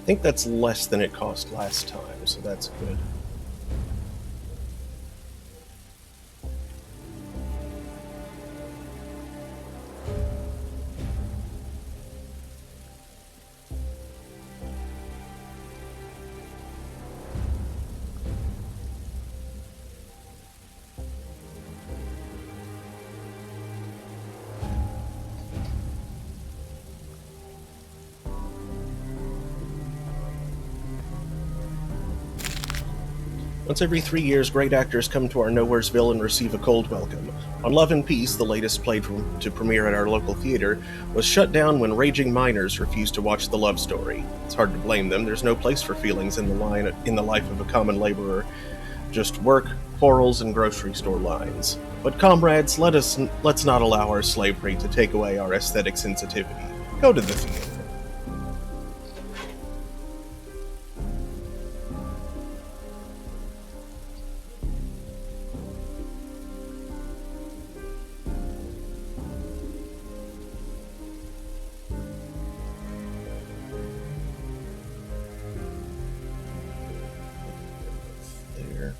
think that's less than it cost last time, so that's good. Once every 3 years, great actors come to our Nowheresville and receive a cold welcome. On Love and Peace, the latest played to premiere at our local theater, was shut down when raging miners refused to watch the love story. It's hard to blame them. There's no place for feelings in the life of a common laborer. Just work, quarrels, and grocery store lines. But comrades, let's not allow our slavery to take away our aesthetic sensitivity. Go to the theater. There.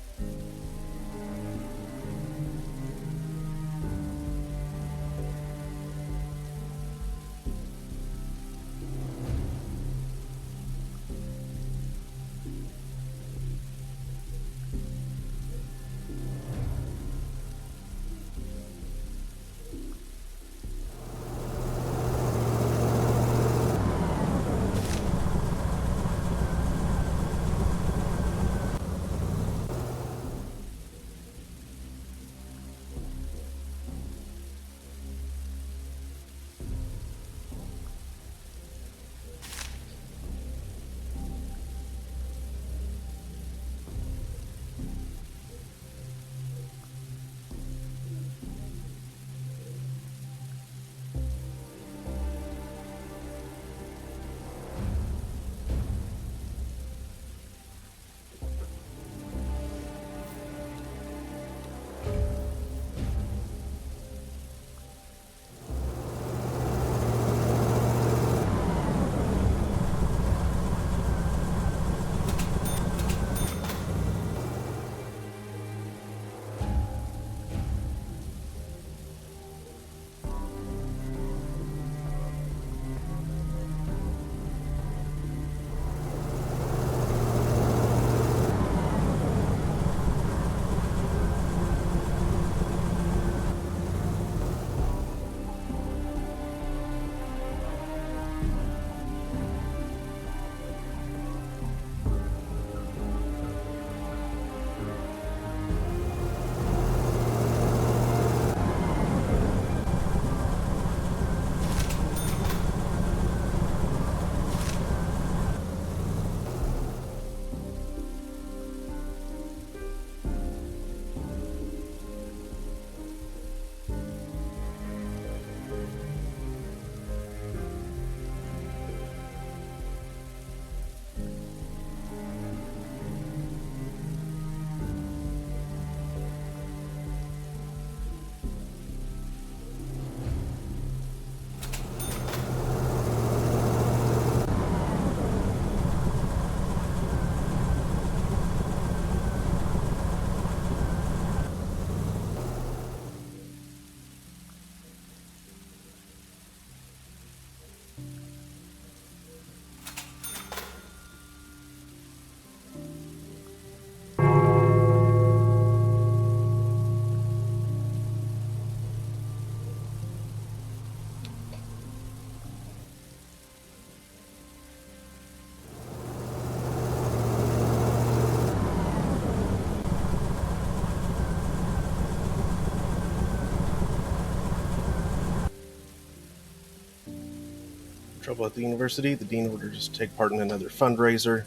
Trouble at the university. The dean ordered us to take part in another fundraiser.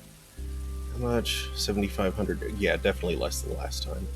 How much? 7,500. Yeah, definitely less than last time.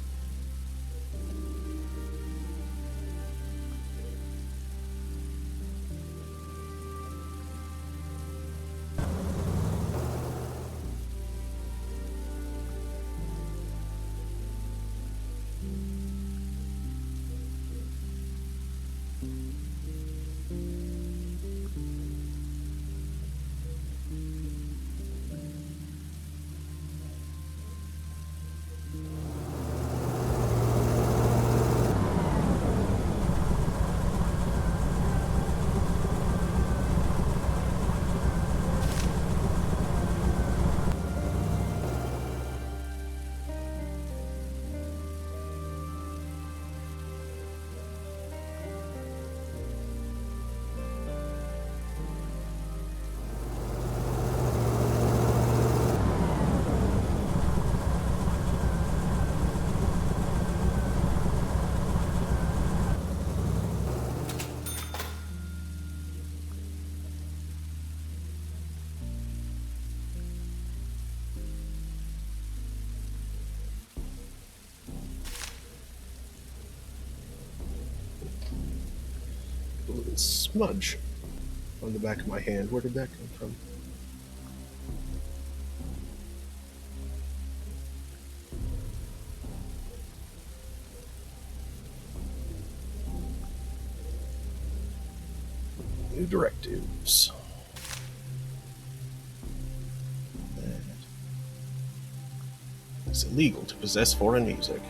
little smudge on the back of my hand. Where did that come from? New directives. It's illegal to possess foreign music.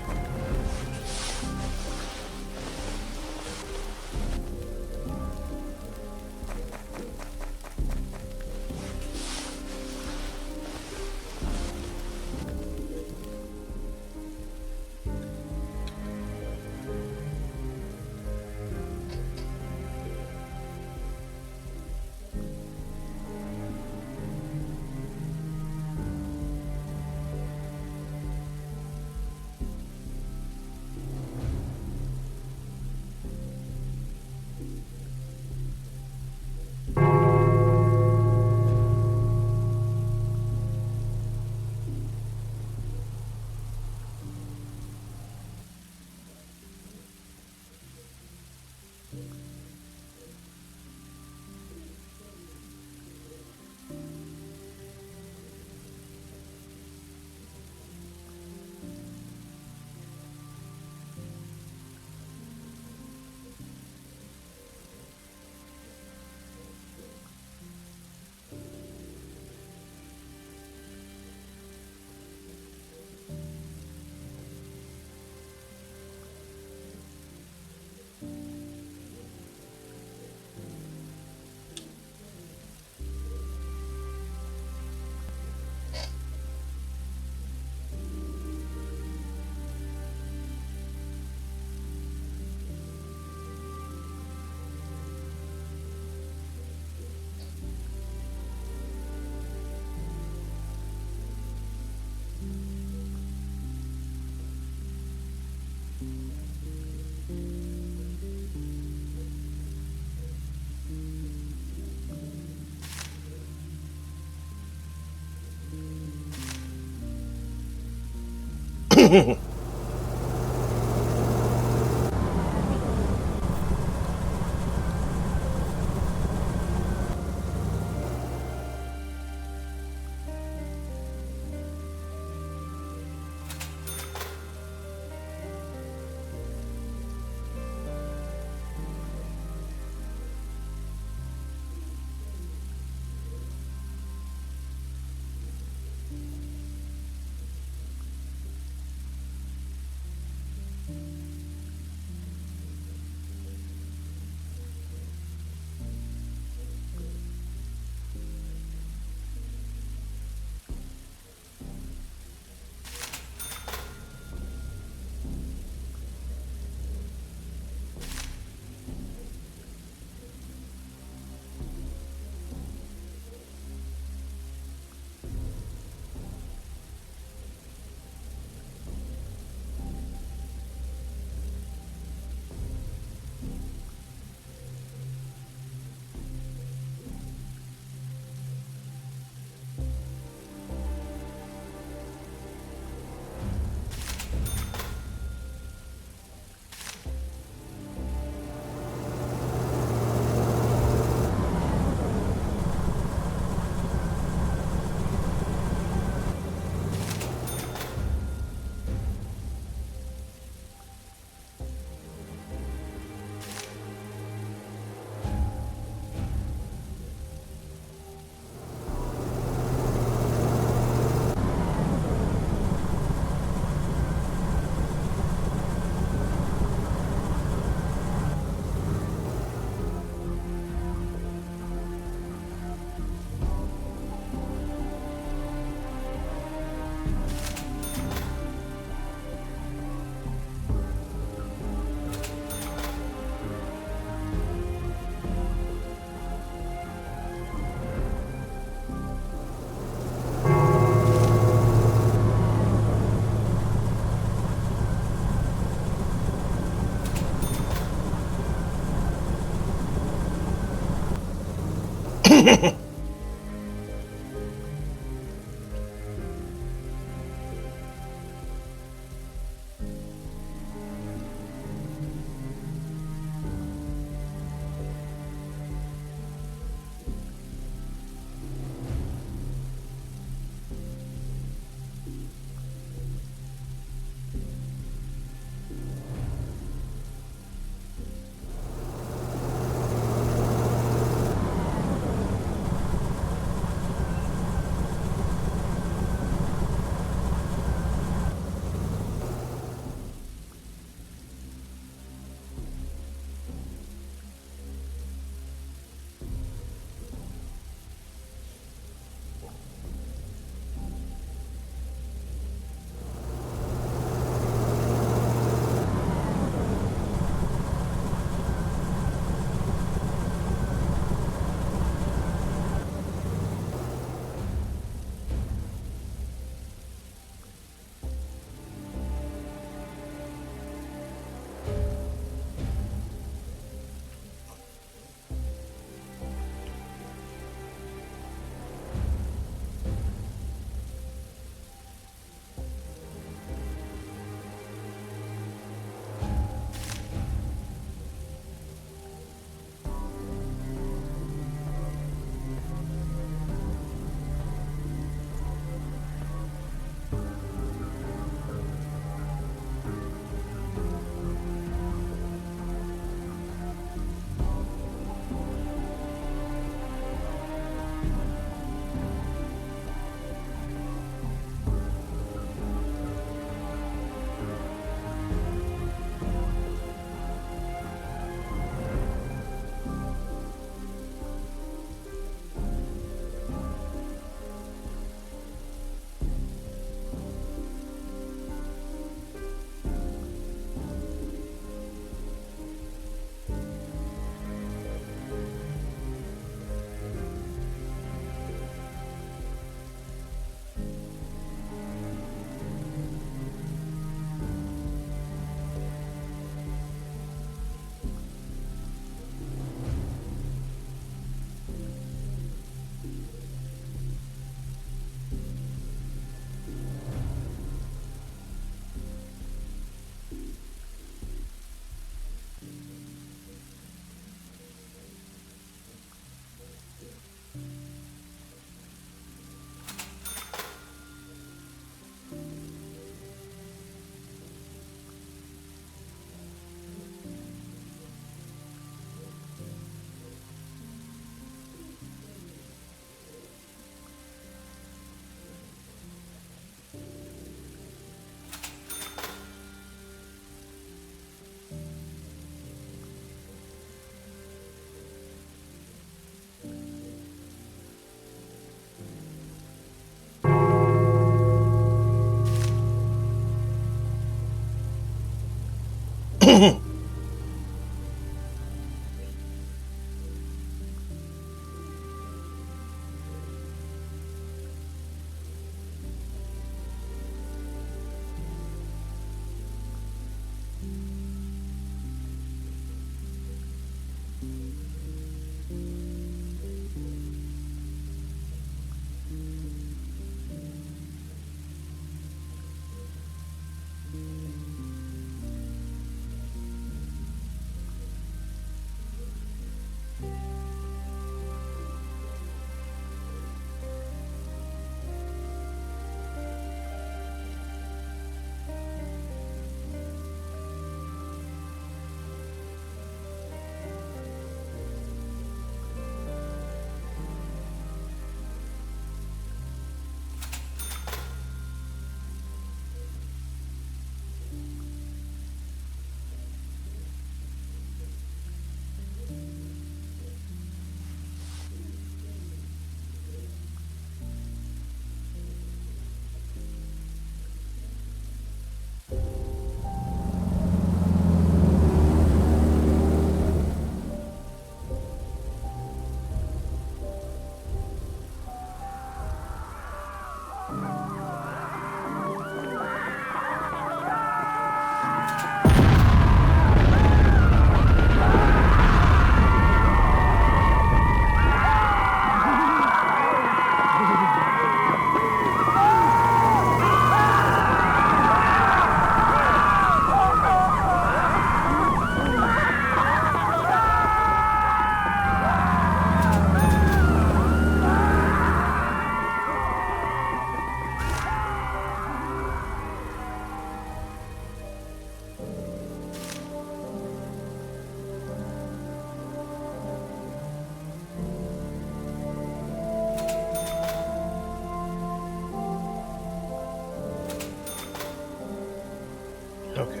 Okay.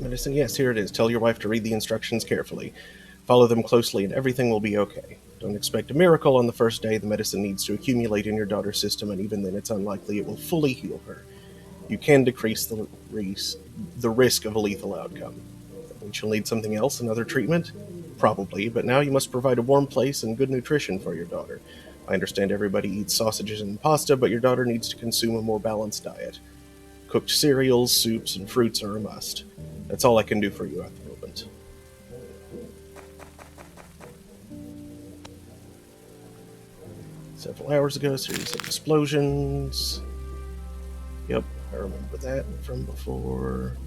Medicine, yes, here it is. Tell your wife to read the instructions carefully. Follow them closely and everything will be okay. Don't expect a miracle on the first day. The medicine needs to accumulate in your daughter's system, and even then it's unlikely it will fully heal her. You can decrease the risk of a lethal outcome. And she'll need something else, another treatment? Probably, but now you must provide a warm place and good nutrition for your daughter. I understand everybody eats sausages and pasta, but your daughter needs to consume a more balanced diet. Cooked cereals, soups, and fruits are a must. That's all I can do for you at the moment. Several hours ago, a series of explosions. Yep, I remember that from before.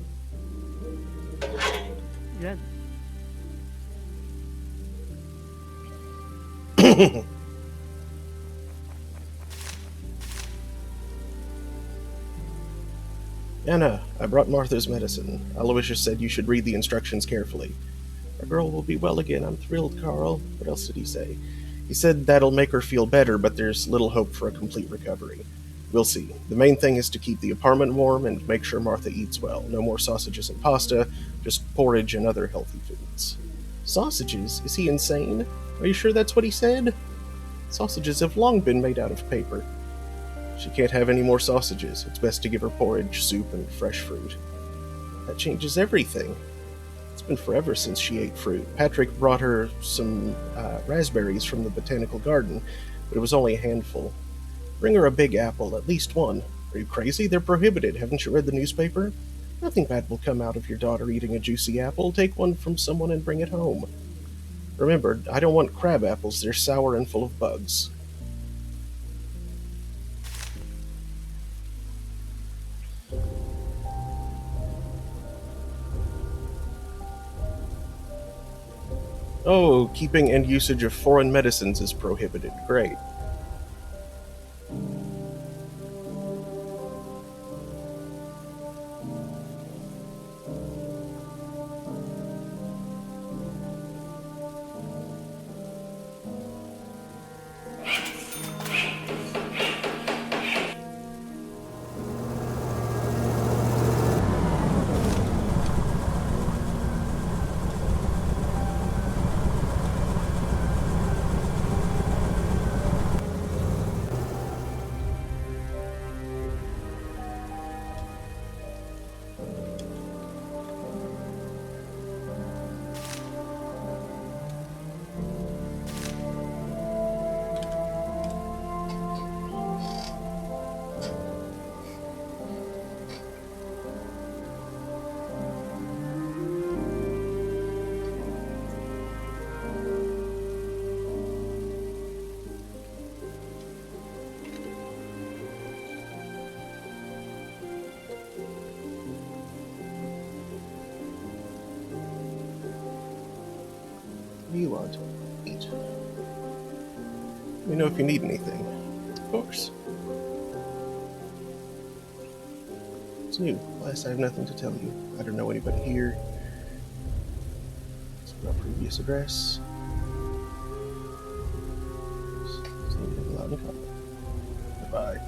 Yeah. Anna, I brought Martha's medicine. Aloysius said you should read the instructions carefully. Our girl will be well again. I'm thrilled, Carl. What else did he say? He said that'll make her feel better, but there's little hope for a complete recovery. We'll see. The main thing is to keep the apartment warm and make sure Martha eats well. No more sausages and pasta, just porridge and other healthy foods. Sausages? Is he insane? Are you sure that's what he said? Sausages have long been made out of paper. She can't have any more sausages. It's best to give her porridge, soup, and fresh fruit. That changes everything. It's been forever since she ate fruit. Patrick brought her some raspberries from the botanical garden, but it was only a handful. Bring her a big apple, at least one. Are you crazy? They're prohibited. Haven't you read the newspaper? Nothing bad will come out of your daughter eating a juicy apple. Take one from someone and bring it home. Remember, I don't want crab apples. They're sour and full of bugs. Oh, keeping and usage of foreign medicines is prohibited. Great. What do you want to eat? Let me know if you need anything. Of course. It's new. Last I have nothing to tell you. I don't know anybody here. It's our previous address. Just need to go out and come. Goodbye.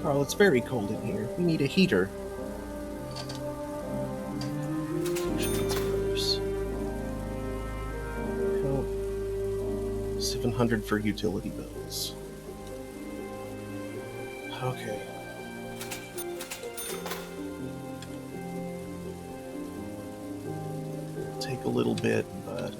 Carl, it's very cold in here. We need a heater. Help. 700 for utility bills. Okay. Take a little bit, but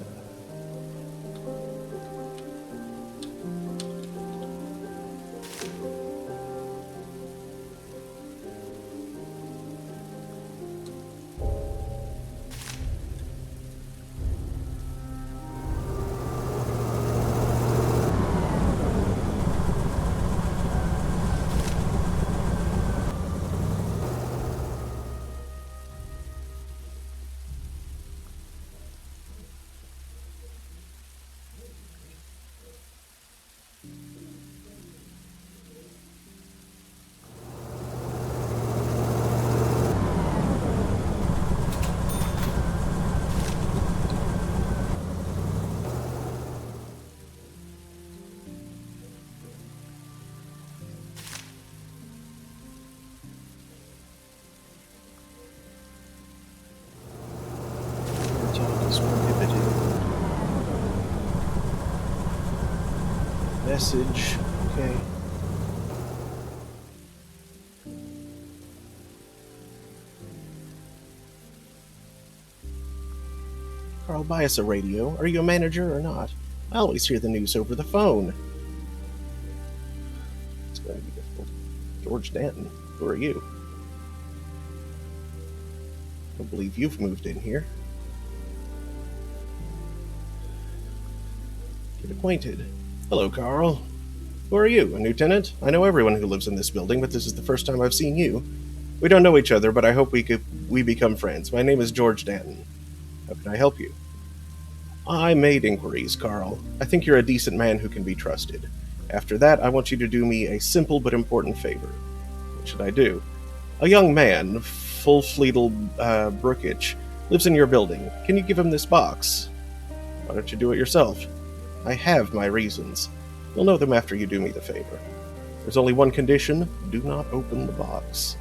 talk is prohibited. Message. Okay. Carl, buy us a radio. Are you a manager or not? I always hear the news over the phone. It's going to be difficult. George Danton, who are you? I don't believe you've moved in here. Get acquainted. Hello, Carl. Who are you, a new tenant? I know everyone who lives in this building, but this is the first time I've seen you. We don't know each other, but I hope we become friends. My name is George Danton. How can I help you? I made inquiries, Carl. I think you're a decent man who can be trusted. After that, I want you to do me a simple but important favor. What should I do? A young man, Fulfledel Brookich, lives in your building. Can you give him this box? Why don't you do it yourself? I have my reasons. You'll know them after you do me the favor. There's only one condition. Do not open the box.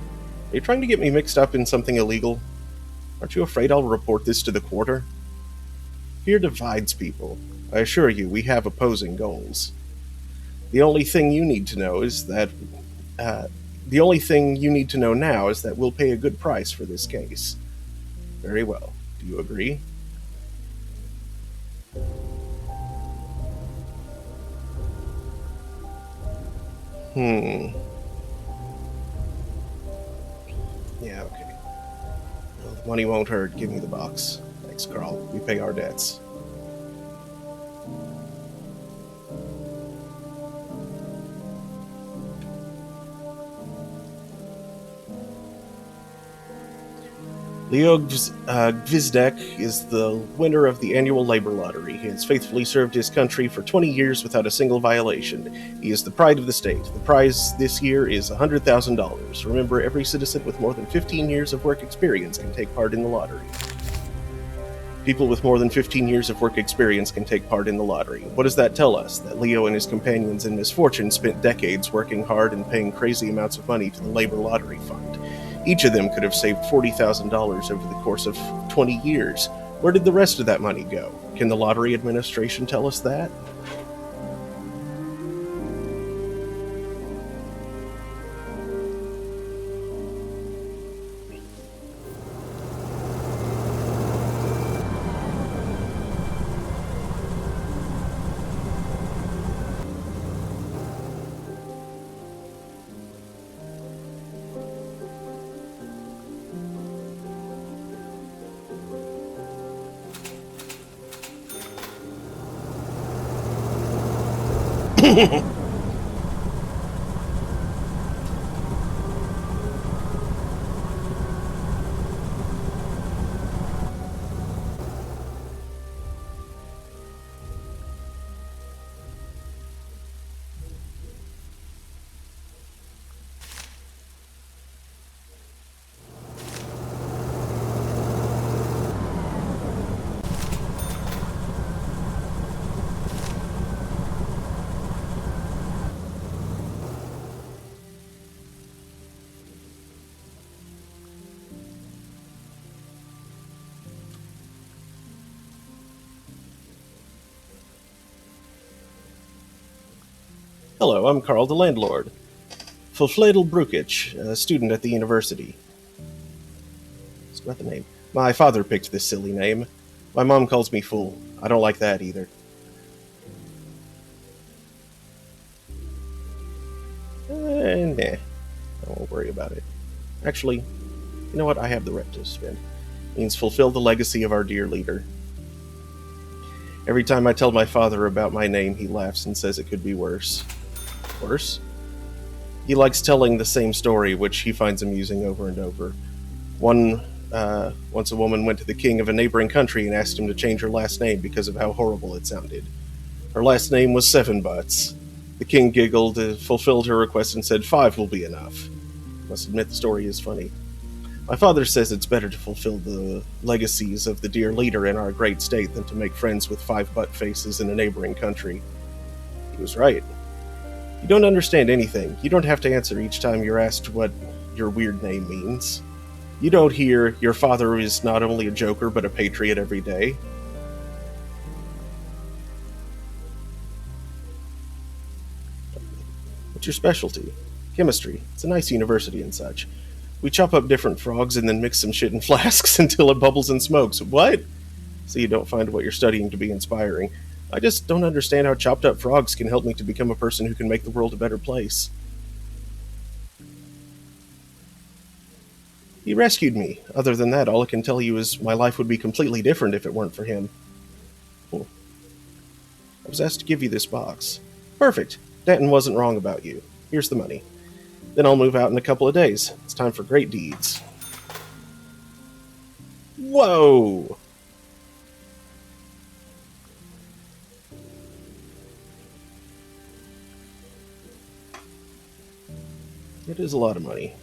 Are you trying to get me mixed up in something illegal? Aren't you afraid I'll report this to the quarter? Fear divides people. I assure you, we have opposing goals. The only thing you need to know is that the only thing you need to know now is that we'll pay a good price for this case. Very well. Do you agree? Yeah, okay. Well, the money won't hurt. Give me the box. Thanks, Carl. We pay our debts. Leo Gvizdek is the winner of the annual labor lottery. He has faithfully served his country for 20 years without a single violation. He is the pride of the state. The prize this year is $100,000. Remember, every citizen with more than 15 years of work experience can take part in the lottery. People with more than 15 years of work experience can take part in the lottery. What does that tell us? That Leo and his companions in misfortune spent decades working hard and paying crazy amounts of money to the labor lottery fund. Each of them could have saved $40,000 over the course of 20 years. Where did the rest of that money go? Can the lottery administration tell us that? Hello, I'm Carl, the landlord. Fulfledel Brookich, a student at the university. It's about the name. My father picked this silly name. My mom calls me Fool. I don't like that either. Nah, I won't worry about it. Actually, you know what? I have the rep to spend. It means fulfill the legacy of our dear leader. Every time I tell my father about my name, he laughs and says it could be worse. Worse? He likes telling the same story, which he finds amusing over and over. Once a woman went to the king of a neighboring country and asked him to change her last name because of how horrible it sounded. Her last name was Seven Butts. The king giggled, fulfilled her request, and said 5 will be enough. Must admit the story is funny. My father says it's better to fulfill the legacies of the dear leader in our great state than to make friends with 5 butt faces in a neighboring country. He was right. You don't understand anything. You don't have to answer each time you're asked what your weird name means. You don't hear, your father is not only a joker, but a patriot every day. What's your specialty? Chemistry. It's a nice university and such. We chop up different frogs and then mix some shit in flasks until it bubbles and smokes. What? So you don't find what you're studying to be inspiring. I just don't understand how chopped up frogs can help me to become a person who can make the world a better place. He rescued me. Other than that, all I can tell you is my life would be completely different if it weren't for him. I was asked to give you this box. Perfect. Denton wasn't wrong about you. Here's the money. Then I'll move out in a couple of days. It's time for great deeds. Whoa! It is a lot of money.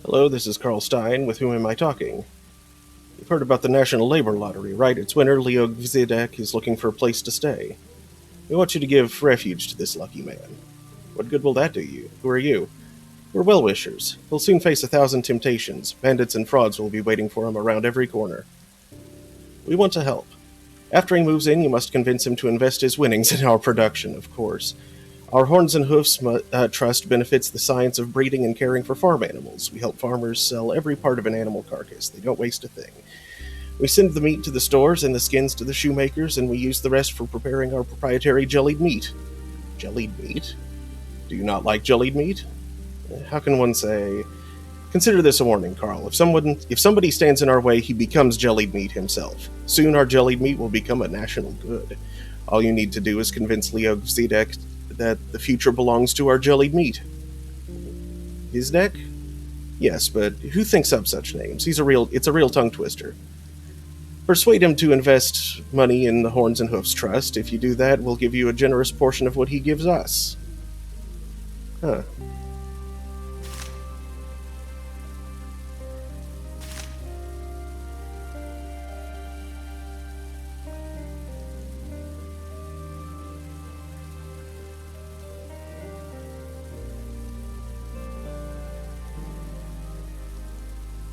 Hello, this is Carl Stein. With whom am I talking? You've heard about the National Labor Lottery, right? Its winner, Leo Gvizidek, is looking for a place to stay. We want you to give refuge to this lucky man. What good will that do you? Who are you? We're well-wishers. He'll soon face 1,000 temptations. Bandits and frauds will be waiting for him around every corner. We want to help. After he moves in, you must convince him to invest his winnings in our production, of course. Our Horns and Hoofs Trust benefits the science of breeding and caring for farm animals. We help farmers sell every part of an animal carcass. They don't waste a thing. We send the meat to the stores and the skins to the shoemakers, and we use the rest for preparing our proprietary jellied meat. Jellied meat? Do you not like jellied meat? How can one say... Consider this a warning, Carl. If somebody stands in our way, he becomes jellied meat himself. Soon our jellied meat will become a national good. All you need to do is convince Leo Zedek that the future belongs to our jellied meat. His deck? Yes, but who thinks up such names? It's a real tongue twister. Persuade him to invest money in the Horns and Hoofs Trust. If you do that, we'll give you a generous portion of what he gives us. Huh.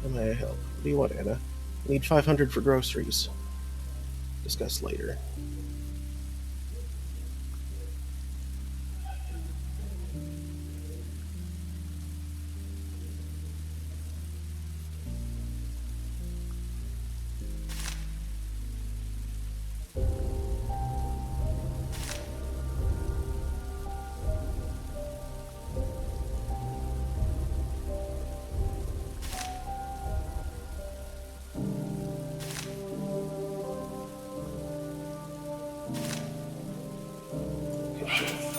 How may I help? What do you want, Anna? I need 500 for groceries. Discuss later.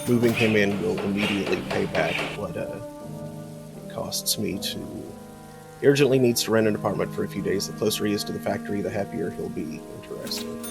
Moving him in will immediately pay back what it costs me to... He urgently needs to rent an apartment for a few days. The closer he is to the factory, the happier he'll be. Interesting.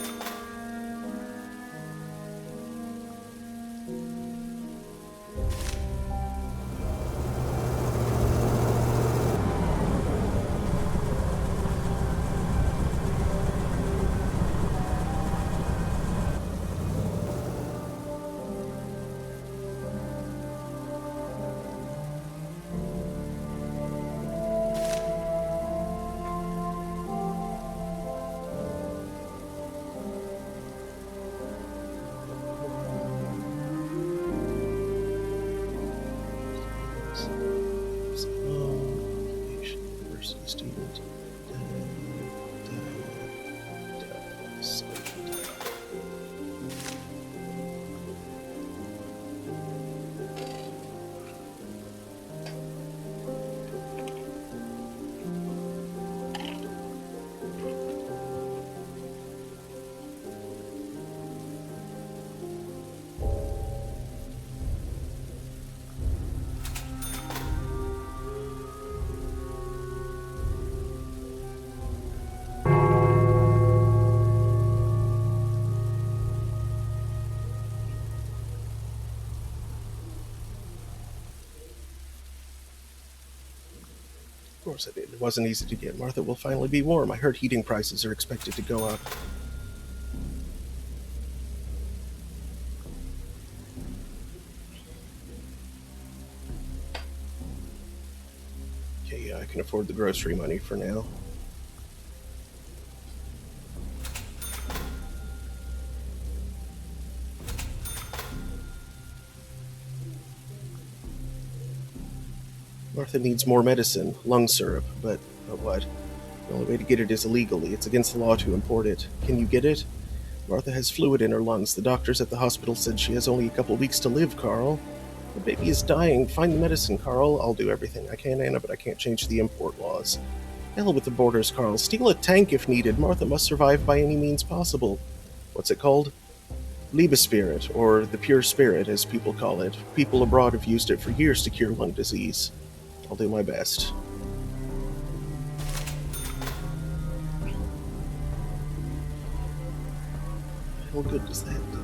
course I did. It wasn't easy to get. Martha will finally be warm. I heard heating prices are expected to go up. Okay, yeah, I can afford the grocery money for now. Martha needs more medicine, lung syrup, but what? The only way to get it is illegally. It's against the law to import it. Can you get it? Martha has fluid in her lungs. The doctors at the hospital said she has only a couple weeks to live, Carl. The baby is dying. Find the medicine, Carl. I'll do everything I can, Anna, but I can't change the import laws. Hell with the borders, Carl. Steal a tank if needed. Martha must survive by any means possible. What's it called? Liebesspirit, or the pure spirit, as people call it. People abroad have used it for years to cure lung disease. I'll do my best. How good does that do?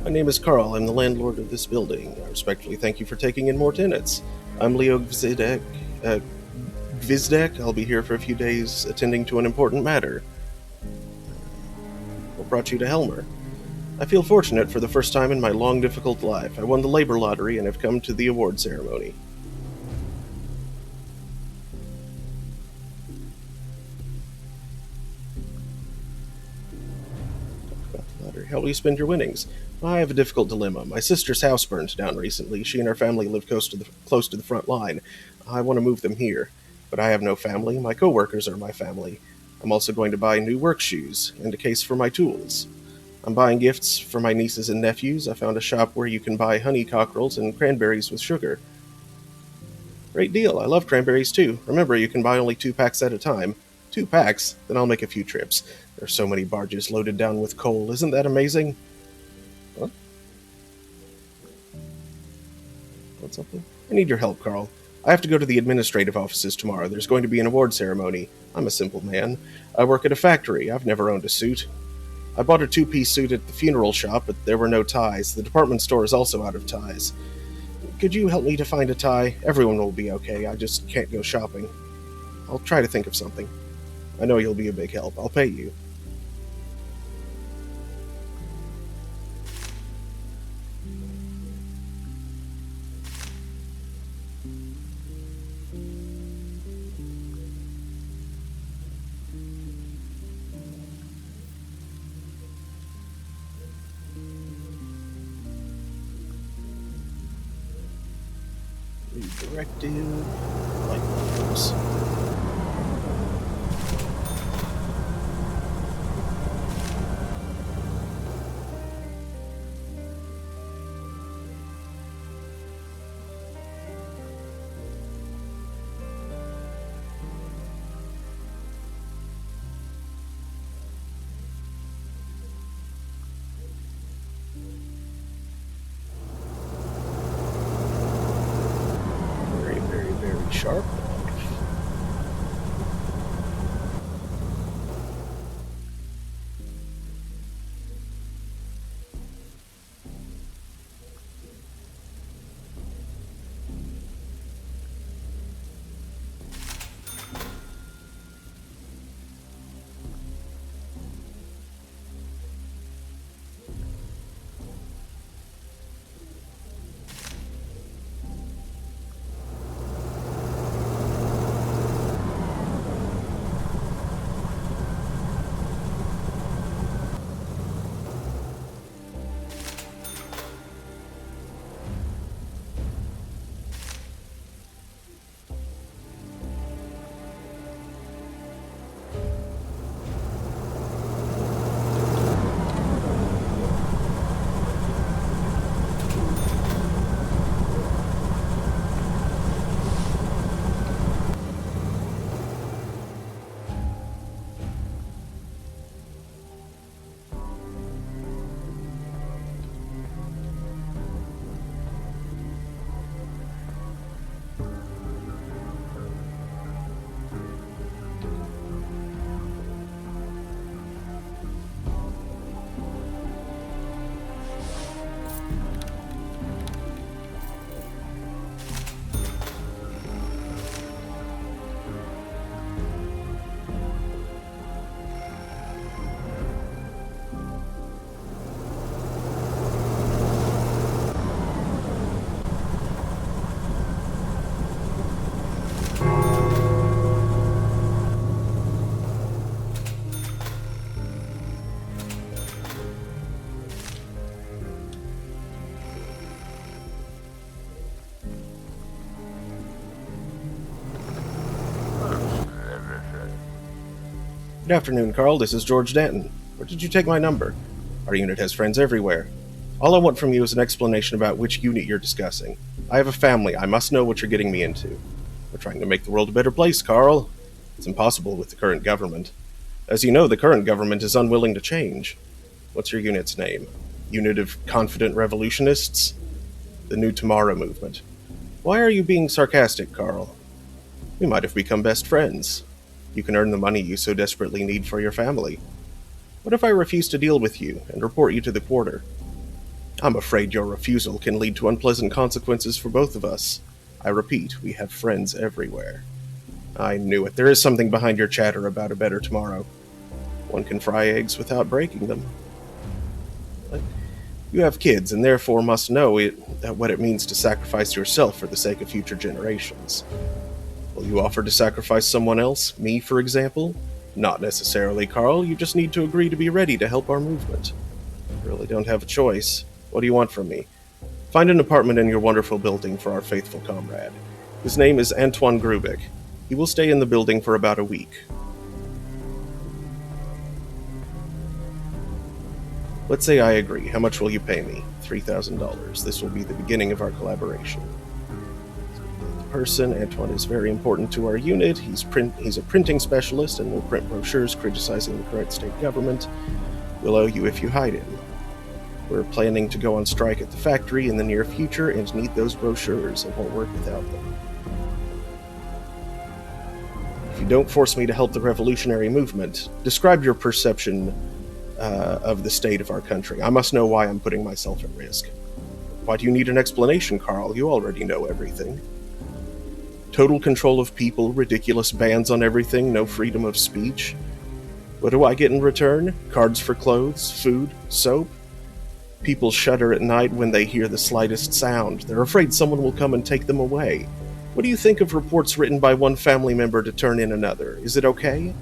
My name is Carl. I'm the landlord of this building. I respectfully thank you for taking in more tenants. I'm Leo Gvizdek. I'll be here for a few days attending to an important matter. What brought you to Helmer? I feel fortunate for the first time in my long, difficult life. I won the labor lottery and have come to the award ceremony. Talk about the lottery. How will you spend your winnings? I have a difficult dilemma. My sister's house burned down recently. She and her family live close to the front line. I want to move them here, but I have no family. My coworkers are my family. I'm also going to buy new work shoes and a case for my tools. I'm buying gifts for my nieces and nephews. I found a shop where you can buy honey cockerels and cranberries with sugar. Great deal. I love cranberries too. Remember, you can buy only 2 packs at a time. 2 packs? Then I'll make a few trips. There's so many barges loaded down with coal. Isn't that amazing? What? Want something? I need your help, Carl. I have to go to the administrative offices tomorrow. There's going to be an award ceremony. I'm a simple man. I work at a factory. I've never owned a suit. I bought a 2-piece suit at the funeral shop, but there were no ties. The department store is also out of ties. Could you help me to find a tie? Everyone will be okay. I just can't go shopping. I'll try to think of something. I know you'll be a big help. I'll pay you. Redirected. Like those. Very sharp. Good afternoon, Carl. This is George Danton. Where did you take my number? Our unit has friends everywhere. All I want from you is an explanation about which unit you're discussing. I have a family. I must know what you're getting me into. We're trying to make the world a better place, Carl. It's impossible with the current government. As you know, the current government is unwilling to change. What's your unit's name? Unit of Confident Revolutionists? The New Tomorrow Movement. Why are you being sarcastic, Carl? We might have become best friends. You can earn the money you so desperately need for your family. What if I refuse to deal with you and report you to the quarter? I'm afraid your refusal can lead to unpleasant consequences for both of us. I repeat, we have friends everywhere. I knew it. There is something behind your chatter about a better tomorrow. One can fry eggs without breaking them. But you have kids, and therefore must know what it means to sacrifice yourself for the sake of future generations. Will you offer to sacrifice someone else? Me, for example? Not necessarily, Carl. You just need to agree to be ready to help our movement. You really don't have a choice. What do you want from me? Find an apartment in your wonderful building for our faithful comrade. His name is Antoine Grubik. He will stay in the building for about a week. Let's say I agree. How much will you pay me? $3,000. This will be the beginning of our collaboration. The person, Antoine, is very important to our unit. He's a printing specialist and will print brochures criticizing the current state government. We'll owe you if you hide him. We're planning to go on strike at the factory in the near future and need those brochures and won't work without them. If you don't force me to help the revolutionary movement, describe your perception of the state of our country. I must know why I'm putting myself at risk. Why do you need an explanation, Carl? You already know everything. Total control of people, ridiculous bans on everything, no freedom of speech. What do I get in return? Cards for clothes, food, soap? People shudder at night when they hear the slightest sound. They're afraid someone will come and take them away. What do you think of reports written by one family member to turn in another? Is it okay?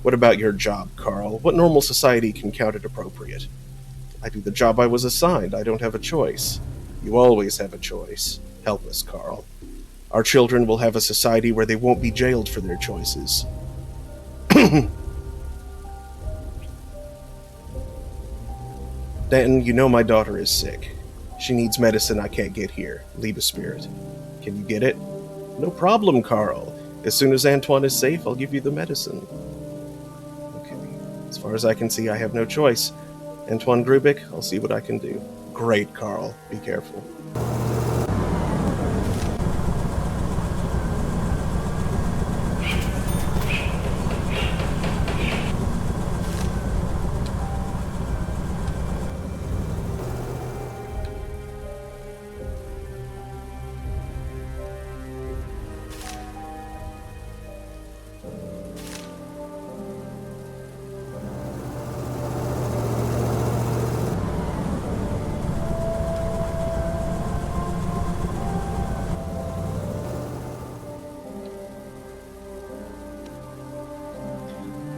What about your job, Carl? What normal society can count it appropriate? I do the job I was assigned. I don't have a choice. You always have a choice. Help us, Carl. Our children will have a society where they won't be jailed for their choices. Danton, you know my daughter is sick. She needs medicine I can't get here. Leave a spirit. Can you get it? No problem, Carl. As soon as Antoine is safe, I'll give you the medicine. Okay. As far as I can see, I have no choice. Antoine Grubik, I'll see what I can do. Great, Carl. Be careful.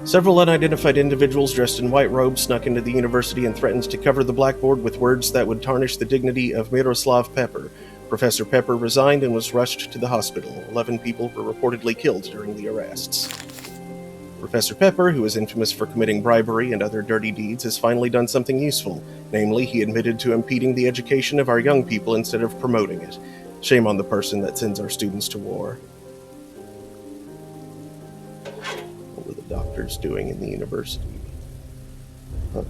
Several unidentified individuals dressed in white robes snuck into the university and threatened to cover the blackboard with words that would tarnish the dignity of Miroslav Pepper. Professor Pepper resigned and was rushed to the hospital. 11 people were reportedly killed during the arrests. Professor Pepper, who is infamous for committing bribery and other dirty deeds, has finally done something useful. Namely, he admitted to impeding the education of our young people instead of promoting it. Shame on the person that sends our students to war. What were the doctors doing in the university? Huh.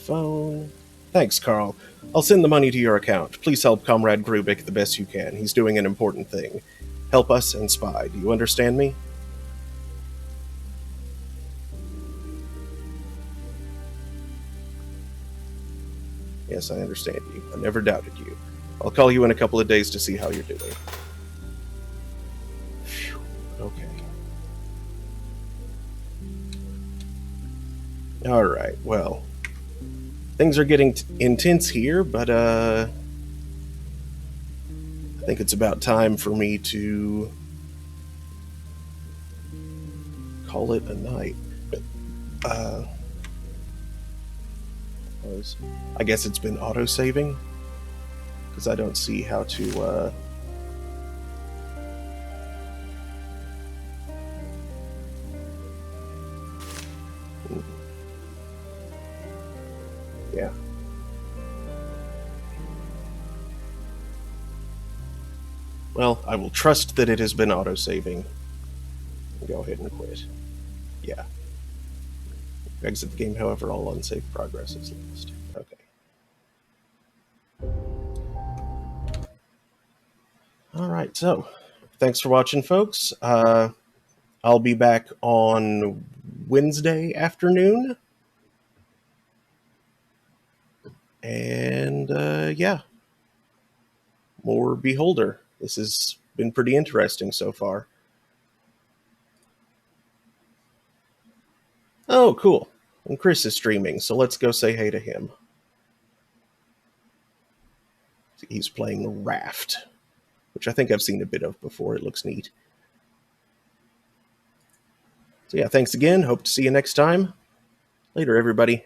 Phone. Thanks, Carl. I'll send the money to your account. Please help Comrade Grubik the best you can. He's doing an important thing. Help us and spy. Do you understand me? Yes, I understand you. I never doubted you. I'll call you in a couple of days to see how you're doing. Phew. Okay. Alright, well. Things are getting intense here, but I think it's about time for me to call it a night. I guess it's been auto-saving, because I don't see how to, yeah. Well, I will trust that it has been auto-saving. Go ahead and quit. Yeah. Exit the game, however, all unsaved progress is lost. Okay. Alright, so, thanks for watching, folks. I'll be back on Wednesday afternoon. And, yeah. More Beholder. This has been pretty interesting so far. Oh, cool. And Chris is streaming, so let's go say hey to him. He's playing Raft, which I think I've seen a bit of before. It looks neat. So yeah, thanks again. Hope to see you next time. Later, everybody.